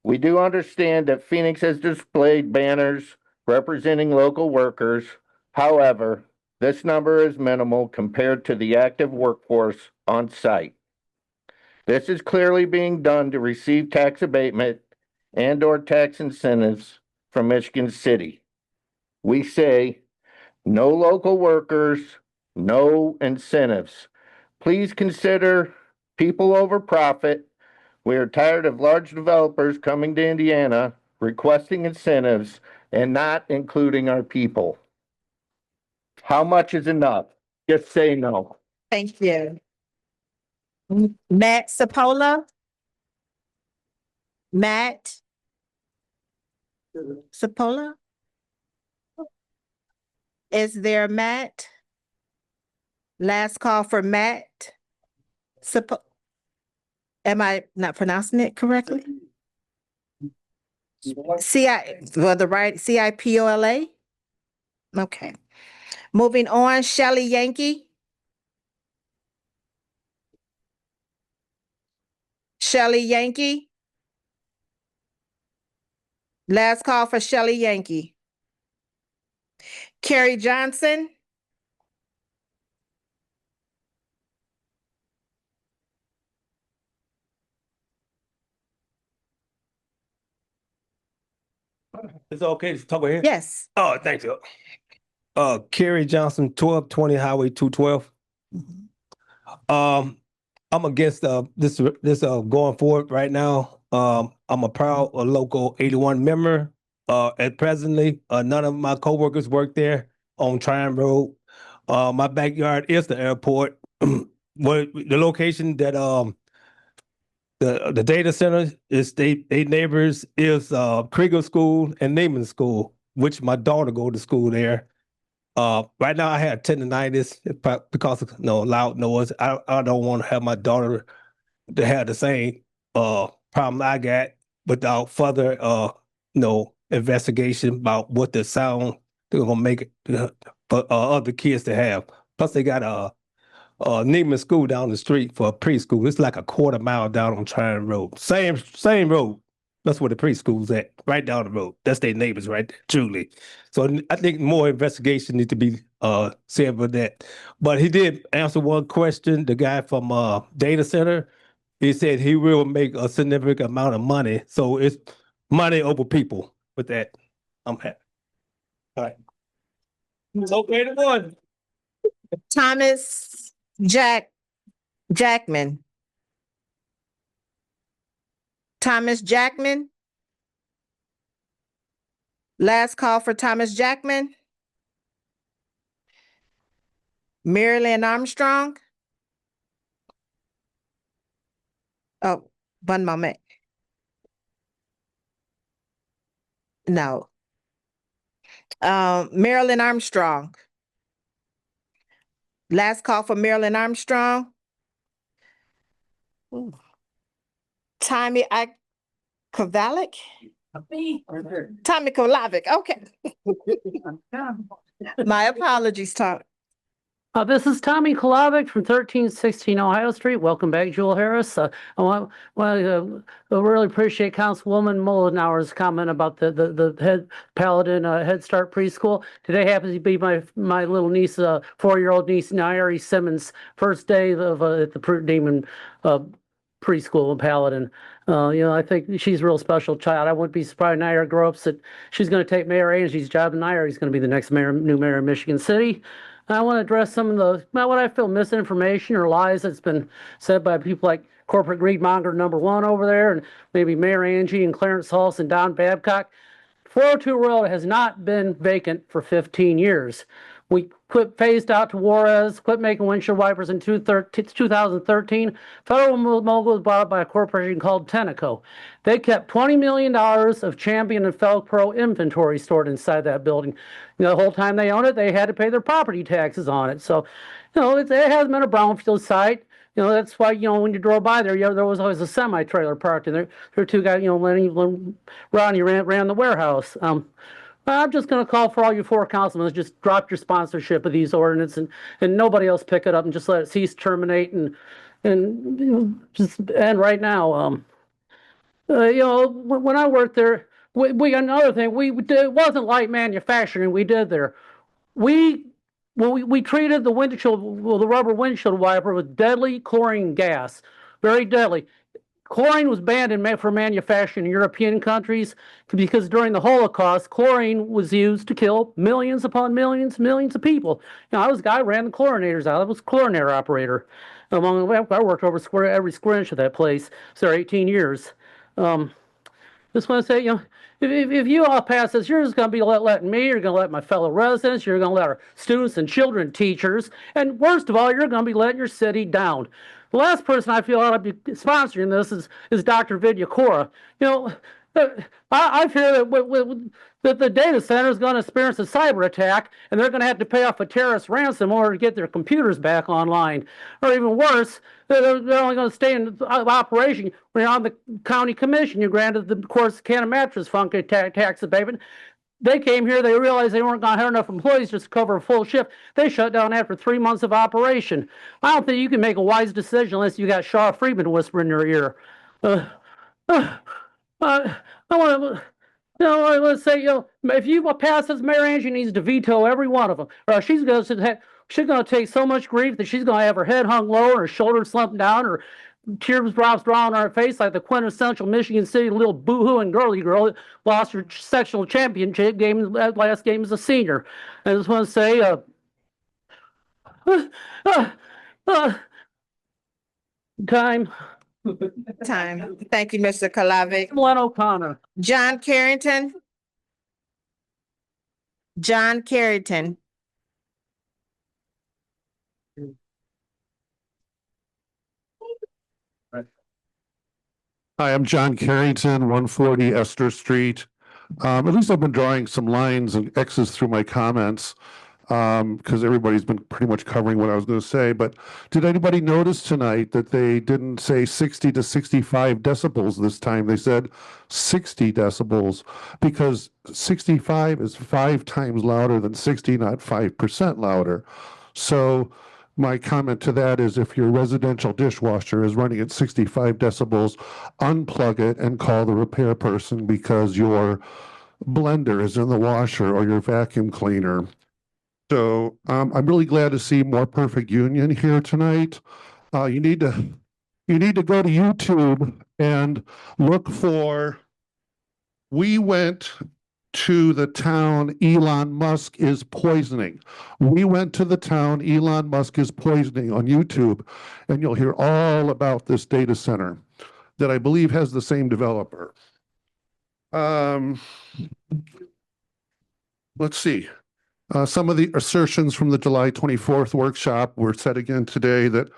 We do understand that Phoenix has displayed banners representing local workers. However, this number is minimal compared to the active workforce on site. This is clearly being done to receive tax abatement and/or tax incentives from Michigan City. We say, no local workers, no incentives. Please consider people over profit. We are tired of large developers coming to Indiana requesting incentives and not including our people. How much is enough? Just say no. Thank you. Matt Sapola? Matt Sapola? Is there Matt? Last call for Matt. Am I not pronouncing it correctly? CIPOLA? Okay. Moving on, Shelley Yankee. Shelley Yankee. Last call for Shelley Yankee. Carrie Johnson. It's okay to talk here? Yes. Oh, thank you. Kerry Johnson, 1220 Highway 212. I'm against this going forward right now. I'm a proud local 81 member. At presently, none of my coworkers work there on Tryon Road. My backyard is the airport. The location that the data center is they neighbors is Krieger School and Naaman School, which my daughter go to school there. Right now I have tendinitis because of loud noise. I don't want to have my daughter to have the same problem I got without further investigation about what the sound they're gonna make it for other kids to have. Plus they got a Neiman School down the street for a preschool. It's like a quarter mile down on Tryon Road. Same road. That's where the preschool's at, right down the road. That's their neighbors right there, truly. So I think more investigation needs to be said for that. But he did answer one question, the guy from data center. He said he will make a significant amount of money. So it's money over people with that. I'm happy. All right. It's okay to one. Thomas Jackman. Thomas Jackman. Last call for Thomas Jackman. Marilyn Armstrong. Oh, one moment. No. Marilyn Armstrong. Last call for Marilyn Armstrong. Ooh. Tommy Kovalik? Tommy Kovalik, okay. My apologies, Tom. This is Tommy Kolovic from 1316 Ohio Street. Welcome back, Jewel Harris. I really appreciate Councilwoman Mollenauer's comment about the Head Paladin Head Start preschool. Today happens to be my little niece, 4-year-old niece, Nairi Simmons, first day of at the Demon preschool in Paladin. I think she's a real special child. I wouldn't be surprised Naira grow up that she's going to take Mayor Angie's job, and Naira is going to be the next new mayor of Michigan City. I want to address some of the, what I feel misinformation or lies that's been said by people like corporate greedmonger #1 over there, and maybe Mayor Angie and Clarence Hulse and Don Babcock. 402 Road has not been vacant for 15 years. We phased out to Juarez, quit making windshield wipers in 2013. Federal Mogul was bought up by a corporation called Tenneco. They kept $20 million of Champion and Felpro inventory stored inside that building. The whole time they owned it, they had to pay their property taxes on it. So, it hasn't been a brownfield site. That's why, when you drove by there, there was always a semi-trailer parked in there. There were two guys, when Ronnie ran the warehouse. I'm just going to call for all you 4 councilmen, just drop your sponsorship of these ordinances and nobody else pick it up and just let it cease, terminate, and just end right now. When I worked there, we another thing we did, it wasn't light manufacturing we did there. We treated the rubber windshield wiper with deadly chlorine gas, very deadly. Chlorine was banned for manufacturing in European countries because during the Holocaust, chlorine was used to kill millions upon millions of people. I was a guy who ran the chlorinators out. I was a chlorinator operator. I worked over every square inch of that place. So 18 years. Just want to say, if you all pass this, you're just going to be letting me, you're going to let my fellow residents, you're going to let our students and children, teachers, and worst of all, you're going to be letting your city down. The last person I feel ought to be sponsoring this is Dr. Vidya Kora. I fear that the data center is going to experience a cyber attack, and they're going to have to pay off a terrorist ransom in order to get their computers back online. Or even worse, they're only going to stay in operation when you're on the county commission. You're granted the Corsicana Mattress Fund tax abatement. They came here, they realized they weren't going to have enough employees just to cover a full shift. They shut down after 3 months of operation. I don't think you can make a wise decision unless you got Shaw Friedman whispering in your ear. I want to, let's say, if you pass this, Mayor Angie needs to veto every one of them. Or she's going to take so much grief that she's going to have her head hung low, or her shoulders slumped down, or tears drops drawn on her face like the quintessential Michigan City little boo-hoo and girly girl that lost her sectional championship game last game as a senior. I just want to say, time. Thank you, Mr. Kalavik. Len O'Connor. John Carrington. John Carrington. Hi, I'm John Carrington, 140 Esther Street. At least I've been drawing some lines and X's through my comments because everybody's been pretty much covering what I was going to say. But did anybody notice tonight that they didn't say 60 to 65 decibels this time? They said 60 decibels because 65 is 5 times louder than 60, not 5% louder. So my comment to that is if your residential dishwasher is running at 65 decibels, unplug it and call the repair person because your blender is in the washer or your vacuum cleaner. So I'm really glad to see more perfect union here tonight. You need to go to YouTube and look for "We went to the town Elon Musk is poisoning." We went to the town Elon Musk is poisoning on YouTube, and you'll hear all about this data center that I believe has the same developer. Let's see. Some of the assertions from the July 24th workshop were said again today that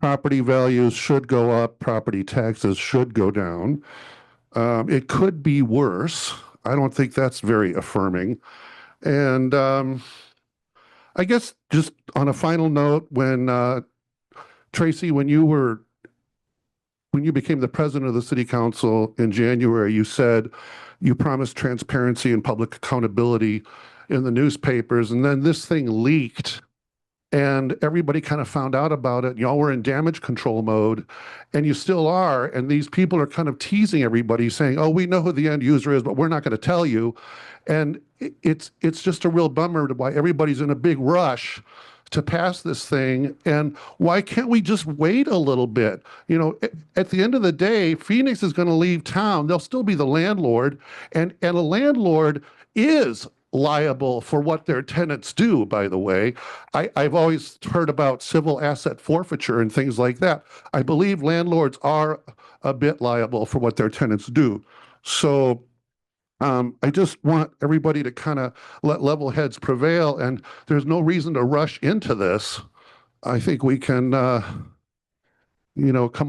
property values should go up, property taxes should go down. It could be worse. I don't think that's very affirming. And I guess just on a final note, when Tracy, when you became the president of the city council in January, you said you promised transparency and public accountability in the newspapers, and then this thing leaked and everybody kind of found out about it. Y'all were in damage control mode, and you still are. And these people are kind of teasing everybody, saying, "Oh, we know who the end user is, but we're not going to tell you." And it's just a real bummer to why everybody's in a big rush to pass this thing? And why can't we just wait a little bit? You know, at the end of the day, Phoenix is going to leave town. They'll still be the landlord, and a landlord is liable for what their tenants do, by the way. I've always heard about civil asset forfeiture and things like that. I believe landlords are a bit liable for what their tenants do. So I just want everybody to kind of let level heads prevail, and there's no reason to rush into this. I think we can, come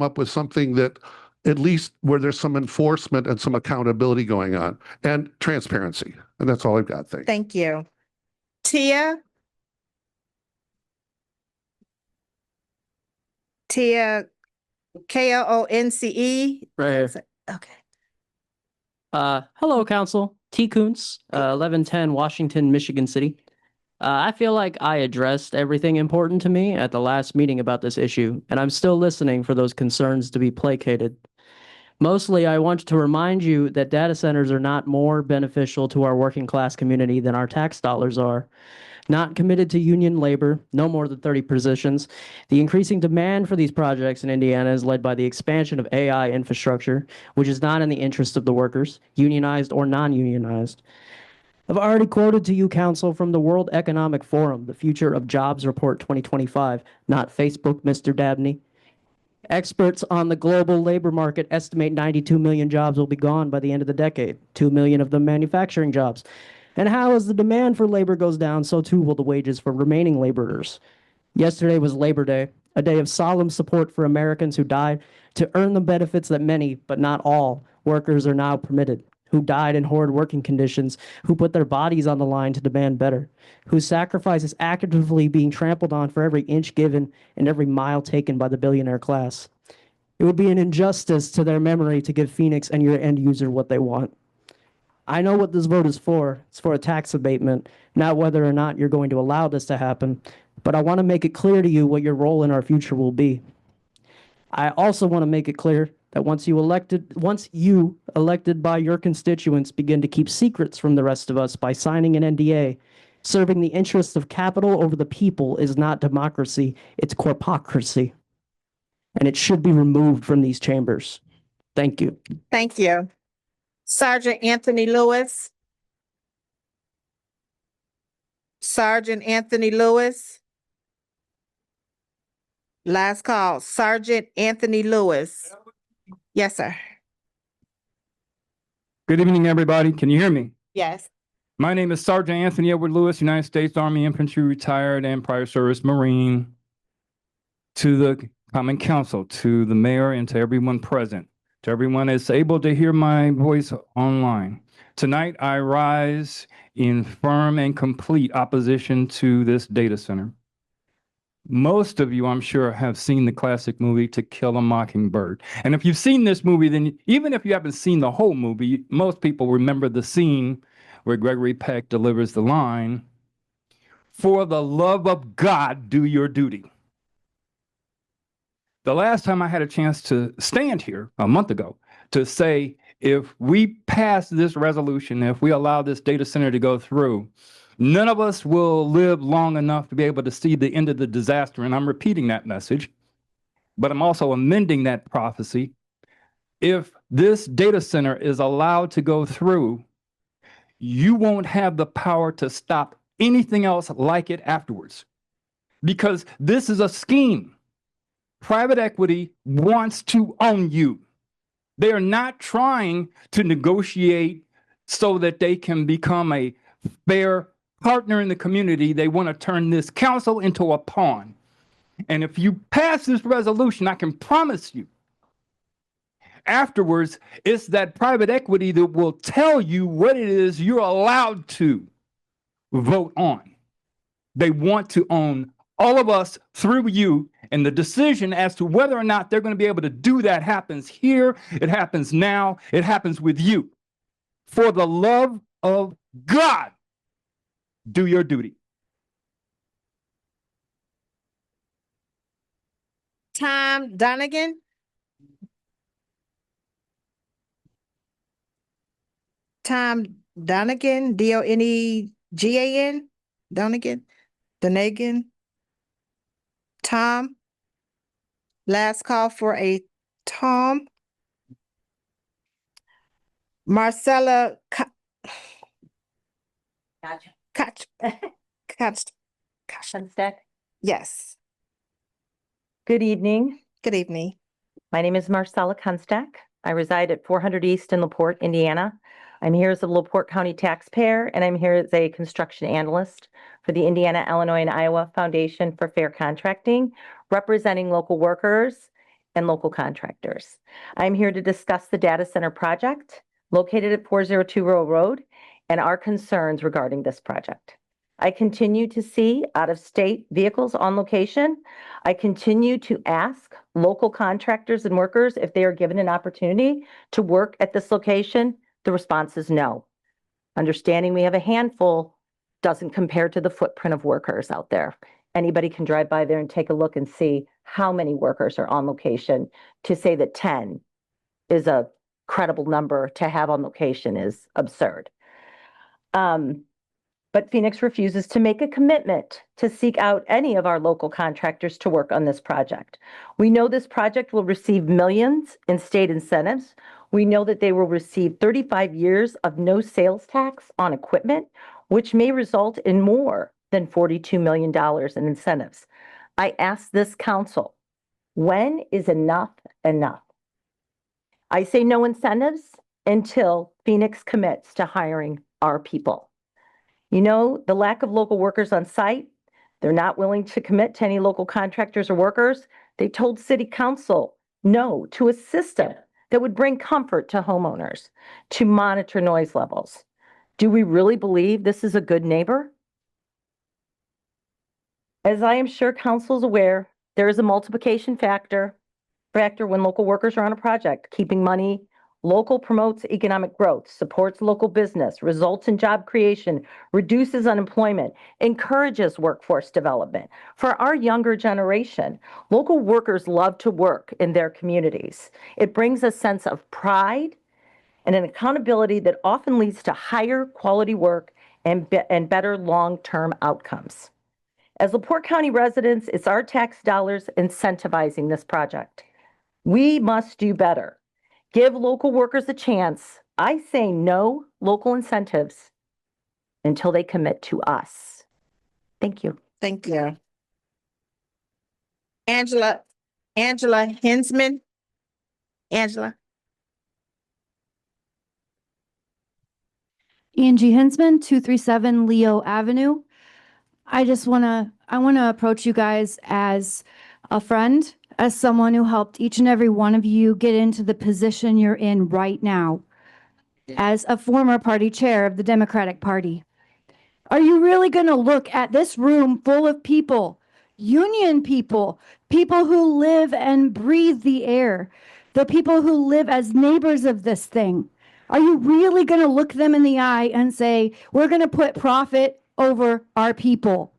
up with something that at least where there's some enforcement and some accountability going on and transparency. And that's all I've got. Thanks. Thank you. Tia? Tia, Konce? Right here. Okay. Hello, Council. T. Kuntz, 1110 Washington, Michigan City. I feel like I addressed everything important to me at the last meeting about this issue, and I'm still listening for those concerns to be placated. Mostly, I want to remind you that data centers are not more beneficial to our working class community than our tax dollars are. Not committed to union labor, no more than 30 positions. The increasing demand for these projects in Indiana is led by the expansion of AI infrastructure, which is not in the interest of the workers, unionized or non-unionized. I've already quoted to you, Council, from the World Economic Forum, the Future of Jobs Report 2025, not Facebook, Mr. Dabney. Experts on the global labor market estimate 92 million jobs will be gone by the end of the decade, 2 million of them manufacturing jobs. And how as the demand for labor goes down, so too will the wages for remaining laborers. Yesterday was Labor Day, a day of solemn support for Americans who died to earn the benefits that many, but not all, workers are now permitted, who died in horrid working conditions, who put their bodies on the line to demand better, whose sacrifice is actively being trampled on for every inch given and every mile taken by the billionaire class. It would be an injustice to their memory to give Phoenix and your end user what they want. I know what this vote is for. It's for a tax abatement, not whether or not you're going to allow this to happen. But I want to make it clear to you what your role in our future will be. I also want to make it clear that once you elected by your constituents begin to keep secrets from the rest of us by signing an NDA, serving the interests of capital over the people is not democracy, it's corpocracy. And it should be removed from these chambers. Thank you. Thank you. Sergeant Anthony Lewis. Sergeant Anthony Lewis. Last call, Sergeant Anthony Lewis. Yes, sir. Good evening, everybody. Can you hear me? Yes. My name is Sergeant Anthony Edward Lewis, United States Army Infantry retired and prior service Marine. To the Common Council, to the mayor, and to everyone present, to everyone that's able to hear my voice online. Tonight, I rise in firm and complete opposition to this data center. Most of you, I'm sure, have seen the classic movie To Kill a Mockingbird. And if you've seen this movie, then even if you haven't seen the whole movie, most people remember the scene where Gregory Peck delivers the line, "For the love of God, do your duty." The last time I had a chance to stand here a month ago to say, if we pass this resolution, if we allow this data center to go through, none of us will live long enough to be able to see the end of the disaster. And I'm repeating that message, but I'm also amending that prophecy. If this data center is allowed to go through, you won't have the power to stop anything else like it afterwards, because this is a scheme. Private equity wants to own you. They are not trying to negotiate so that they can become a fair partner in the community. They want to turn this council into a pawn. And if you pass this resolution, I can promise you, afterwards, it's that private equity that will tell you what it is you're allowed to vote on. They want to own all of us through you, and the decision as to whether or not they're going to be able to do that happens here. It happens now. It happens with you. For the love of God, do your duty. Tom Donegan. Tom Donegan, Donegan, Donegan. Tom? Last call for a Tom. Marcella Kunstad. Yes. Good evening. Good evening. My name is Marcella Kunstad. I reside at 400 East in LaPorte, Indiana. I'm here as a LaPorte County taxpayer, and I'm here as a construction analyst for the Indiana, Illinois, and Iowa Foundation for Fair Contracting, representing local workers and local contractors. I'm here to discuss the data center project located at 402 Row Road and our concerns regarding this project. I continue to see out-of-state vehicles on location. I continue to ask local contractors and workers if they are given an opportunity to work at this location. The response is no. Understanding we have a handful doesn't compare to the footprint of workers out there. Anybody can drive by there and take a look and see how many workers are on location. To say that 10 is a credible number to have on location is absurd. But Phoenix refuses to make a commitment to seek out any of our local contractors to work on this project. We know this project will receive millions in state incentives. We know that they will receive 35 years of no sales tax on equipment, which may result in more than $42 million in incentives. I ask this council, when is enough enough? I say no incentives until Phoenix commits to hiring our people. You know, the lack of local workers on site, they're not willing to commit to any local contractors or workers. They told city council no to a system that would bring comfort to homeowners, to monitor noise levels. Do we really believe this is a good neighbor? As I am sure council is aware, there is a multiplication factor when local workers are on a project. Keeping money local promotes economic growth, supports local business, results in job creation, reduces unemployment, encourages workforce development. For our younger generation, local workers love to work in their communities. It brings a sense of pride and an accountability that often leads to higher quality work and better long-term outcomes. As LaPorte County residents, it's our tax dollars incentivizing this project. We must do better. Give local workers a chance. I say no local incentives until they commit to us. Thank you. Thank you. Angela Hensman. Angela. Angie Hinsman, 237 Leo Avenue. I want to approach you guys as a friend, as someone who helped each and every one of you get into the position you're in right now, as a former party chair of the Democratic Party. Are you really going to look at this room full of people, union people, people who live and breathe the air, the people who live as neighbors of this thing? Are you really going to look them in the eye and say, we're going to put profit over our people?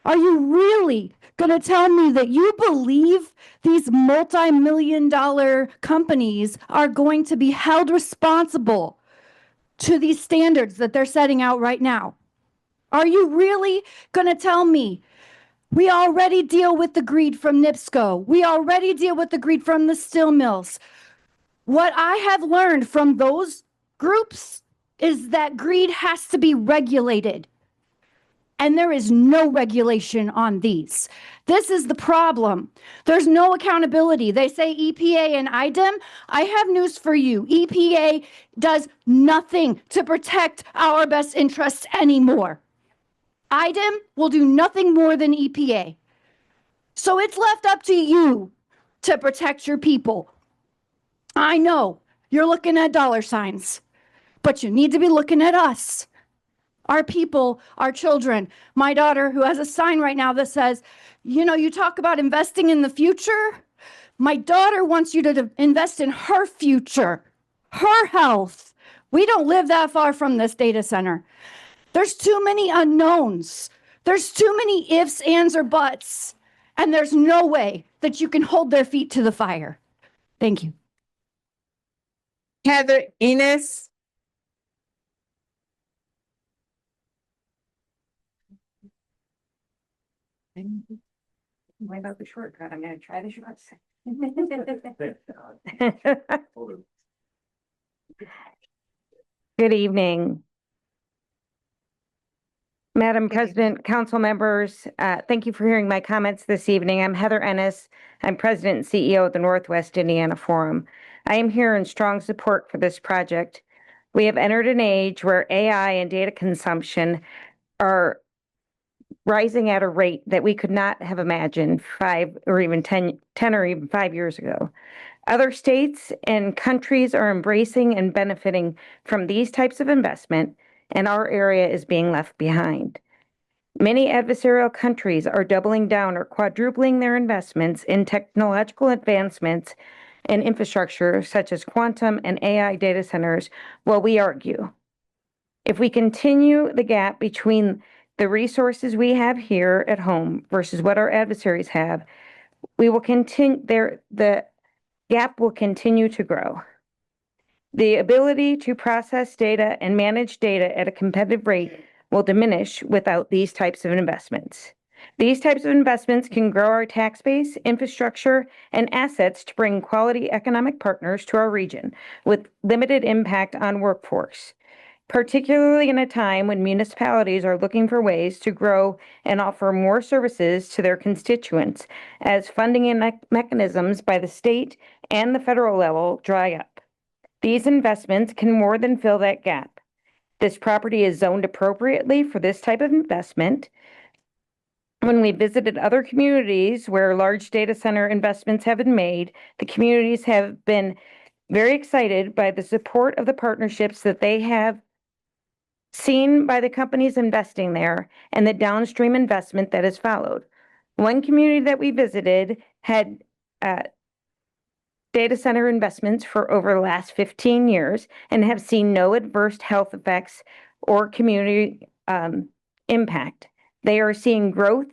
Are you really going to tell me that you believe these multi-million-dollar companies are going to be held responsible to these standards that they're setting out right now? Are you really going to tell me we already deal with the greed from NIPSCO? We already deal with the greed from the steel mills. What I have learned from those groups is that greed has to be regulated. And there is no regulation on these. This is the problem. There's no accountability. They say EPA and IDEM. I have news for you. EPA does nothing to protect our best interests anymore. IDEM will do nothing more than EPA. So it's left up to you to protect your people. I know you're looking at dollar signs, but you need to be looking at us. Our people, our children, my daughter who has a sign right now that says, you know, you talk about investing in the future. My daughter wants you to invest in her future, her health. We don't live that far from this data center. There's too many unknowns. There's too many ifs, ands, or buts. And there's no way that you can hold their feet to the fire. Thank you. Heather Enos. What about the shortcut? I'm gonna try the shortcut. Good evening. Madam President, council members, thank you for hearing my comments this evening. I'm Heather Ennis. I'm President and CEO of the Northwest Indiana Forum. I am here in strong support for this project. We have entered an age where AI and data consumption are rising at a rate that we could not have imagined 5 or even 10 or even 5 years ago. Other states and countries are embracing and benefiting from these types of investment, and our area is being left behind. Many adversarial countries are doubling down or quadrupling their investments in technological advancements and infrastructure such as quantum and AI data centers, while we argue. If we continue the gap between the resources we have here at home versus what our adversaries have, we will continue the gap will continue to grow. The ability to process data and manage data at a competitive rate will diminish without these types of investments. These types of investments can grow our tax base, infrastructure, and assets to bring quality economic partners to our region with limited impact on workforce, particularly in a time when municipalities are looking for ways to grow and offer more services to their constituents as funding and mechanisms by the state and the federal level dry up. These investments can more than fill that gap. This property is zoned appropriately for this type of investment. When we visited other communities where large data center investments have been made, the communities have been very excited by the support of the partnerships that they have seen by the companies investing there and the downstream investment that has followed. One community that we visited had data center investments for over the last 15 years and have seen no adverse health effects or community impact. They are seeing growth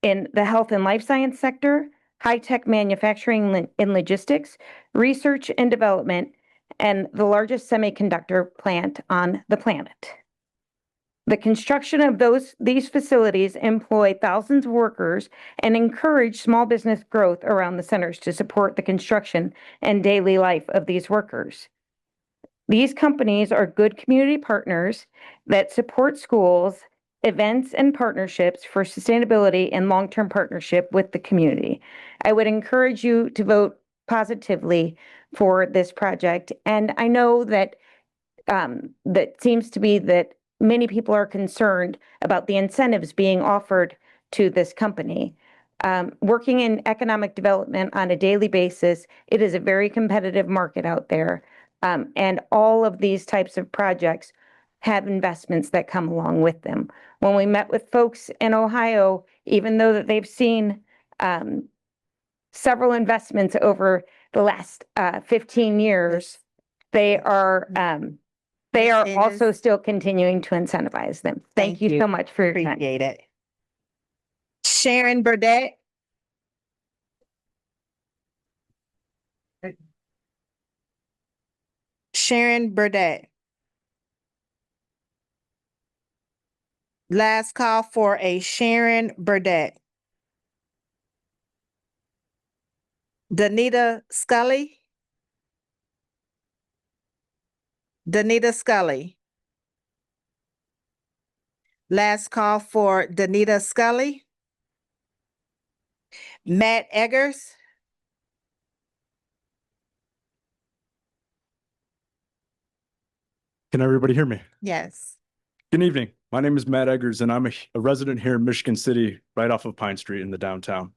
in the health and life science sector, high-tech manufacturing and logistics, research and development, and the largest semiconductor plant on the planet. The construction of these facilities employ thousands of workers and encourage small business growth around the centers to support the construction and daily life of these workers. These companies are good community partners that support schools, events, and partnerships for sustainability and long-term partnership with the community. I would encourage you to vote positively for this project. And I know that that seems to be that many people are concerned about the incentives being offered to this company. Working in economic development on a daily basis, it is a very competitive market out there. And all of these types of projects have investments that come along with them. When we met with folks in Ohio, even though that they've seen several investments over the last 15 years, they are also still continuing to incentivize them. Thank you so much for your time. Appreciate it. Sharon Burdette. Sharon Burdette. Last call for a Sharon Burdette. Danita Scully. Danita Scully. Last call for Danita Scully. Matt Eggers. Can everybody hear me? Yes. Good evening. My name is Matt Eggers, and I'm a resident here in Michigan City, right off of Pine Street in the downtown.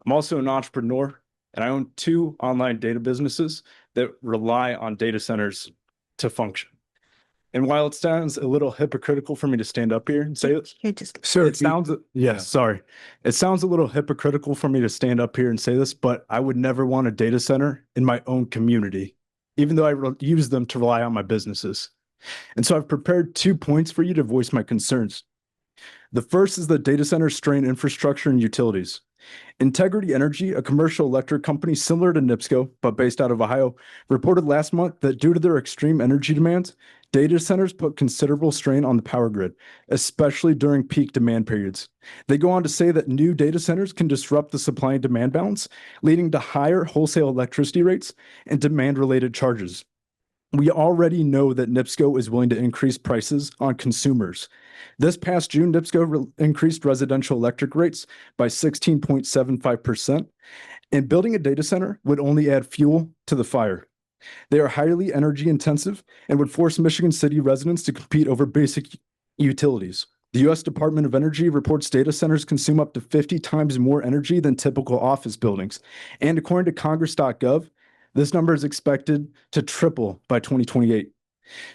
I'm also an entrepreneur, and I own 2 online data businesses that rely on data centers to function. And while it sounds a little hypocritical for me to stand up here and say this, it sounds a little hypocritical for me to stand up here and say this, but I would never want a data center in my own community, even though I use them to rely on my businesses. And so I've prepared 2 points for you to voice my concerns. The first is the data center strain infrastructure and utilities. Integrity Energy, a commercial electric company similar to NIPSCO, but based out of Ohio, reported last month that due to their extreme energy demands, Data centers put considerable strain on the power grid, especially during peak demand periods. They go on to say that new data centers can disrupt the supply and demand balance, leading to higher wholesale electricity rates and demand-related charges. We already know that NIPSCO is willing to increase prices on consumers. This past June, NIPSCO increased residential electric rates by 16.75%, and building a data center would only add fuel to the fire. They are highly energy intensive and would force Michigan City residents to compete over basic utilities. The U.S. Department of Energy reports data centers consume up to 50 times more energy than typical office buildings. And according to Congress.gov, this number is expected to triple by 2028.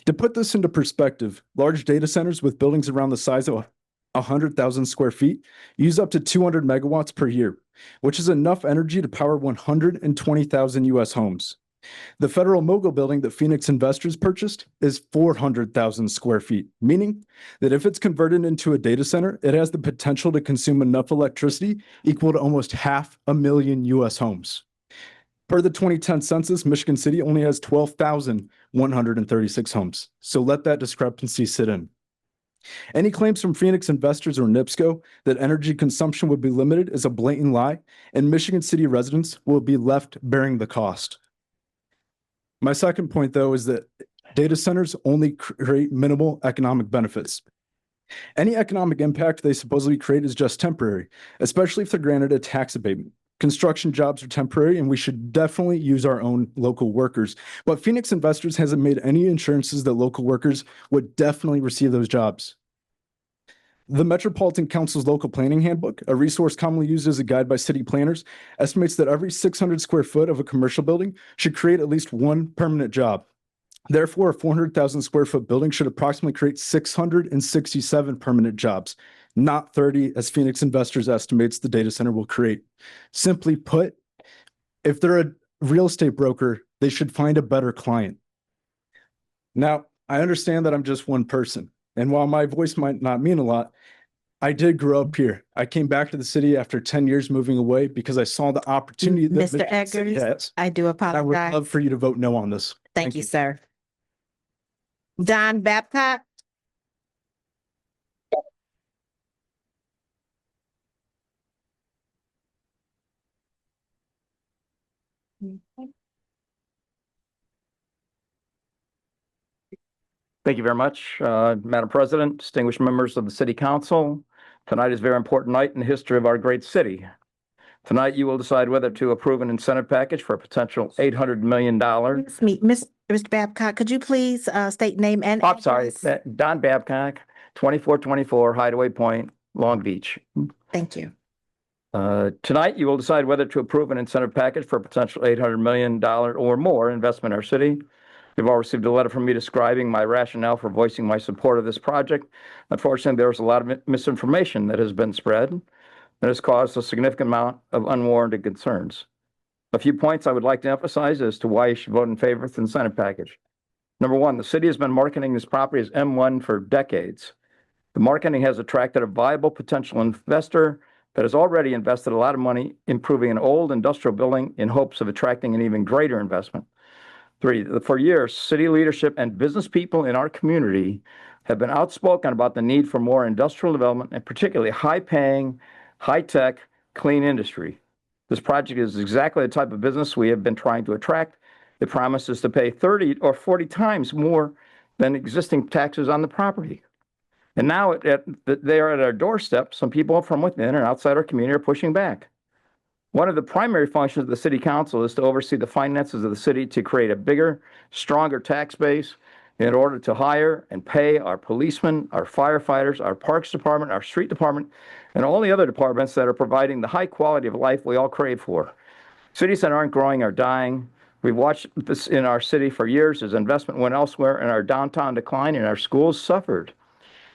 To put this into perspective, large data centers with buildings around the size of 100,000 square feet use up to 200 megawatts per year, which is enough energy to power 120,000 U.S. homes. The Federal Mogul building that Phoenix investors purchased is 400,000 square feet, meaning that if it's converted into a data center, it has the potential to consume enough electricity equal to almost 500,000 U.S. homes. Per the 2010 census, Michigan City only has 12,136 homes. So let that discrepancy sit in. Any claims from Phoenix investors or NIPSCO that energy consumption would be limited is a blatant lie, and Michigan City residents will be left bearing the cost. My second point, though, is that data centers only create minimal economic benefits. Any economic impact they supposedly create is just temporary, especially if they're granted a tax abatement. Construction jobs are temporary, and we should definitely use our own local workers. But Phoenix investors hasn't made any assurances that local workers would definitely receive those jobs. The Metropolitan Council's Local Planning Handbook, a resource commonly used as a guide by city planners, estimates that every 600 square foot of a commercial building should create at least one permanent job. Therefore, a 400,000 square foot building should approximately create 667 permanent jobs, not 30 as Phoenix Investors estimates the data center will create. Simply put, if they're a real estate broker, they should find a better client. Now, I understand that I'm just one person. And while my voice might not mean a lot, I did grow up here. I came back to the city after 10 years moving away because I saw the opportunity that Mr. Michigan City Eggers, has. I do I would apologize. love for you to vote no on this. Thank you, sir. Don Babcock. Thank you very much, Madam President, distinguished members of the City Council. Tonight is a very important night in the history of our great city. Tonight, you will decide whether to approve an incentive package for a potential $800 million. Mr. Babcock, could you please state name and Oh, I'm sorry, address? Don Babcock, 2424 Hideaway Point, Long Beach. Thank you. Tonight, you will decide whether to approve an incentive package for a potential $800 million or more investment in our city. You've all received a letter from me describing my rationale for voicing my support of this project. Unfortunately, there's a lot of misinformation that has been spread that has caused a significant amount of unwarranted concerns. A few points I would like to emphasize as to why you should vote in favor of the incentive package. Number one, the city has been marketing this property as M1 for decades. The marketing has attracted a viable potential investor that has already invested a lot of money improving an old industrial building in hopes of attracting an even greater investment. Three, for years, city leadership and business people in our community have been outspoken about the need for more industrial development and particularly high-paying, high-tech, clean industry. This project is exactly the type of business we have been trying to attract. It promises to pay 30 or 40 times more than existing taxes on the property. And now they are at our doorstep. Some people from within and outside our community are pushing back. One of the primary functions of the City Council is to oversee the finances of the city to create a bigger, stronger tax base in order to hire and pay our policemen, our firefighters, our parks department, our street department, and all the other departments that are providing the high quality of life we all crave for. Cities that aren't growing are dying. We've watched this in our city for years as investment went elsewhere and our downtown declined and our schools suffered.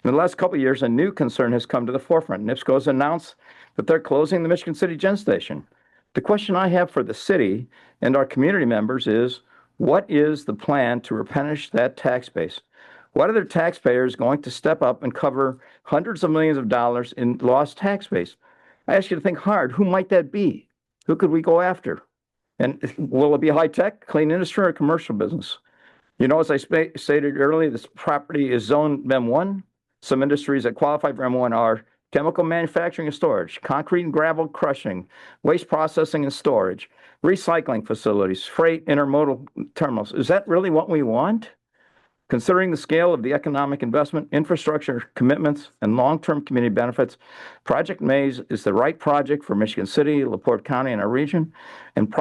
In the last couple of years, a new concern has come to the forefront. NIPSCO has announced that they're closing the Michigan City Gen Station. The question I have for the city and our community members is, what is the plan to replenish that tax base? What other taxpayers going to step up and cover hundreds of millions of dollars in lost tax base? I ask you to think hard. Who might that be? Who could we go after? And will it be high tech, clean industry, or commercial business? You know, as I stated earlier, this property is zoned M1. Some industries that qualify for M1 are chemical manufacturing and storage, concrete and gravel crushing, waste processing and storage, recycling facilities, freight intermodal terminals. Is that really what we want? Considering the scale of the economic investment, infrastructure commitments, and long-term community benefits, Project Maze is the right project for Michigan City, LaPorte County, and our region. And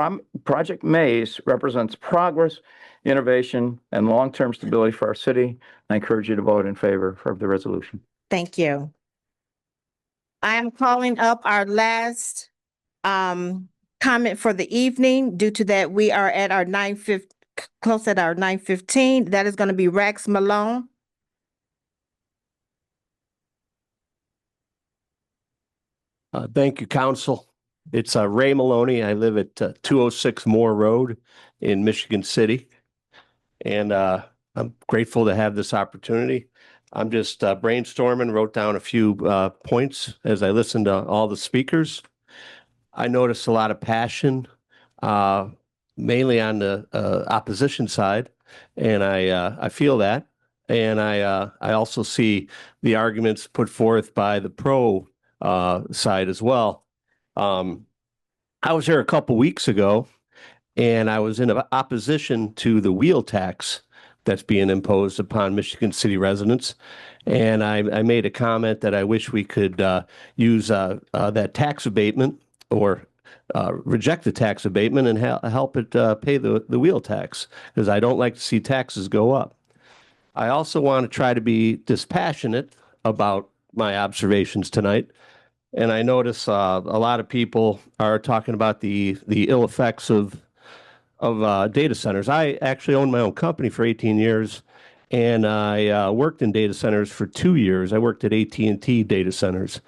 Project Maze represents progress, innovation, and long-term stability for our city. I encourage you to vote in favor of the resolution. Thank you. I am calling up our last comment for the evening. Due to that, we are at our close at our 9:15. That is going to be Rex Malone. Thank you, Council. It's Ray Maloney. I live at 206 Moore Road in Michigan City. And I'm grateful to have this opportunity. I'm just brainstorming, wrote down a few points as I listened to all the speakers. I noticed a lot of passion, mainly on the opposition side, and I feel that. And I also see the arguments put forth by the pro side as well. I was here a couple weeks ago, and I was in opposition to the wheel tax that's being imposed upon Michigan City residents. And I made a comment that I wish we could use that tax abatement or reject the tax abatement and help it pay the wheel tax, because I don't like to see taxes go up. I also want to try to be dispassionate about my observations tonight. And I notice a lot of people are talking about the ill effects of data centers. I actually owned my own company for 18 years, and I worked in data centers for 2 years. I worked at AT&T data centers,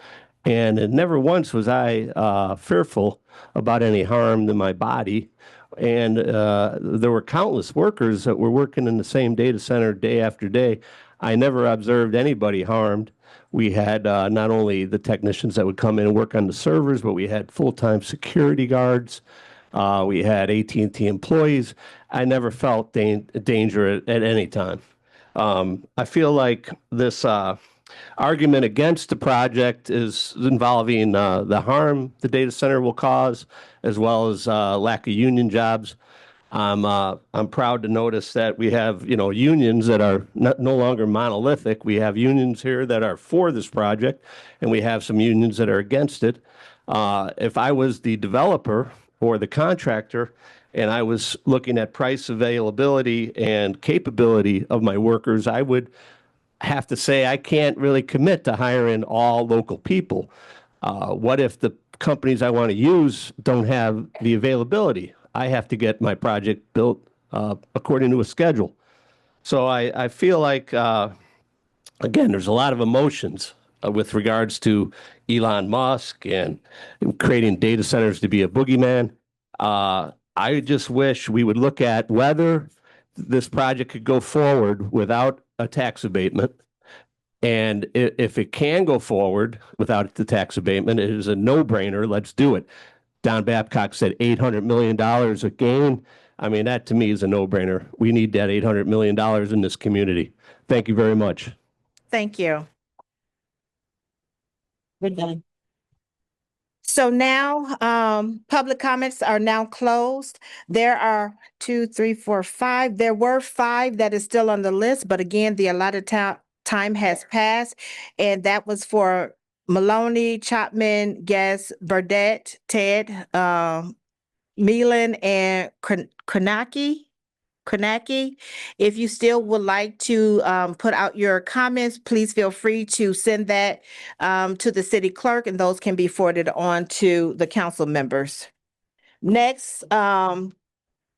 and never once was I fearful about any harm to my body. And there were countless workers that were working in the same data center day after day. I never observed anybody harmed. We had not only the technicians that would come in and work on the servers, but we had full-time security guards. We had AT&T employees. I never felt danger at any time. I feel like this argument against the project is involving the harm the data center will cause, as well as lack of union jobs. I'm proud to notice that we have, unions that are no longer monolithic. We have unions here that are for this project, and we have some unions that are against it. If I was the developer or the contractor, and I was looking at price availability and capability of my workers, I would have to say I can't really commit to hiring all local people. What if the companies I want to use don't have the availability? I have to get my project built according to a schedule. So I feel like, again, there's a lot of emotions with regards to Elon Musk and creating data centers to be a boogeyman. I just wish we would look at whether this project could go forward without a tax abatement. And if it can go forward without the tax abatement, it is a no-brainer. Let's do it. Don Babcock said $800 million a gain. I mean, that to me is a no-brainer. We need that $800 million in this community. Thank you very much. Thank you. We're done. So now, public comments are now closed. There are 2, 3, 4, 5. There were 5 that is still on the list, but again, the allotted time has passed, and that was for Maloney, Chapman, Guest, Burdette, Ted, Meelan, and Kronacki. If you still would like to put out your comments, please feel free to send that to the city clerk, and those can be forwarded on to the council members. Next,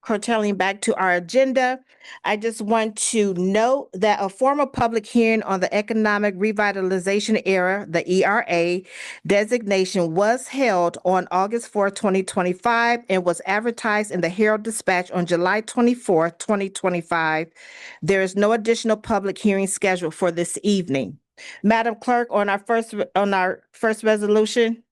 curtailing back to our agenda, I just want to note that a formal public hearing on the Economic Revitalization Area, the ERA designation, was held on August 4th, 2025, and was advertised in the Herald Dispatch on July 24th, 2025. There is no additional public hearing scheduled for this evening. Madam Clerk, on our first resolution.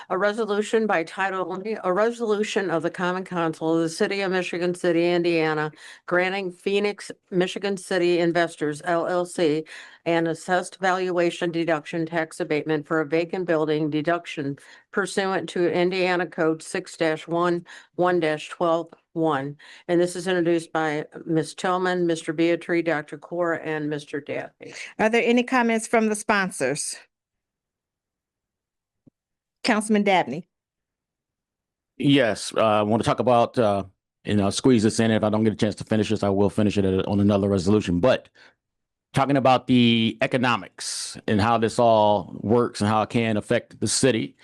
A resolution by title only, a resolution of the Common Council of the City of Michigan City, Indiana, granting Phoenix, Michigan City Investors LLC an assessed valuation deduction tax abatement for a vacant building deduction pursuant to Indiana Code 6-1-1-12-1. And this is introduced by Ms. Tillman, Mr. Beatrice, Dr. Cora, and Mr. Dabney. Are there any comments from the sponsors? Councilman Dabney. Yes, I want to talk about, squeeze this in. If I don't get a chance to finish this, I will finish it on another resolution. But talking about the economics and how this all works and how it can affect the city.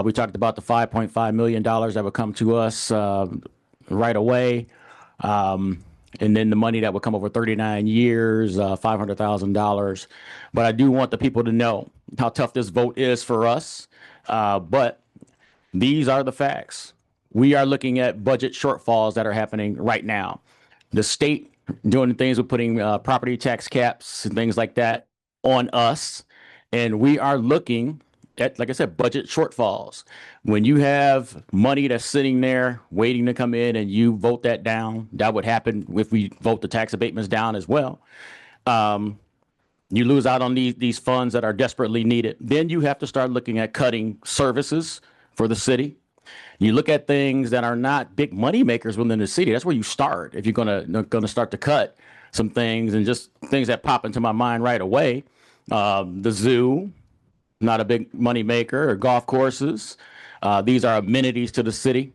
We talked about the $5.5 million that would come to us right away. And then the money that would come over 39 years, $500,000. But I do want the people to know how tough this vote is for us. But these are the facts. We are looking at budget shortfalls that are happening right now. The state doing things with putting property tax caps and things like that on us. And we are looking at, like I said, budget shortfalls. When you have money that's sitting there waiting to come in and you vote that down, that would happen if we vote the tax abatements down as well. You lose out on these funds that are desperately needed. Then you have to start looking at cutting services for the city. You look at things that are not big money makers within the city. That's where you start if you're gonna start to cut some things, and just things that pop into my mind right away. The zoo, not a big money maker, or golf courses. These are amenities to the city.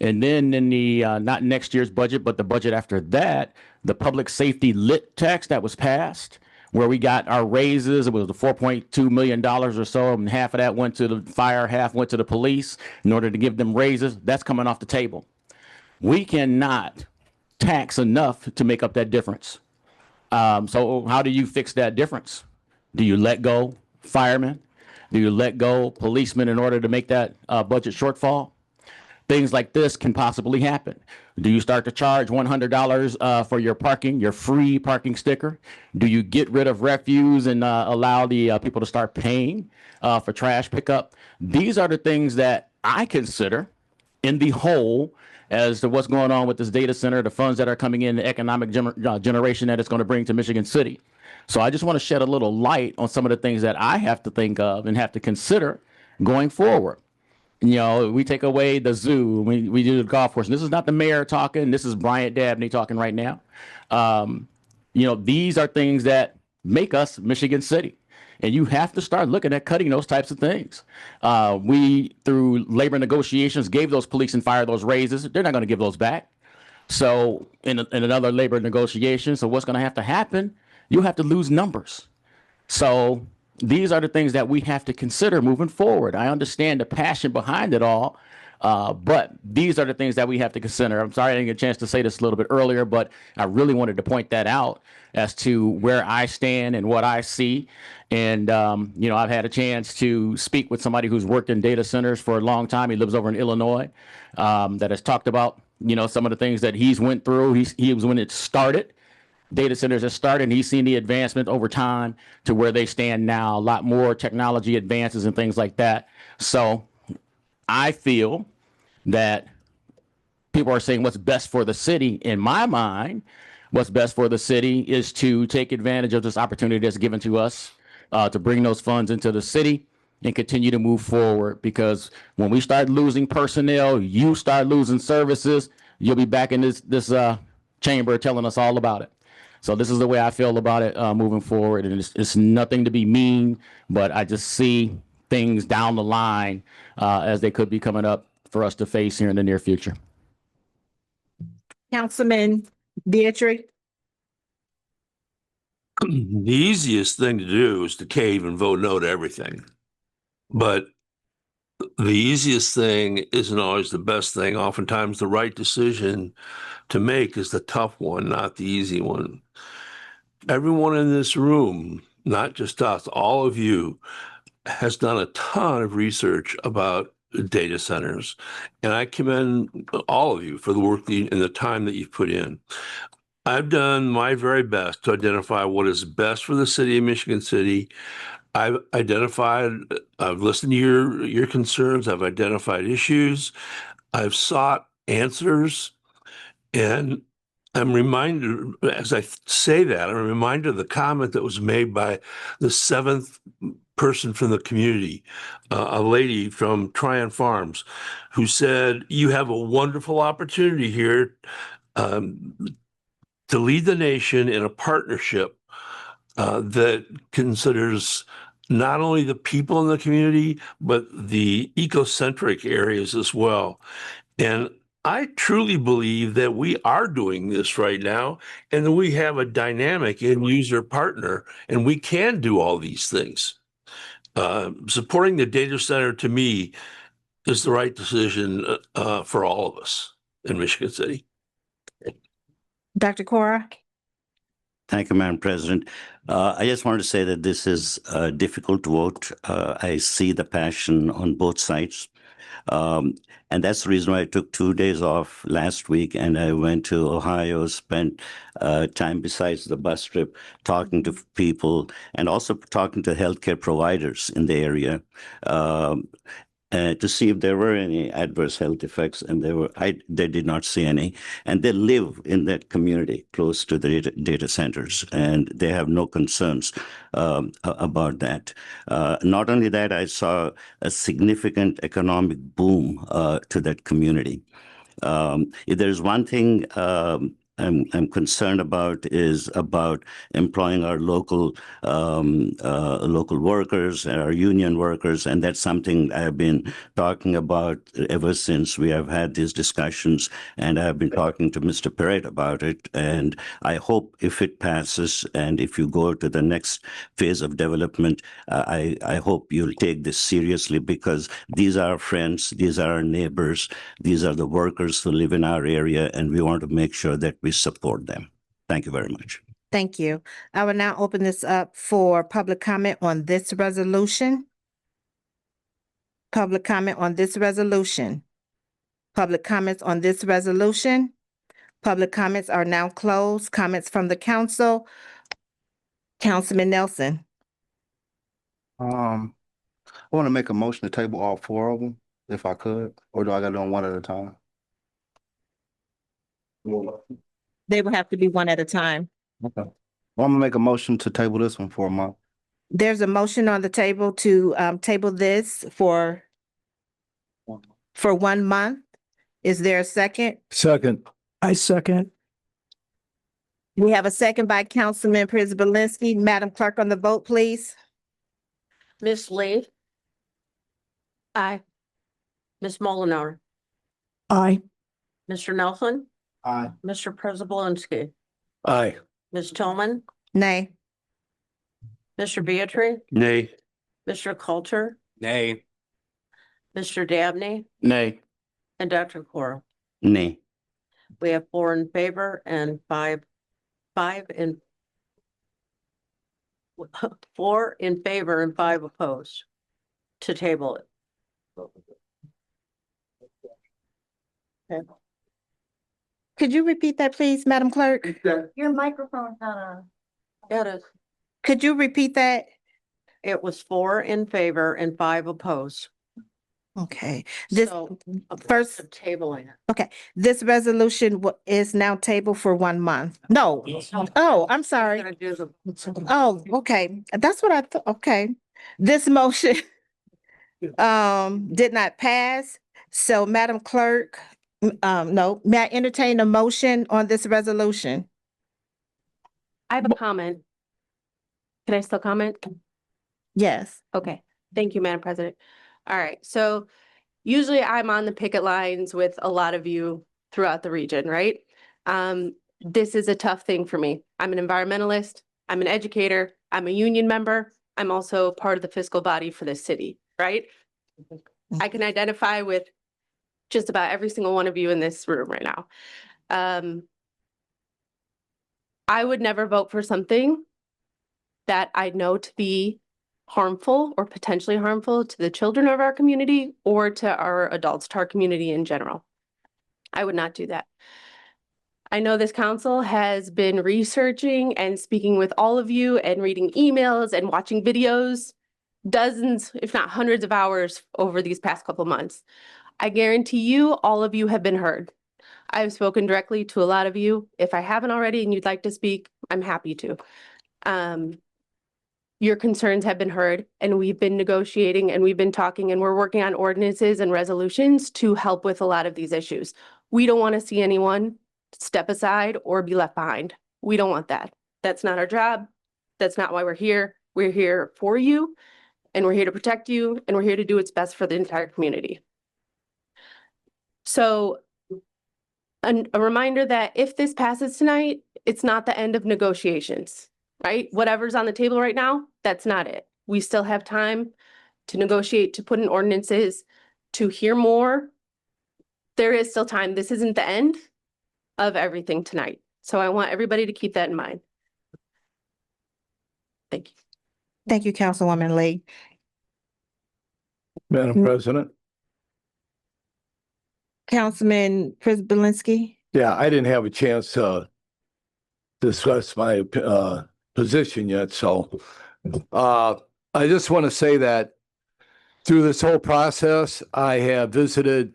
And then in the not next year's budget, but the budget after that, the public safety lit tax that was passed, where we got our raises. It was the $4.2 million or so, and half of that went to the fire, half went to the police in order to give them raises. That's coming off the table. We cannot tax enough to make up that difference. So how do you fix that difference? Do you let go firemen? Do you let go policemen in order to make that budget shortfall? Things like this can possibly happen. Do you start to charge $100 for your parking, your free parking sticker? Do you get rid of refuse and allow the people to start paying for trash pickup? These are the things that I consider in the whole as to what's going on with this data center, the funds that are coming in, the economic generation that it's going to bring to Michigan City. So I just want to shed a little light on some of the things that I have to think of and have to consider going forward. You know, we take away the zoo, we do the golf course. And this is not the mayor talking. This is Bryant Dabney talking right now. These are things that make us Michigan City. And you have to start looking at cutting those types of things. We, through labor negotiations, gave those police and fire those raises. They're not going to give those back. So in another labor negotiation, so what's going to happen? You'll have to lose numbers. So these are the things that we have to consider moving forward. I understand the passion behind it all, but these are the things that we have to consider. I'm sorry I didn't get a chance to say this a little bit earlier, but I really wanted to point that out as to where I stand and what I see. And, I've had a chance to speak with somebody who's worked in data centers for a long time. He lives over in Illinois, that has talked about, some of the things that he's went through. He was when it started. Data centers have started, and he's seen the advancement over time to where they stand now, a lot more technology advances and things like that. So I feel that people are saying what's best for the city. In my mind, what's best for the city is to take advantage of this opportunity that's given to us to bring those funds into the city and continue to move forward. Because when we start losing personnel, you start losing services, you'll be back in this chamber telling us all about it. So this is the way I feel about it moving forward. And it's nothing to be mean, but I just see things down the line as they could be coming up for us to face here in the near future. Councilman Beatrice. The easiest thing to do is to cave and vote no to everything. But the easiest thing isn't always the best thing. Oftentimes the right decision to make is the tough one, not the easy one. Everyone in this room, not just us, all of you, has done a ton of research about data centers. And I commend all of you for the work and the time that you've put in. I've done my very best to identify what is best for the city of Michigan City, I've listened to your concerns. I've identified issues. I've sought answers. And I'm reminded, as I say that, I'm reminded of the comment that was made by the seventh person from the community, a lady from Tryon Farms, who said, "You have a wonderful opportunity here to lead the nation in a partnership that considers not only the people in the community, but the ecocentric areas as well." And I truly believe that we are doing this right now, and that we have a dynamic end user partner, and we can do all these things. Supporting the data center, to me, is the right decision for all of us in Michigan City. Dr. Cora? Thank you, Madam President. I just wanted to say that this is a difficult vote. I see the passion on both sides. And that's the reason why I took 2 days off last week and I went to Ohio, spent time besides the bus trip talking to people and also talking to healthcare providers in the area. To see if there were any adverse health effects, and they did not see any. And they live in that community close to the data centers, and they have no concerns about that. Not only that, I saw a significant economic boom to that community. If there's one thing I'm concerned about is about employing our local workers, our union workers, and that's something I've been talking about ever since we have had these discussions, and I've been talking to Mr. Perret about it, and I hope if it passes and if you go to the next phase of development, I hope you'll take this seriously because these are our friends, these are our neighbors, these are the workers who live in our area, and we want to make sure that we support them. Thank you very much. Thank you. I will now open this up for public comment on this resolution. Public comment on this resolution. Public comments on this resolution. Public comments are now closed. Comments from the council. Councilman Nelson. I want to make a motion to table all 4 of them, if I could, or do I got to do them one at a time? They will have to be one at a time. Okay. Well, I'm gonna make a motion to table this one for a month. There's a motion on the table to table this for 1 month. Is there a second? Second. I second. We have a second by Councilman Przybylinski. Madam Clerk, on the vote, please. Ms. Lee? Aye. Ms. Mullenhour? Aye. Mr. Nelson? Aye. Mr. Przybylinski? Aye. Ms. Tillman? Nay. Mr. Beatrice? Nay. Mr. Coulter? Nay. Mr. Dabney? Nay. And Dr. Cora? Nay. We have 4 in favor and 4 in favor and 5 opposed to table it. Okay. Could you repeat that, please, Madam Clerk? Your microphone's not on. Yeah, it is. Could you repeat that? It was 4 in favor and 5 opposed. Okay, this So, first, tabling it. okay, this resolution is now tabled for 1 month. No, oh, I'm sorry. Gonna do the- Oh, okay, that's what I thought, okay. This motion did not pass, so Madam Clerk, no, may I entertain a motion on this resolution? I have a comment. Can I still comment? Yes. Okay, thank you, Madam President. All right, so usually I'm on the picket lines with a lot of you throughout the region, right? This is a tough thing for me. I'm an environmentalist, I'm an educator, I'm a union member, I'm also part of the fiscal body for the city, right? I can identify with just about every single one of you in this room right now. I would never vote for something that I know to be harmful or potentially harmful to the children of our community or to our adults, to our community in general. I would not do that. I know this council has been researching and speaking with all of you and reading emails and watching videos dozens, if not hundreds of hours over these past couple months. I guarantee you, all of you have been heard. I've spoken directly to a lot of you. If I haven't already and you'd like to speak, I'm happy to. Your concerns have been heard, and we've been negotiating and we've been talking, and we're working on ordinances and resolutions to help with a lot of these issues. We don't want to see anyone step aside or be left behind. We don't want that. That's not our job. That's not why we're here. We're here for you, and we're here to protect you, and we're here to do what's best for the entire community. So a reminder that if this passes tonight, it's not the end of negotiations, right? Whatever's on the table right now, that's not it. We still have time to negotiate, to put in ordinances, to hear more. There is still time. This isn't the end of everything tonight. So I want everybody to keep that in mind. Thank you. Thank you, Councilwoman Lee. Madam President. Councilman Prisbalinski. Yeah, I didn't have a chance to discuss my position yet, so I just want to say that through this whole process, I have visited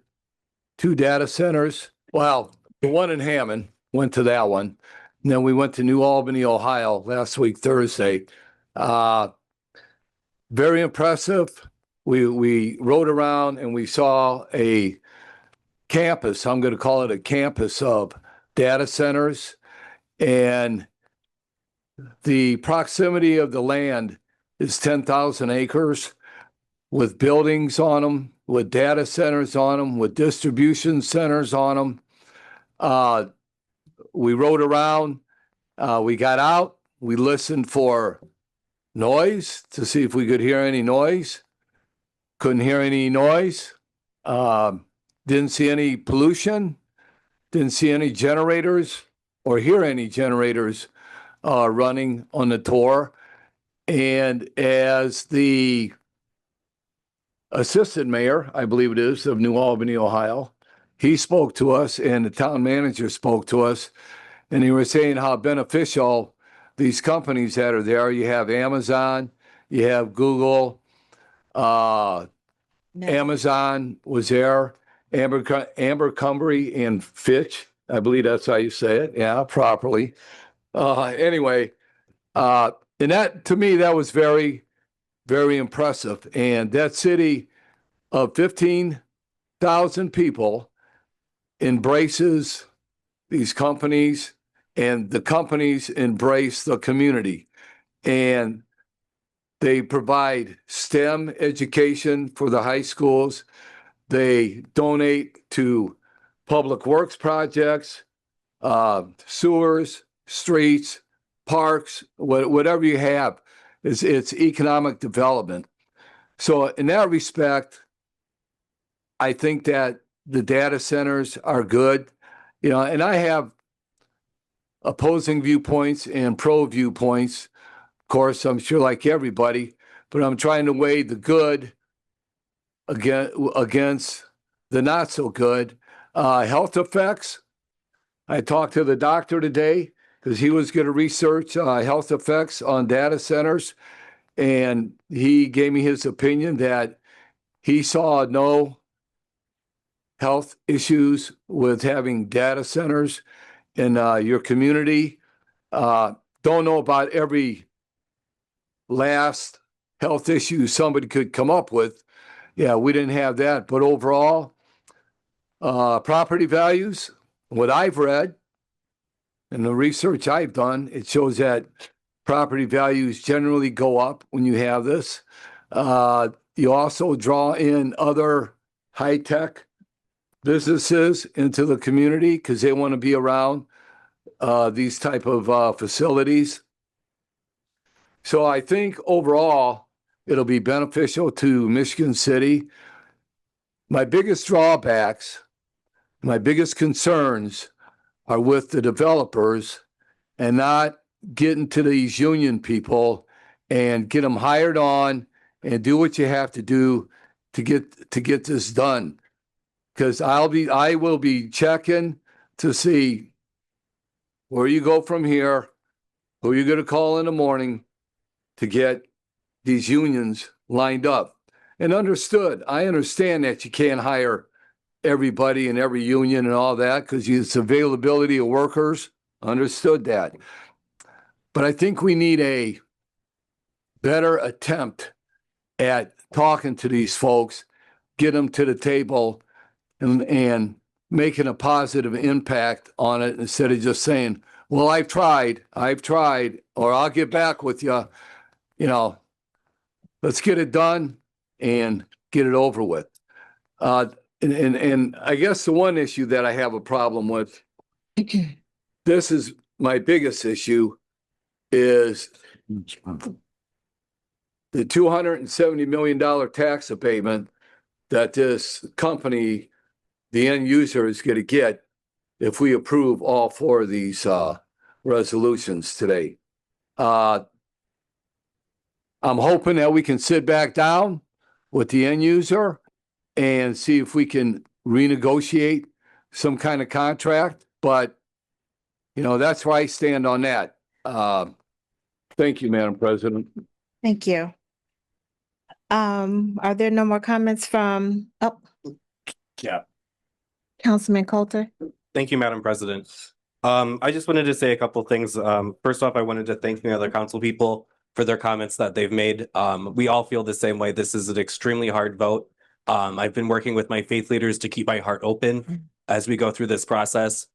2 data centers. Well, the one in Hammond, went to that one. And then we went to New Albany, Ohio last week, Thursday. Very impressive. We rode around and we saw a campus, I'm going to call it a campus of data centers, and the proximity of the land is 10,000 acres with buildings on them, with data centers on them, with distribution centers on them. We rode around, we got out, we listened for noise to see if we could hear any noise. Couldn't hear any noise. Didn't see any pollution, didn't see any generators or hear any generators running on the tour. And as the assistant mayor, I believe it is, of New Albany, Ohio, he spoke to us and the town manager spoke to us, and he was saying how beneficial these companies that are there. You have Amazon, you have Google, Amazon was there. Abercrombie and Fitch, I believe that's how you say it. Yeah, properly. Anyway, and that, to me, that was very, very impressive. And that city of 15,000 people embraces these companies, and the companies embrace the community. And they provide STEM education for the high schools. They donate to public works projects, sewers, streets, parks, whatever you have. It's economic development. So in that respect, I think that the data centers are good. You know, and I have opposing viewpoints and pro viewpoints. Of course, I'm sure like everybody, but I'm trying to weigh the good against the not so good. Health effects. I talked to the doctor today because he was going to research health effects on data centers. And he gave me his opinion that he saw no health issues with having data centers in your community. Don't know about every last health issue somebody could come up with. Yeah, we didn't have that. But overall, property values, what I've read and the research I've done, it shows that property values generally go up when you have this. You also draw in other high-tech businesses into the community because they want to be around these type of facilities. So I think overall, it'll be beneficial to Michigan City. My biggest drawbacks, my biggest concerns are with the developers and not getting to these union people and get them hired on and do what you have to do to get this done. Because I will be checking to see where you go from here, who you're going to call in the morning to get these unions lined up. And understood, I understand that you can't hire everybody in every union and all that because it's availability of workers. Understood that. But I think we need a better attempt at talking to these folks, get them to the table and making a positive impact on it instead of just saying, well, I've tried, or I'll get back with you. You know, let's get it done and get it over with. And I guess the one issue that I have a problem with, this is my biggest issue, is the $270 million tax abatement that this company, the end user, is going to get if we approve all four of these resolutions today. I'm hoping that we can sit back down with the end user and see if we can renegotiate some kind of contract. But, you know, that's where I stand on that. Thank you, Madam President. Thank you. Are there no more comments from, Yeah. Councilman Coulter? Thank you, Madam President. I just wanted to say a couple things. First off, I wanted to thank the other council people for their comments that they've made. We all feel the same way. This is an extremely hard vote. I've been working with my faith leaders to keep my heart open as we go through this process.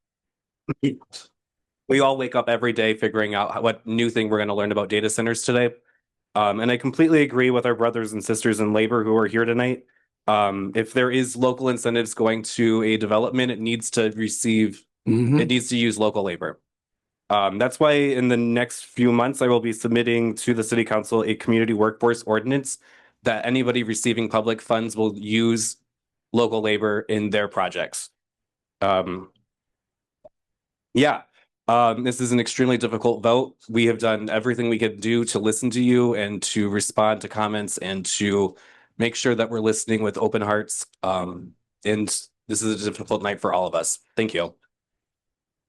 We all wake up every day figuring out what new thing we're going to learn about data centers today. And I completely agree with our brothers and sisters in labor who are here tonight. If there is local incentives going to a development, it needs to receive, it needs to use local labor. That's why in the next few months, I will be submitting to the city council a community workforce ordinance that anybody receiving public funds will use local labor in their projects. This is an extremely difficult vote. We have done everything we could do to listen to you and to respond to comments and to make sure that we're listening with open hearts. And this is a difficult night for all of us. Thank you.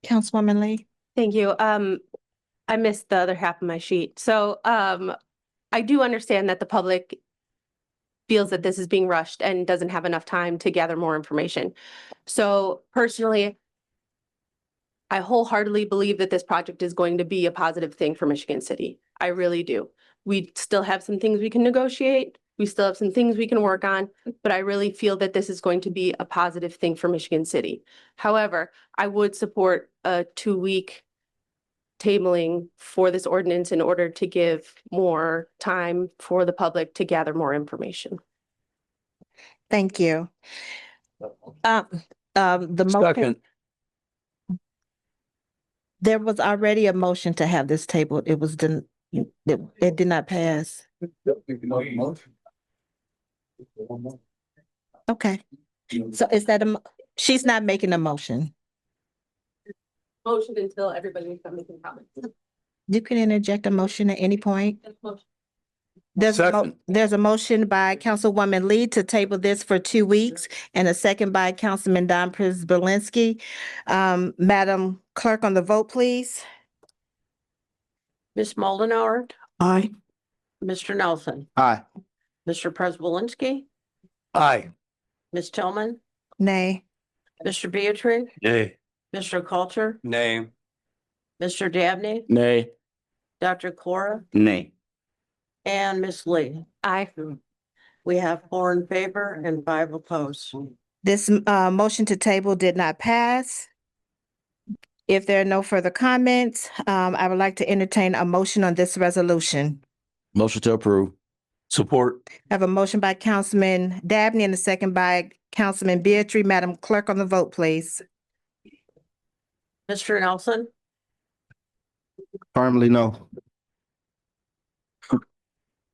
Councilwoman Lee? Thank you. I missed the other half of my sheet. So I do understand that the public feels that this is being rushed and doesn't have enough time to gather more information. So personally, I wholeheartedly believe that this project is going to be a positive thing for Michigan City. I really do. We still have some things we can negotiate. We still have some things we can work on, but I really feel that this is going to be a positive thing for Michigan City. However, I would support a 2-week tabling for this ordinance in order to give more time for the public to gather more information. Thank you. The motion. Second. There was already a motion to have this tabled. It was it did not pass. Okay. So is that she's not making a motion. Motion until everybody can make comments. You can interject a motion at any point. There's a motion by Councilwoman Lee to table this for 2 weeks and a second by Councilman Don Prisbalinski. Madam Clerk, on the vote, please. Ms. Moldenauer, Aye. Mr. Nelson, Aye. Mr. Prespolinski, Aye. Ms. Tillman, Nay. Mr. Beatrice, Nay. Mr. Coulter, Nay. Mr. Dabney, Nay. Dr. Cora, Nay. and Ms. Lee. Aye. We have 4 in favor and 5 opposed. This motion to table did not pass. If there are no further comments, I would like to entertain a motion on this resolution. Motion to approve. Support. I have a motion by Councilman Dabney and a second by Councilman Beatrice. Madam Clerk, on the vote, please. Mr. Nelson, Firmly no.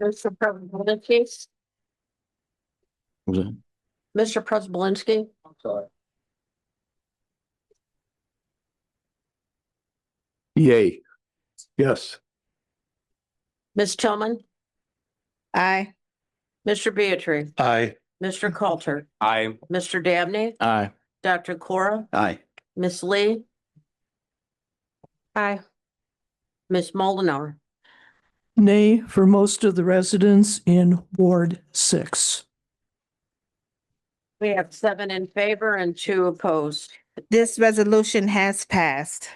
Mr. Prespolinski, What was that? Mr. Prespolinski, Sorry. Yay. Yes. Ms. Tillman, Aye. Mr. Beatrice, Aye. Mr. Coulter, Aye. Mr. Dabney, Aye. Dr. Cora, Aye. Ms. Lee, Aye. Ms. Moldenauer. Nay for most of the residents in Ward 6. We have 7 in favor and 2 opposed. This resolution has passed.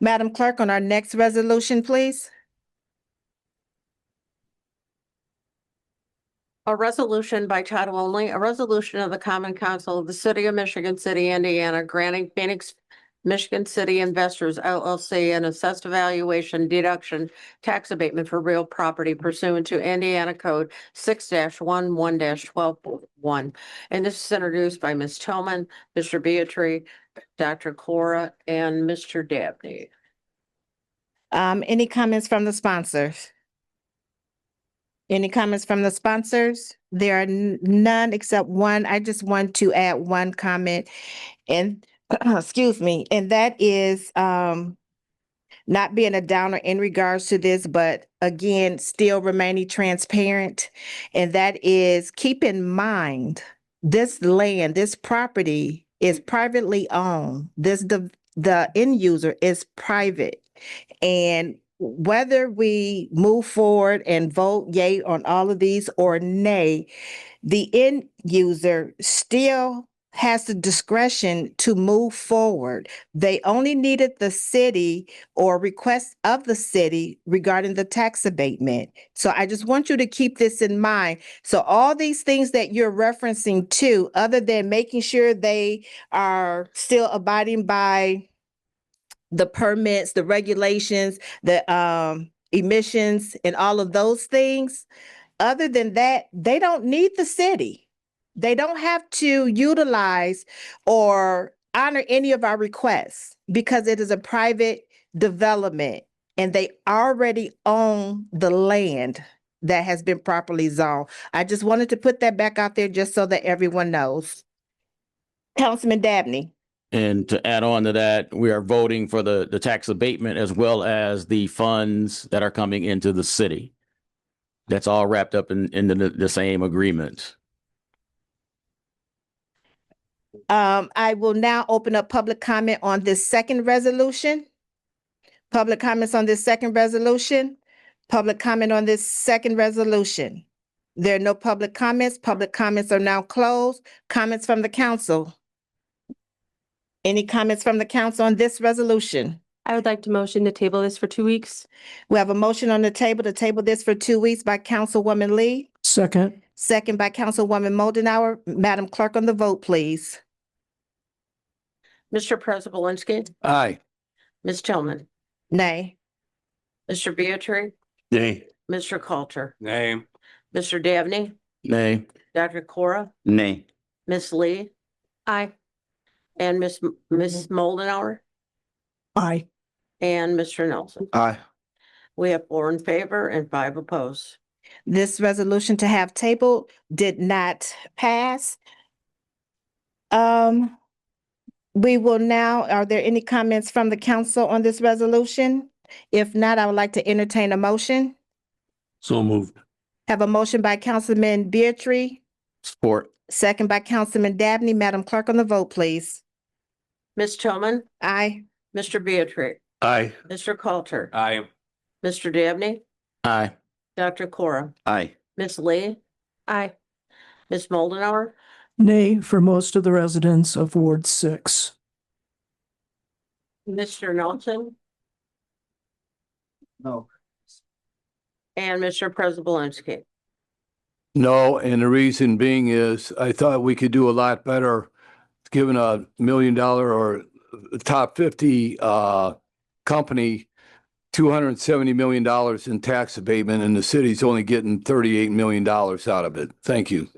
Madam Clerk, on our next resolution, please. A resolution by title only, a resolution of the Common Council of the City of Michigan City, Indiana, granting Phoenix, Michigan City Investors LLC an assessed valuation deduction tax abatement for real property pursuant to Indiana Code 6-11-12.1. And this is introduced by Ms. Tillman, Mr. Beatrice, Dr. Cora, and Mr. Dabney. Any comments from the sponsors? Any comments from the sponsors? There are none except one. I just want to add one comment and excuse me, and that is not being a downer in regards to this, but again, still remaining transparent. And that is keep in mind, this land, this property is privately owned. The end user is private. And whether we move forward and vote yay on all of these or nay, the end user still has the discretion to move forward. They only needed the city or request of the city regarding the tax abatement. So I just want you to keep this in mind. So all these things that you're referencing to, other than making sure they are still abiding by the permits, the regulations, the emissions, and all of those things. Other than that, they don't need the city. They don't have to utilize or honor any of our requests because it is a private development and they already own the land that has been properly zoned. I just wanted to put that back out there just so that everyone knows. Councilman Dabney. And to add on to that, we are voting for the tax abatement as well as the funds that are coming into the city. That's all wrapped up in the same agreement. I will now open up public comment on this second resolution. Public comments on this second resolution. Public comment on this second resolution. There are no public comments. Public comments are now closed. Comments from the council. Any comments from the council on this resolution? I would like to motion to table this for 2 weeks. We have a motion on the table to table this for 2 weeks by Councilwoman Lee. Second. Second by Councilwoman Moldenauer. Madam Clerk, on the vote, please. Mr. Preselinski, Aye. Ms. Tillman, Nay. Mr. Beatrice, Nay. Mr. Coulter, Nay. Mr. Dabney, Nay. Dr. Cora, Nay. Ms. Lee, Aye. and Ms. Moldenauer, Aye. and Mr. Nelson. Aye. We have 4 in favor and 5 opposed. This resolution to have tabled did not pass. We will now, are there any comments from the council on this resolution? If not, I would like to entertain a motion. So moved. Have a motion by Councilman Beatrice, Support. second by Councilman Dabney. Madam Clerk, on the vote, please. Ms. Tillman, Aye. Mr. Beatrice, Aye. Mr. Coulter, Aye. Mr. Dabney, Aye. Dr. Cora, Aye. Ms. Lee, Aye. Ms. Moldenauer, Nay for most of the residents of Ward 6. Mr. Nelson, No. and Mr. Preselinski. No, and the reason being is I thought we could do a lot better giving $1 million or top 50 company $270 million in tax abatement, and the city's only getting $38 million out of it. Thank you.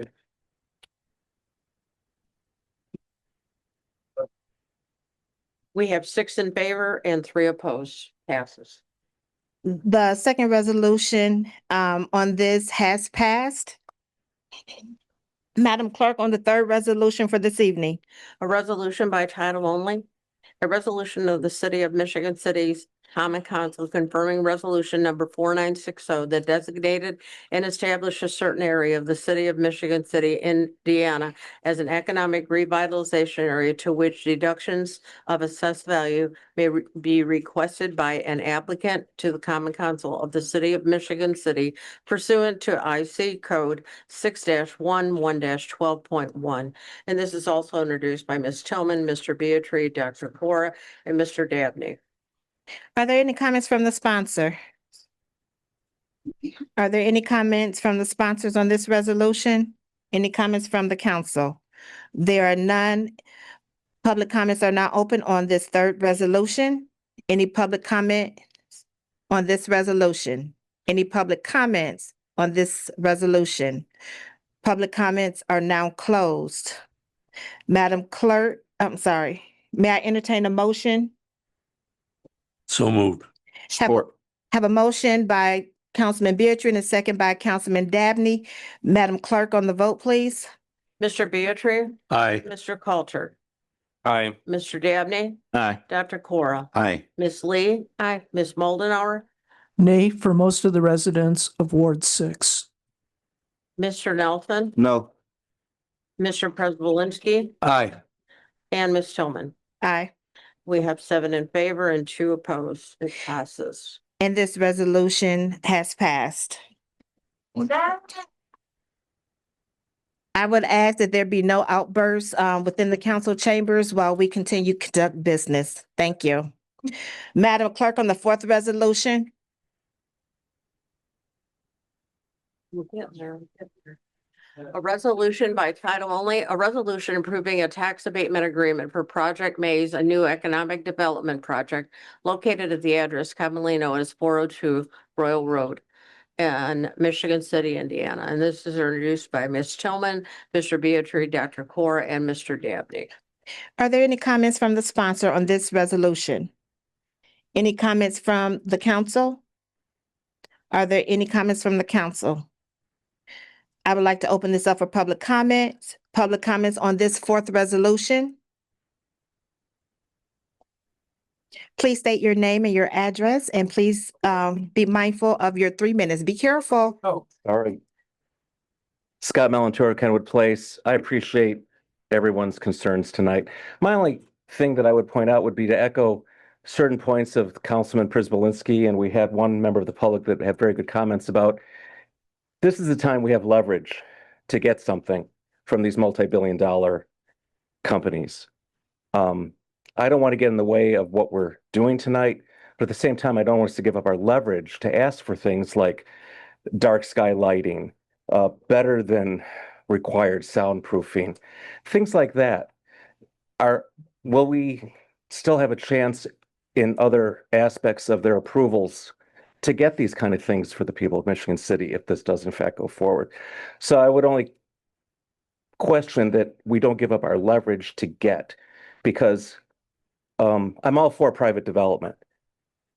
We have 6 in favor and 3 opposed. Passes. The second resolution on this has passed. Madam Clerk, on the third resolution for this evening. A resolution by title only. A resolution of the City of Michigan City's Common Council confirming resolution number 4960 that designated and established a certain area of the city of Michigan City, Indiana as an economic revitalization area to which deductions of assessed value may be requested by an applicant to the Common Council of the city of Michigan City pursuant to IC code 6-11-12.1. And this is also introduced by Ms. Tillman, Mr. Beatrice, Dr. Cora, and Mr. Dabney. Are there any comments from the sponsor? Are there any comments from the sponsors on this resolution? Any comments from the council? There are none. Public comments are now open on this third resolution. Any public comment on this resolution? Any public comments on this resolution? Public comments are now closed. Madam Clerk, I'm sorry, may I entertain a motion? So moved. Have a motion by Councilman Beatrice and a second by Councilman Dabney. Madam Clerk, on the vote, please. Mr. Beatrice? Aye. Mr. Coulter? Aye. Mr. Dabney? Aye. Dr. Cora? Aye. Ms. Lee? Aye. Ms. Moldenauer? Nay for most of the residents of Ward 6. Mr. Nelson? No. Mr. Preselinski? Aye. And Ms. Tillman? Aye. We have 7 in favor and 2 opposed. It passes. And this resolution has passed. I would ask that there be no outbursts within the council chambers while we continue to conduct business. Thank you. Madam Clerk, on the fourth resolution. We'll get there. A resolution by title only, a resolution approving a tax abatement agreement for Project Maze, a new economic development project located at the address commonly known as 402 Royal Road in Michigan City, Indiana. And this is introduced by Ms. Tillman, Mr. Beatrice, Dr. Cora, and Mr. Dabney. Are there any comments from the sponsor on this resolution? Any comments from the council? Are there any comments from the council? I would like to open this up for public comments. Public comments on this fourth resolution. Please state your name and your address, and please be mindful of your 3 minutes. Be careful. All right. Scott Melantura, Kenwood Place. I appreciate everyone's concerns tonight. My only thing that I would point out would be to echo certain points of Councilman Preselinski, and we had one member of the public that had very good comments about. This is the time we have leverage to get something from these multi-billion-dollar companies. I don't want to get in the way of what we're doing tonight, but at the same time, I don't want us to give up our leverage to ask for things like dark sky lighting, better than required soundproofing, things like that. Will we still have a chance in other aspects of their approvals to get these kind of things for the people of Michigan City if this does in fact go forward? So I would only question that we don't give up our leverage to get, because I'm all for private development,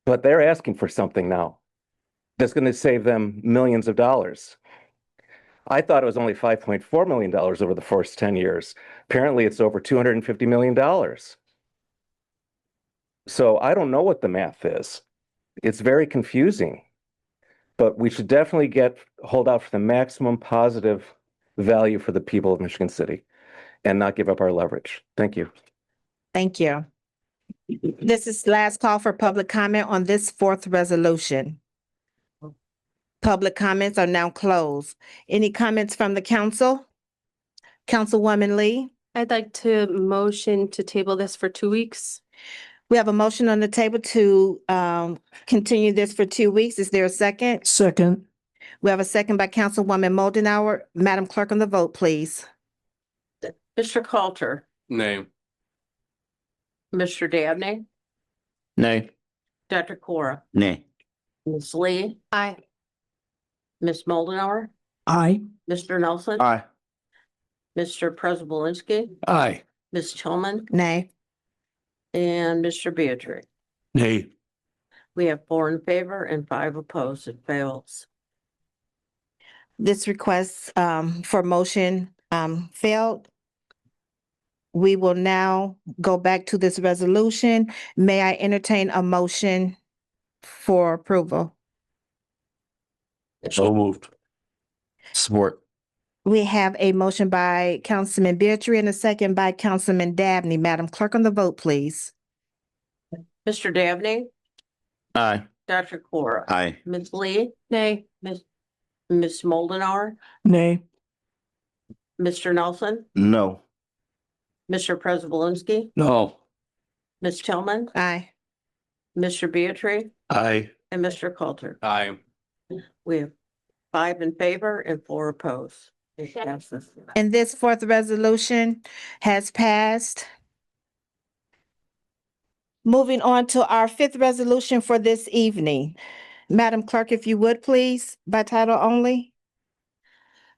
but they're asking for something now that's going to save them millions of dollars. I thought it was only $5.4 million over the first 10 years. Apparently it's over $250 million. So I don't know what the math is. It's very confusing, but we should definitely hold out for the maximum positive value for the people of Michigan City and not give up our leverage. Thank you. Thank you. This is last call for public comment on this fourth resolution. Public comments are now closed. Any comments from the council? Councilwoman Lee? I'd like to motion to table this for 2 weeks. We have a motion on the table to continue this for 2 weeks. Is there a second? Second. We have a second by Councilwoman Moldenauer. Madam Clerk, on the vote, please. Mr. Coulter? Nay. Mr. Dabney? Nay. Dr. Cora? Nay. Ms. Lee? Aye. Ms. Moldenauer? Aye. Mr. Nelson? Aye. Mr. Preselinski? Aye. Ms. Tillman? Nay. And Mr. Beatrice? Nay. We have 4 in favor and 5 opposed. It fails. This request for motion failed. We will now go back to this resolution. May I entertain a motion for approval? So moved. Support. We have a motion by Councilman Beatrice and a second by Councilman Dabney. Madam Clerk, on the vote, please. Mr. Dabney, Aye. Dr. Cora, Aye. Ms. Lee? Nay. Ms. Moldenar, Nay. Mr. Nelson, No. Mr. Preselinski, No. Ms. Tillman, Aye. Mr. Beatrice, Aye. and Mr. Coulter. Aye. We have 5 in favor and 4 opposed. It passes. And this fourth resolution has passed. Moving on to our fifth resolution for this evening. Madam Clerk, if you would, please, by title only.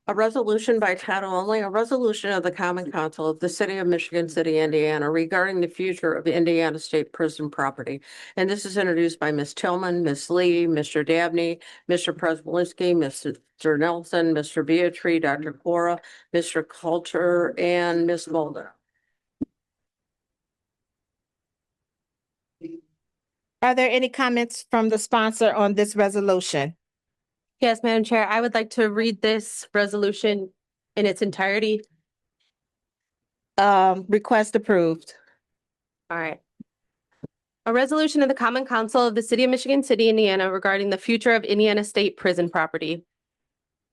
A resolution by title only, a resolution of the Common Council of the City of Michigan City, Indiana regarding the future of Indiana State Prison property. And this is introduced by Ms. Tillman, Ms. Lee, Mr. Dabney, Mr. Preselinski, Mr. Nelson, Mr. Beatrice, Dr. Cora, Mr. Coulter, and Ms. Mulder. Are there any comments from the sponsor on this resolution? Yes, Madam Chair, I would like to read this resolution in its entirety. Request approved. All right. A resolution of the Common Council of the City of Michigan City, Indiana regarding the future of Indiana State Prison property.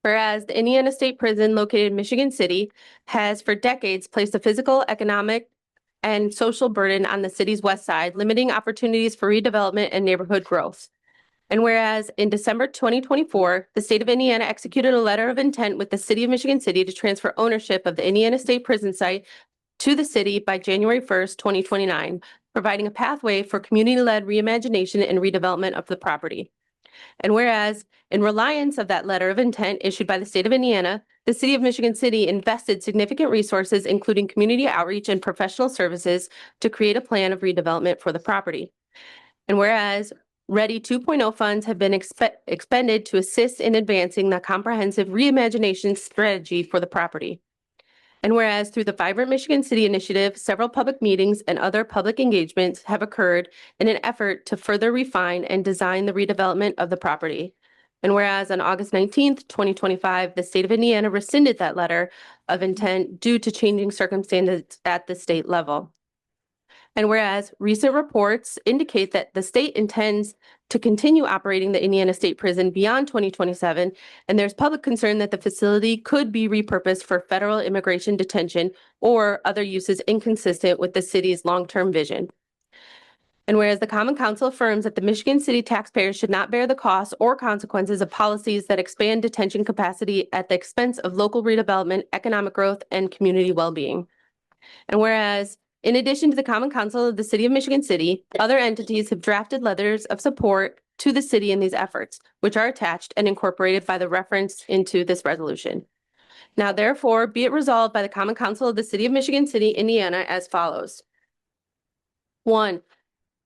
Whereas the Indiana State Prison located in Michigan City has for decades placed a physical, economic, and social burden on the city's west side, limiting opportunities for redevelopment and neighborhood growth. And whereas in December 2024, the state of Indiana executed a letter of intent with the City of Michigan City to transfer ownership of the Indiana State Prison site to the city by January 1st, 2029, providing a pathway for community-led reimagination and redevelopment of the property. And whereas in reliance of that letter of intent issued by the state of Indiana, the City of Michigan City invested significant resources, including community outreach and professional services, to create a plan of redevelopment for the property. And whereas Ready 2.0 funds have been expended to assist in advancing the comprehensive reimagination strategy for the property. And whereas through the Vibrant Michigan City initiative, several public meetings and other public engagements have occurred in an effort to further refine and design the redevelopment of the property. And whereas on August 19th, 2025, the state of Indiana rescinded that letter of intent due to changing circumstances at the state level. And whereas recent reports indicate that the state intends to continue operating the Indiana State Prison beyond 2027, and there's public concern that the facility could be repurposed for federal immigration detention or other uses inconsistent with the city's long-term vision. And whereas the Common Council affirms that the Michigan City taxpayers should not bear the costs or consequences of policies that expand detention capacity at the expense of local redevelopment, economic growth, and community well-being. And whereas in addition to the Common Council of the City of Michigan City, other entities have drafted letters of support to the city in these efforts, which are attached and incorporated by the reference into this resolution. Now, therefore, be it resolved by the Common Council of the City of Michigan City, Indiana, as follows. 1,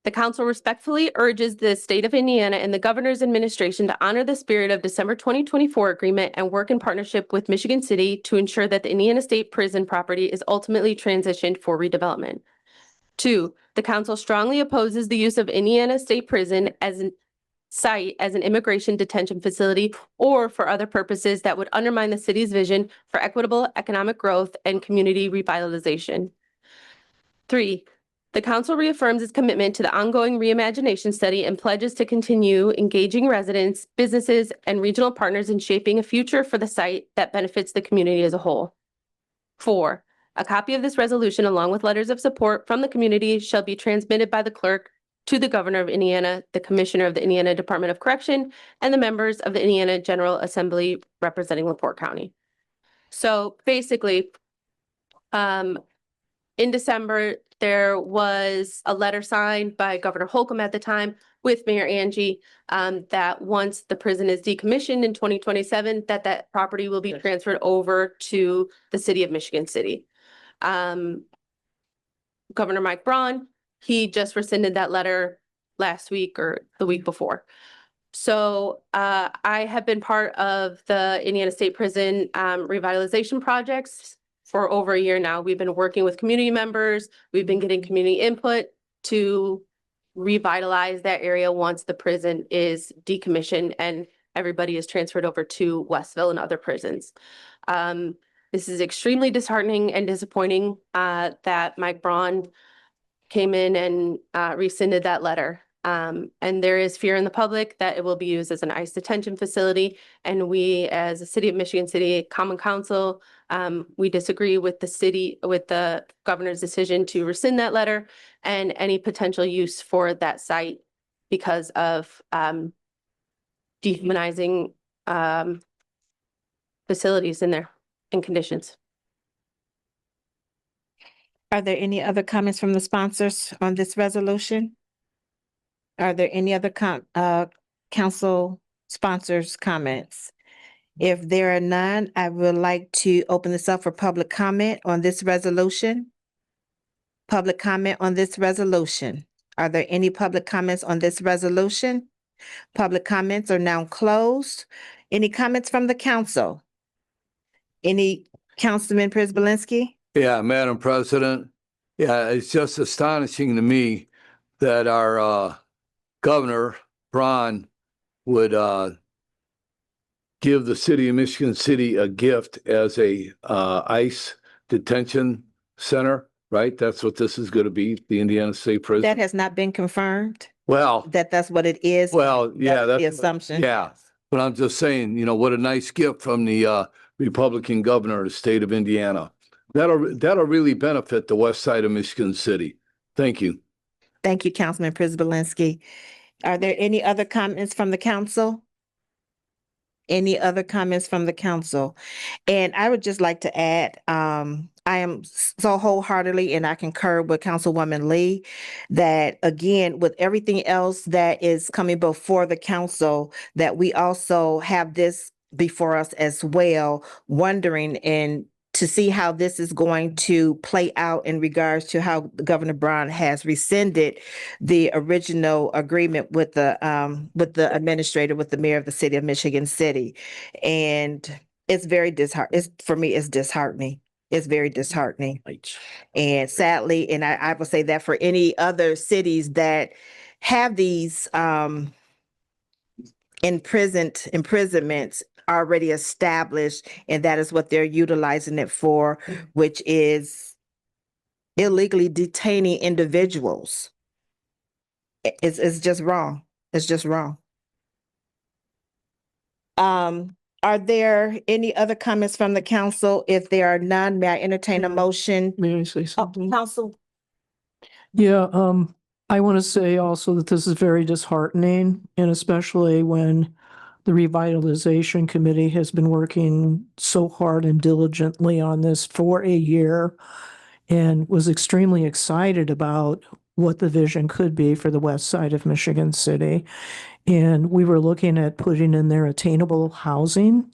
the council respectfully urges the state of Indiana and the governor's administration to honor the spirit of December 2024 agreement and work in partnership with Michigan City to ensure that the Indiana State Prison property is ultimately transitioned for redevelopment. 2, the council strongly opposes the use of Indiana State Prison as a site as an immigration detention facility or for other purposes that would undermine the city's vision for equitable economic growth and community revitalization. 3, the council reaffirms its commitment to the ongoing reimagination study and pledges to continue engaging residents, businesses, and regional partners in shaping a future for the site that benefits the community as a whole. 4, a copy of this resolution, along with letters of support from the community, shall be transmitted by the clerk to the governor of Indiana, the commissioner of the Indiana Department of Correction, and the members of the Indiana General Assembly representing LaPorte County. So basically, in December, there was a letter signed by Governor Holcomb at the time with Mayor Angie that once the prison is decommissioned in 2027, that property will be transferred over to the City of Michigan City. Governor Mike Braun, he just rescinded that letter last week or the week before. So I have been part of the Indiana State Prison revitalization projects for over a year now. We've been working with community members. We've been getting community input to revitalize that area once the prison is decommissioned and everybody is transferred over to Westville and other prisons. This is extremely disheartening and disappointing that Mike Braun came in and rescinded that letter. And there is fear in the public that it will be used as an ICE detention facility. And we, as a City of Michigan City Common Council, we disagree with the governor's decision to rescind that letter and any potential use for that site because of dehumanizing facilities in there and conditions. Are there any other comments from the sponsors on this resolution? Are there any other council sponsors' comments? If there are none, I would like to open this up for public comment on this resolution. Public comment on this resolution. Are there any public comments on this resolution? Public comments are now closed. Any comments from the council? Any Councilman Prisbalinski? Yeah, Madam President. Yeah, it's just astonishing to me that our Governor Braun would give the city of Michigan City a gift as a ICE detention center, right? That's what this is going to be, the Indiana State Prison. That has not been confirmed. Well, that's what it is. Well, yeah, that's the assumption. Yeah, but I'm just saying, you know, what a nice gift from the Republican governor of the state of Indiana. That'll really benefit the west side of Michigan City. Thank you. Thank you, Councilman Prisbalinski. Are there any other comments from the council? Any other comments from the council? And I would just like to add, I am so wholeheartedly, and I concur with Councilwoman Lee, that again, with everything else that is coming before the council, that we also have this before us as well, wondering and to see how this is going to play out in regards to how Governor Braun has rescinded the original agreement with the administrator, with the mayor of the city of Michigan City. And it's very disheartening. For me, it's disheartening. It's very disheartening. And sadly, and I will say that for any other cities that have these imprisonments already established, and that is what they're utilizing it for, which is illegally detaining individuals. It's just wrong. It's just wrong. Are there any other comments from the council? If there are none, may I entertain a motion? May I say something? Council? Yeah, I want to say also that this is very disheartening, and especially when the Revitalization Committee has been working so hard and diligently on this for a year and was extremely excited about what the vision could be for the west side of Michigan City. And we were looking at putting in there attainable housing,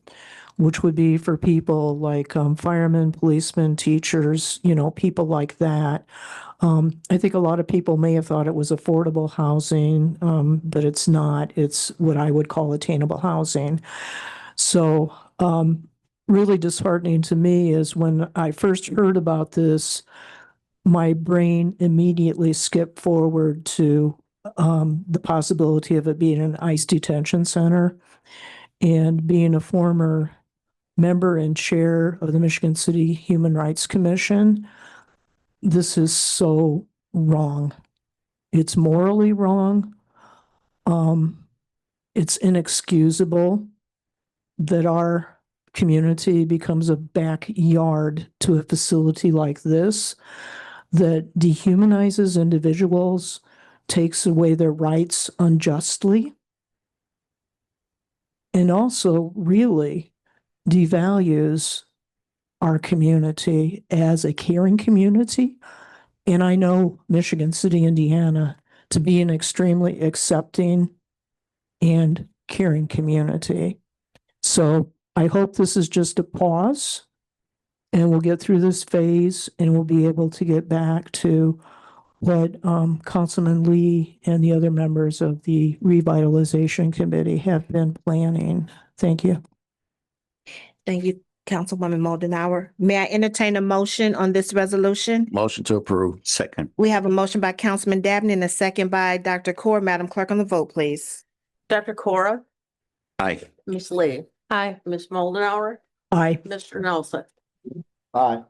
which would be for people like firemen, policemen, teachers, you know, people like that. I think a lot of people may have thought it was affordable housing, but it's not. It's what I would call attainable housing. So really disheartening to me is when I first heard about this, my brain immediately skipped forward to the possibility of it being an ICE detention center. And being a former member and chair of the Michigan City Human Rights Commission, this is so wrong. It's morally wrong. It's inexcusable that our community becomes a backyard to a facility like this that dehumanizes individuals, takes away their rights unjustly, and also really devalues our community as a caring community. And I know Michigan City, Indiana, to be an extremely accepting and caring community. So I hope this is just a pause and we'll get through this phase and we'll be able to get back to what Councilman Lee and the other members of the Revitalization Committee have been planning. Thank you. Thank you. Councilwoman Moldenauer. May I entertain a motion on this resolution? Motion to approve. Second. We have a motion by Councilman Dabney and a second by Dr. Core. Madam Clerk, on the vote, please. Dr. Cora, Aye. Ms. Lee. Aye. Ms. Moldenauer, Aye. Mr. Nelson, Aye.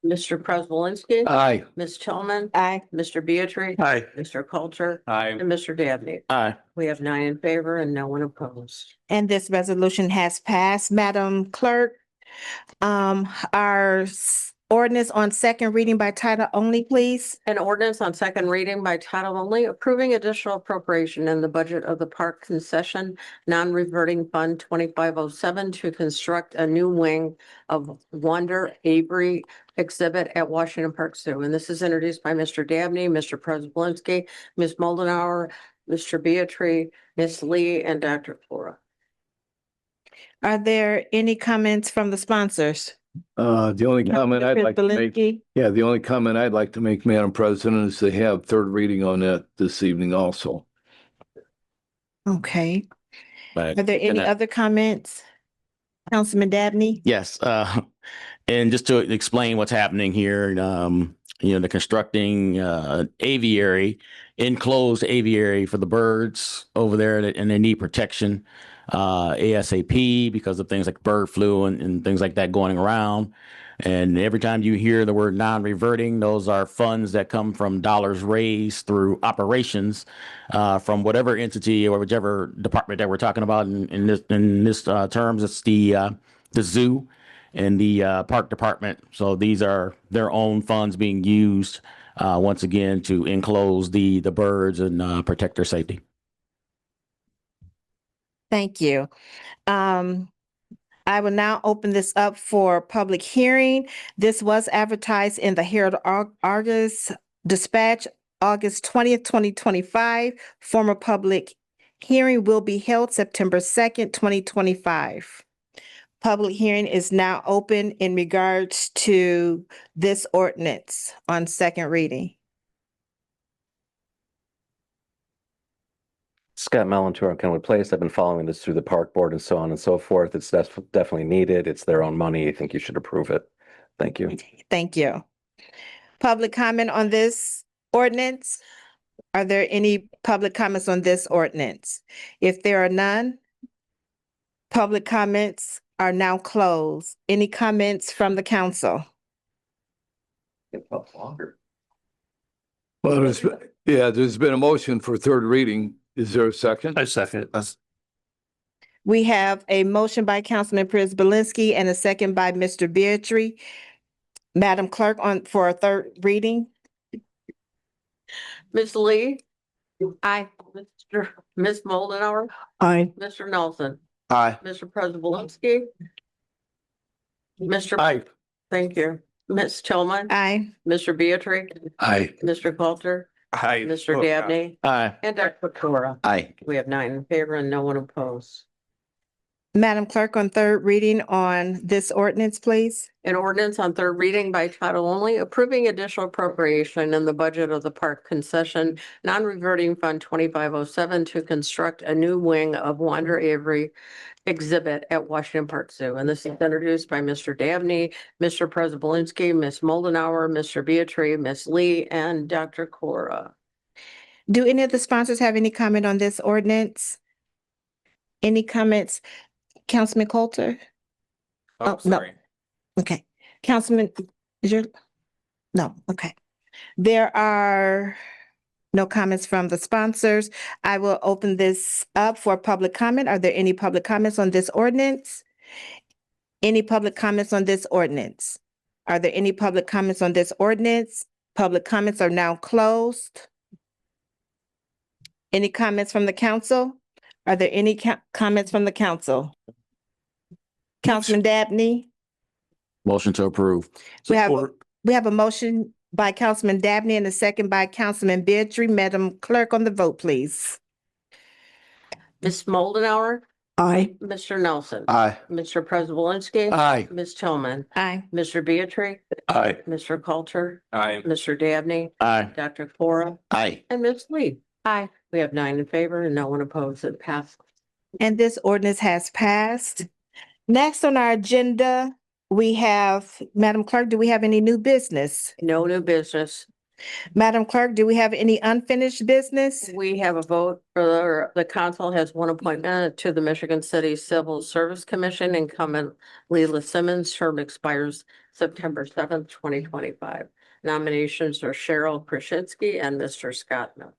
Mr. Prespolinski. Aye. Ms. Tillman, Aye. Mr. Beatrice. Aye. Mr. Coulter, Aye. and Mr. Dabney. Aye. We have 9 in favor and no one opposed. And this resolution has passed. Madam Clerk, our ordinance on second reading by title only, please. An ordinance on second reading by title only, approving additional appropriation in the budget of the Park Concession Non-Reverting Fund 2507 to construct a new wing of Wonder Avery exhibit at Washington Park Zoo. And this is introduced by Mr. Dabney, Mr. Prespolinski, Ms. Moldenauer, Mr. Beatrice, Ms. Lee, and Dr. Cora. Are there any comments from the sponsors? The only comment I'd like to make, Prespolinski? the only comment I'd like to make, Madam President, is to have third reading on that this evening also. Okay. Right. Are there any And, other comments? Councilman Dabney? Yes, and just to explain what's happening here, they're constructing aviary, enclosed aviary for the birds over there, and they need protection ASAP because of things like bird flu and things like that going around. And every time you hear the word non-reverting, those are funds that come from dollars raised through operations from whatever entity or whichever department that we're talking about. In this terms, it's the zoo and the park department. So these are their own funds being used once again to enclose the birds and protect their safety. Thank you. I will now open this up for public hearing. This was advertised in the Herald Argus Dispatch, August 20th, 2025. Formal public hearing will be held September 2nd, 2025. Public hearing is now open in regards to this ordinance on second reading. Scott Melantor on Kenwood Place. I've been following this through the park board and so on and so forth. It's definitely needed. It's their own money. I think you should approve it. Thank you. Thank you. Public comment on this ordinance? Are there any public comments on this ordinance? If there are none, public comments are now closed. Any comments from the council? Well, there's been a motion for third reading. Is there a second? I second it. We have a motion by Councilman Prespolinski and a second by Mr. Beatrice. Madam Clerk, for a third reading? Ms. Lee? Aye. Ms. Moldenauer? Aye. Mr. Nelson? Aye. Mr. Prespolinski? Mr. Aye. Thank you. Ms. Tillman? Aye. Mr. Beatrice? Aye. Mr. Coulter? Aye. Mr. Dabney? Aye. And Dr. Cora? Aye. We have 9 in favor and no one opposed. Madam Clerk, on third reading on this ordinance, please. An ordinance on third reading by title only, approving additional appropriation in the budget of the Park Concession Non-Reverting Fund 2507 to construct a new wing of Wander Avery exhibit at Washington Park Zoo. And this is introduced by Mr. Dabney, Mr. Prespolinski, Ms. Moldenauer, Mr. Beatrice, Ms. Lee, and Dr. Cora. Do any of the sponsors have any comment on this ordinance? Any comments? Councilman Coulter? Oh, no. sorry. Okay. Councilman, no, okay. There are no comments from the sponsors. I will open this up for public comment. Are there any public comments on this ordinance? Any public comments on this ordinance? Are there any public comments on this ordinance? Public comments are now closed. Any comments from the council? Are there any comments from the council? Councilman Dabney? Motion to approve. We have a motion by Councilman Dabney and a second by Councilman Beatrice. Madam Clerk, on the vote, please. Ms. Moldenauer? Aye. Mr. Nelson? Aye. Mr. Prespolinski? Aye. Ms. Tillman? Aye. Mr. Beatrice? Aye. Mr. Coulter? Aye. Mr. Dabney? Aye. Dr. Cora? Aye. And Ms. Lee? Aye. We have 9 in favor and no one opposed. It passed. And this ordinance has passed. Next on our agenda We have, Madam Clerk, do we have any new business? No new business. Madam Clerk, do we have any unfinished business? We have a vote for the council has one appointment to the Michigan City Civil Service Commission. Incumbent Leila Simmons, term expires September 7th, 2025. Nominations are Cheryl Krasinski and Mr. Scott Miller.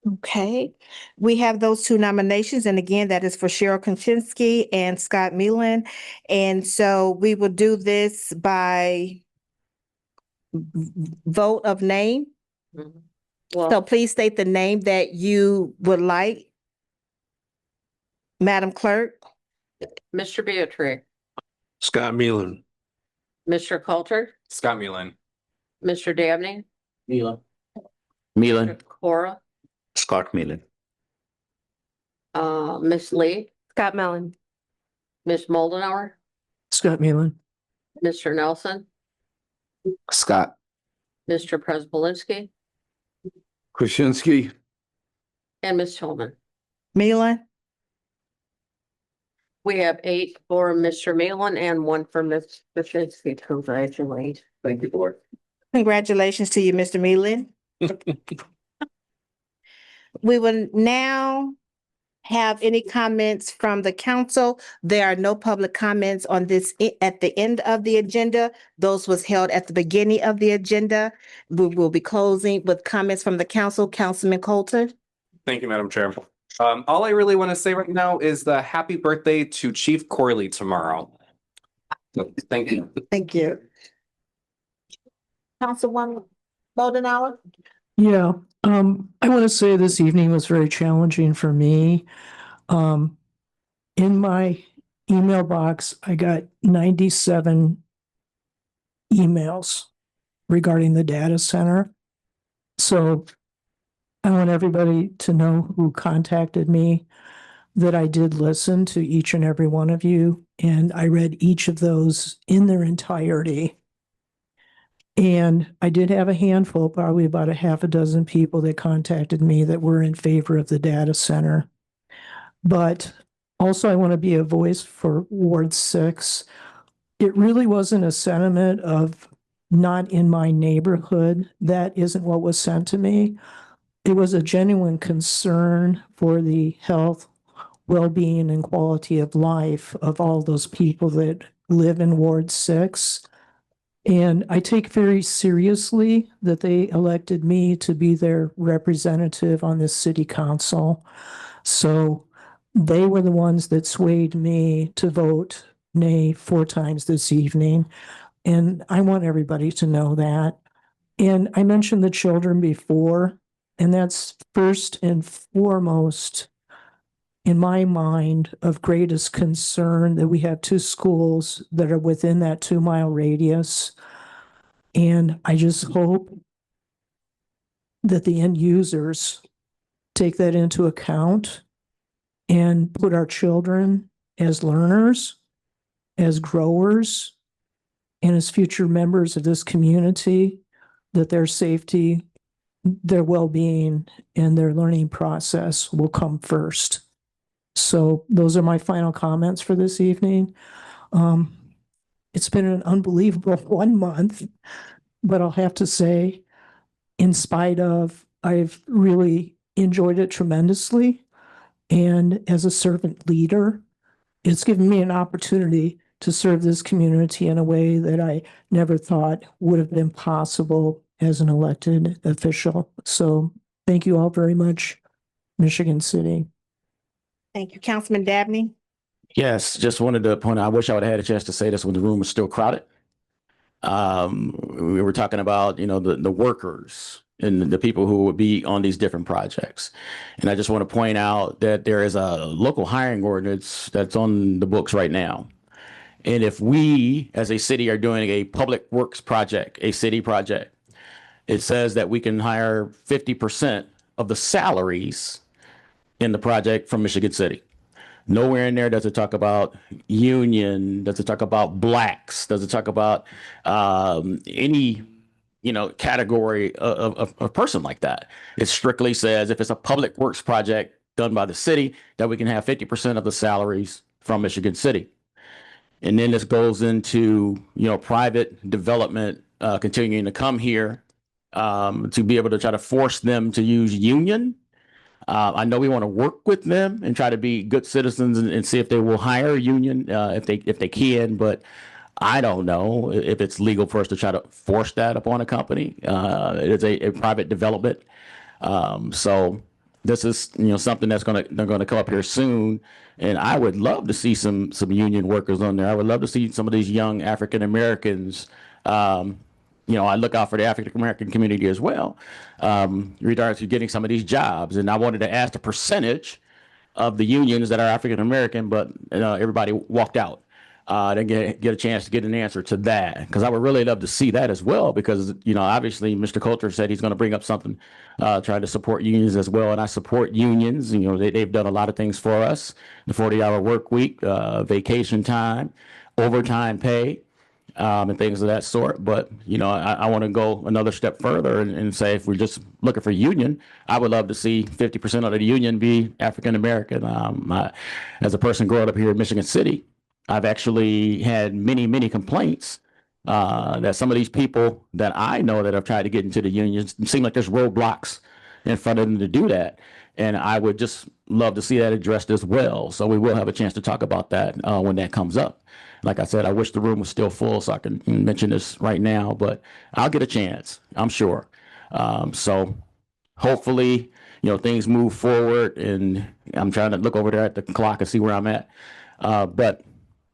Okay, we have those two nominations, and again, that is for Cheryl Kaczynski and Scott Meelan. And so we will do this by vote of name. Well, So please state the name that you would like. Madam Clerk, Mr. Beatrice, Scott Meelan. Mr. Coulter, Scott Mullin. Mr. Dabney, Meelan. Cora, Scott Meelan. Miss Lee, Scott Mellon. Miss Moldenauer, Scott Meelan. Mr. Nelson, Scott. Mr. Prespolinski, Krasinski. and Ms. Tillman. Meelan, We have 8 for Mr. Malin and 1 for Ms. Krasinski. Congratulations. Thank you, board. congratulations to you, Mr. Meelan. We will now have any comments from the council. There are no public comments on this at the end of the agenda. Those was held at the beginning of the agenda. We will be closing with comments from the council. Councilman Coulter. Thank you, Madam Chair. All I really want to say right now is the happy birthday to Chief Corley tomorrow. Thank you. Thank you. Councilwoman Moldenauer. Yeah, I want to say this evening was very challenging for me. In my email box, I got 97 emails regarding the data center. So I want everybody to know who contacted me that I did listen to each and every one of you, and I read each of those in their entirety. And I did have a handful, probably about a half a dozen people that contacted me that were in favor of the data center. But also I want to be a voice for Ward 6. It really wasn't a sentiment of not in my neighborhood. That isn't what was sent to me. It was a genuine concern for the health, well-being, and quality of life of all those people that live in Ward 6. And I take very seriously that they elected me to be their representative on this city council. So they were the ones that swayed me to vote nay 4 times this evening. And I want everybody to know that. And I mentioned the children before, and that's first and foremost in my mind of greatest concern, that we have 2 schools that are within that 2-mile radius. And I just hope that the end users take that into account and put our children as learners, as growers, and as future members of this community, that their safety, their well-being, and their learning process will come first. So those are my final comments for this evening. It's been an unbelievable 1 month, but I'll have to say, in spite of, I've really enjoyed it tremendously. And as a servant leader, it's given me an opportunity to serve this community in a way that I never thought would have been possible as an elected official. So thank you all very much, Michigan City. Thank you, Councilman Dabney. Yes, just wanted to point out, I wish I would have had a chance to say this when the room was still crowded. We were talking about, the workers and the people who would be on these different projects. And I just want to point out that there is a local hiring ordinance that's on the books right now. And if we, as a city, are doing a public works project, a city project, it says that we can hire 50% of the salaries in the project from Michigan City. Nowhere in there does it talk about union, does it talk about blacks, does it talk about any, category of a person like that. It strictly says if it's a public works project done by the city, that we can have 50% of the salaries from Michigan City. And then this goes into, private development, continuing to come here, to be able to try to force them to use union. I know we want to work with them and try to be good citizens and see if they will hire a union, if they can, but I don't know if it's legal for us to try to force that upon a company. It is a private development. So this is, something they're going to come up here soon. And I would love to see some union workers on there. I would love to see some of these young African Americans. I look out for the African American community as well, regards to getting some of these jobs. And I wanted to ask the percentage of the unions that are African American, but everybody walked out. Didn't get a chance to get an answer to that, because I would really love to see that as well, because obviously Mr. Coulter said he's going to bring up something, trying to support unions as well, and I support unions. They've done a lot of things for us: the 40-hour work week, vacation time, overtime pay, and things of that sort. But I want to go another step further and say, if we're just looking for union, I would love to see 50% of the union be African American. As a person growing up here in Michigan City, I've actually had many complaints that some of these people that I know that have tried to get into the unions, it seem like there's roadblocks in front of them to do that. And I would just love to see that addressed as well. So we will have a chance to talk about that when that comes up. Like I said, I wish the room was still full so I can mention this right now, but I'll get a chance, I'm sure. So hopefully, things move forward, and I'm trying to look over there at the clock and see where I'm at. But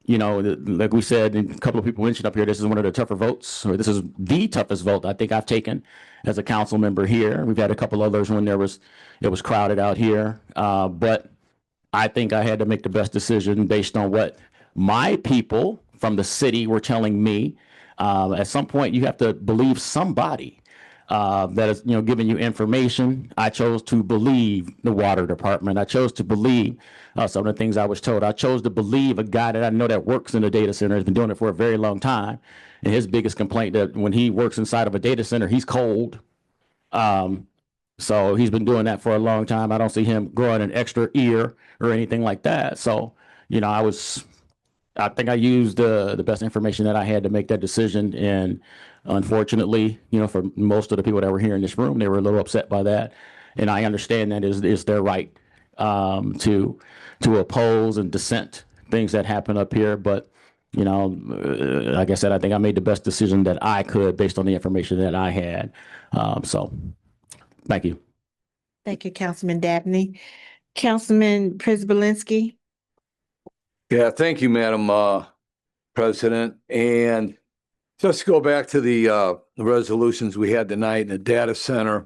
like we said, and a couple of people mentioned up here, this is one of the tougher votes, or this is the toughest vote I think I've taken as a council member here. We've had a couple others when it was crowded out here. But I think I had to make the best decision based on what my people from the city were telling me. At some point, you have to believe somebody that is, giving you information. I chose to believe the water department. I chose to believe some of the things I was told. I chose to believe a guy that I know that works in the data center, has been doing it for a very long time. And his biggest complaint that when he works inside of a data center, he's cold. So he's been doing that for a long time. I don't see him growing an extra ear or anything like that. So, I think I used the best information that I had to make that decision. And unfortunately, for most of the people that were here in this room, they were a little upset by that. And I understand that is their right to oppose and dissent things that happen up here. But, like I said, I think I made the best decision that I could based on the information that I had. So thank you. Thank you, Councilman Dabney. Councilman Przybylski. Yeah, thank you, Madam President. And just to go back to the resolutions we had tonight in the data center.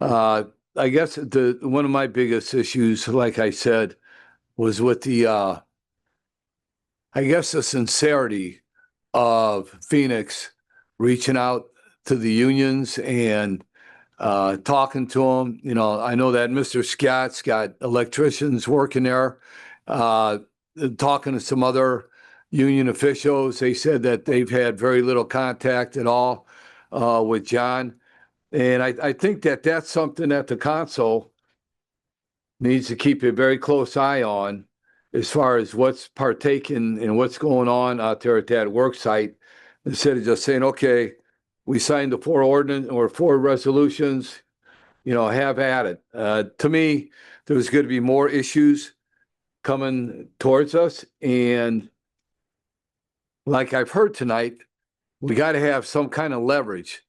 I guess one of my biggest issues, like I said, was with the sincerity of Phoenix reaching out to the unions and talking to them. I know that Mr. Scott's got electricians working there. Talking to some other union officials, they said that they've had very little contact at all with John. And I think that that's something that the council needs to keep a very close eye on, as far as what's partaking and what's going on out there at that work site, instead of just saying, okay, we signed the 4 resolutions, have at it. To me, there's going to be more issues coming towards us. And like I've heard tonight, we got to have some kind of leverage.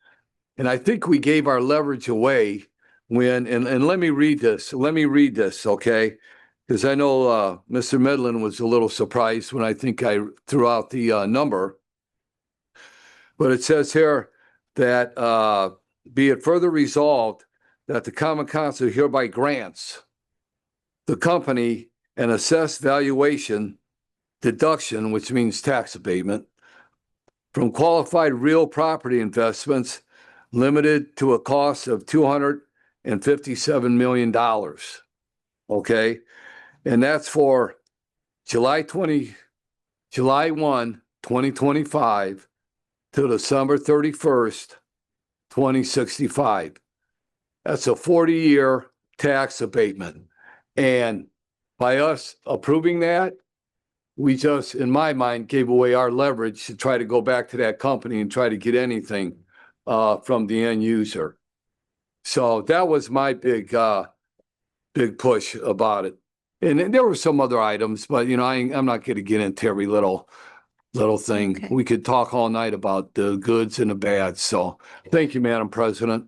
And I think we gave our leverage away when, and let me read this, okay? Because I know Mr. Medlin was a little surprised when I think I threw out the number. But it says here that be it further resolved that the Common Council hereby grants the company an assessed valuation deduction, which means tax abatement, from qualified real property investments limited to a cost of $257 million. Okay. And that's for July 1, 2025 to December 31st, 2065. That's a 40-year tax abatement. And by us approving that, we just, in my mind, gave away our leverage to try to go back to that company and try to get anything from the end user. So that was my big push about it. And then there were some other items, but you know, I'm not going to get into every little thing. Okay. We could talk all night about the goods and the bads. So thank you, Madam President.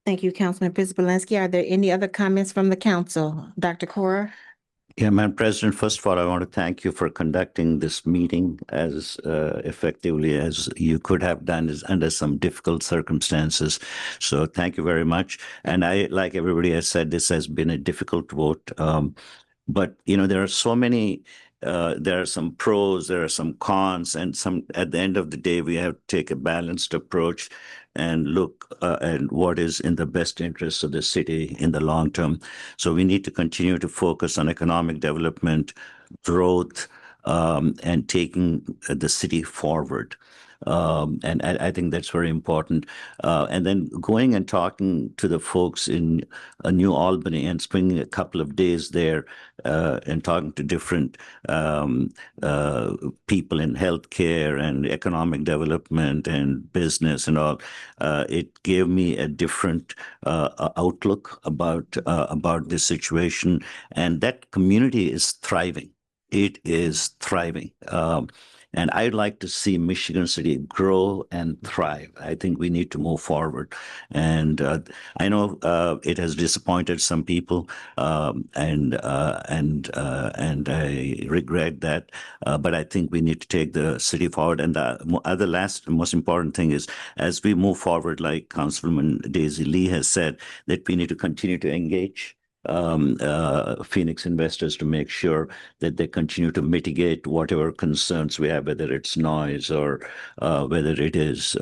Thank you, Councilman Prisbalinski. Are there any other comments from the council? Dr. Cora? Yeah, Madam President, first of all, I want to thank you for conducting this meeting as effectively as you could have done under some difficult circumstances. So thank you very much. And I, like everybody has said, this has been a difficult vote. But, you know, there are so many, there are some pros, there are some cons, and some, at the end of the day, we have to take a balanced approach and look at what is in the best interest of the city in the long term. So we need to continue to focus on economic development, growth, and taking the city forward. And I think that's very important. And then going and talking to the folks in New Albany and spending a couple of days there and talking to different people in healthcare and economic development and business and all, it gave me a different outlook about this situation. And that community is thriving. It is thriving. And I'd like to see Michigan City grow and thrive. I think we need to move forward. And I know it has disappointed some people, and I regret that. But I think we need to take the city forward. And the most important thing is, as we move forward, like Councilwoman Daisy Lee has said, that we need to continue to engage Phoenix investors to make sure that they continue to mitigate whatever concerns we have, whether it's noise or whether it is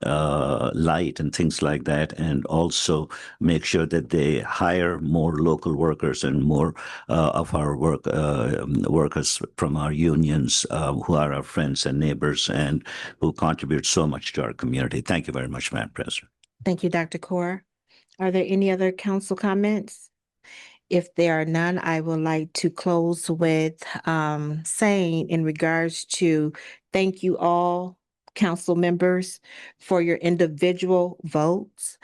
light and things like that, and also make sure that they hire more local workers and more of our workers from our unions who are our friends and neighbors and who contribute so much to our community. Thank you very much, Madam President. Thank you, Dr. Cora. Are there any other council comments? If there are none, I would like to close with saying in regards to thank you all, council members, for your individual votes,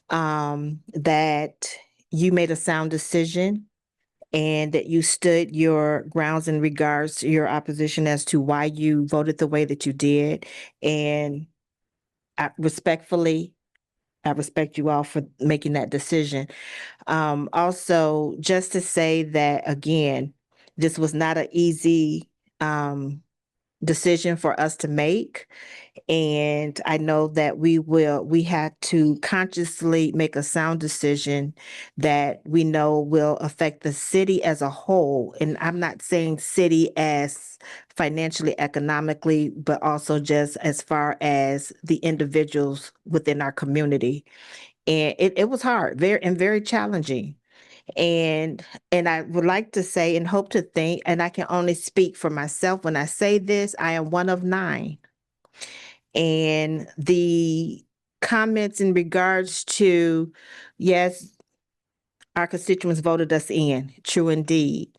that you made a sound decision and that you stood your grounds in regards to your opposition as to why you voted the way that you did. And I respect you all for making that decision. Also, just to say that, again, this was not an easy decision for us to make. And I know that we had to consciously make a sound decision that we know will affect the city as a whole. And I'm not saying city as financially, economically, but also just as far as the individuals within our community. And it was hard, very challenging. And I would like to say and hope to think, and I can only speak for myself when I say this, I am one of 9. And the comments in regards to, yes, our constituents voted us in, true indeed.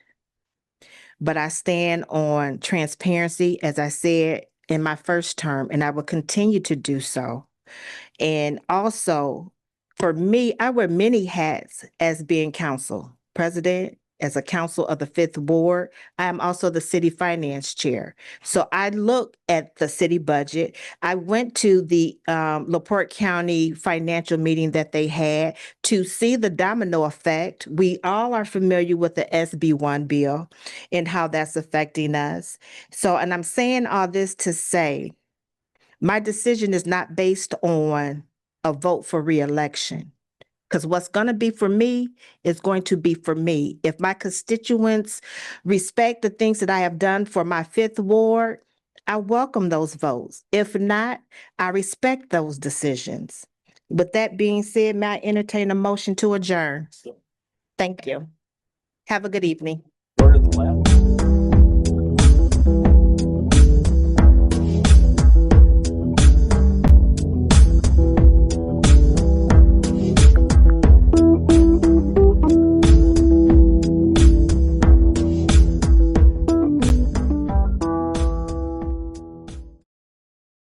But I stand on transparency, as I said in my first term, and I will continue to do so. And also, for me, I wear many hats as being council president, as a council of the 5th Ward. I am also the city finance chair. So I look at the city budget. I went to the LaPorte County financial meeting that they had to see the domino effect. We all are familiar with the SB1 bill and how that's affecting us. So, and I'm saying all this to say, my decision is not based on a vote for reelection. Because what's going to be for me is going to be for me. If my constituents respect the things that I have done for my 5th Ward, I welcome those votes. If not, I respect those decisions. With that being said, may I entertain a motion to adjourn? Thank you. Have a good evening. Word of the lab.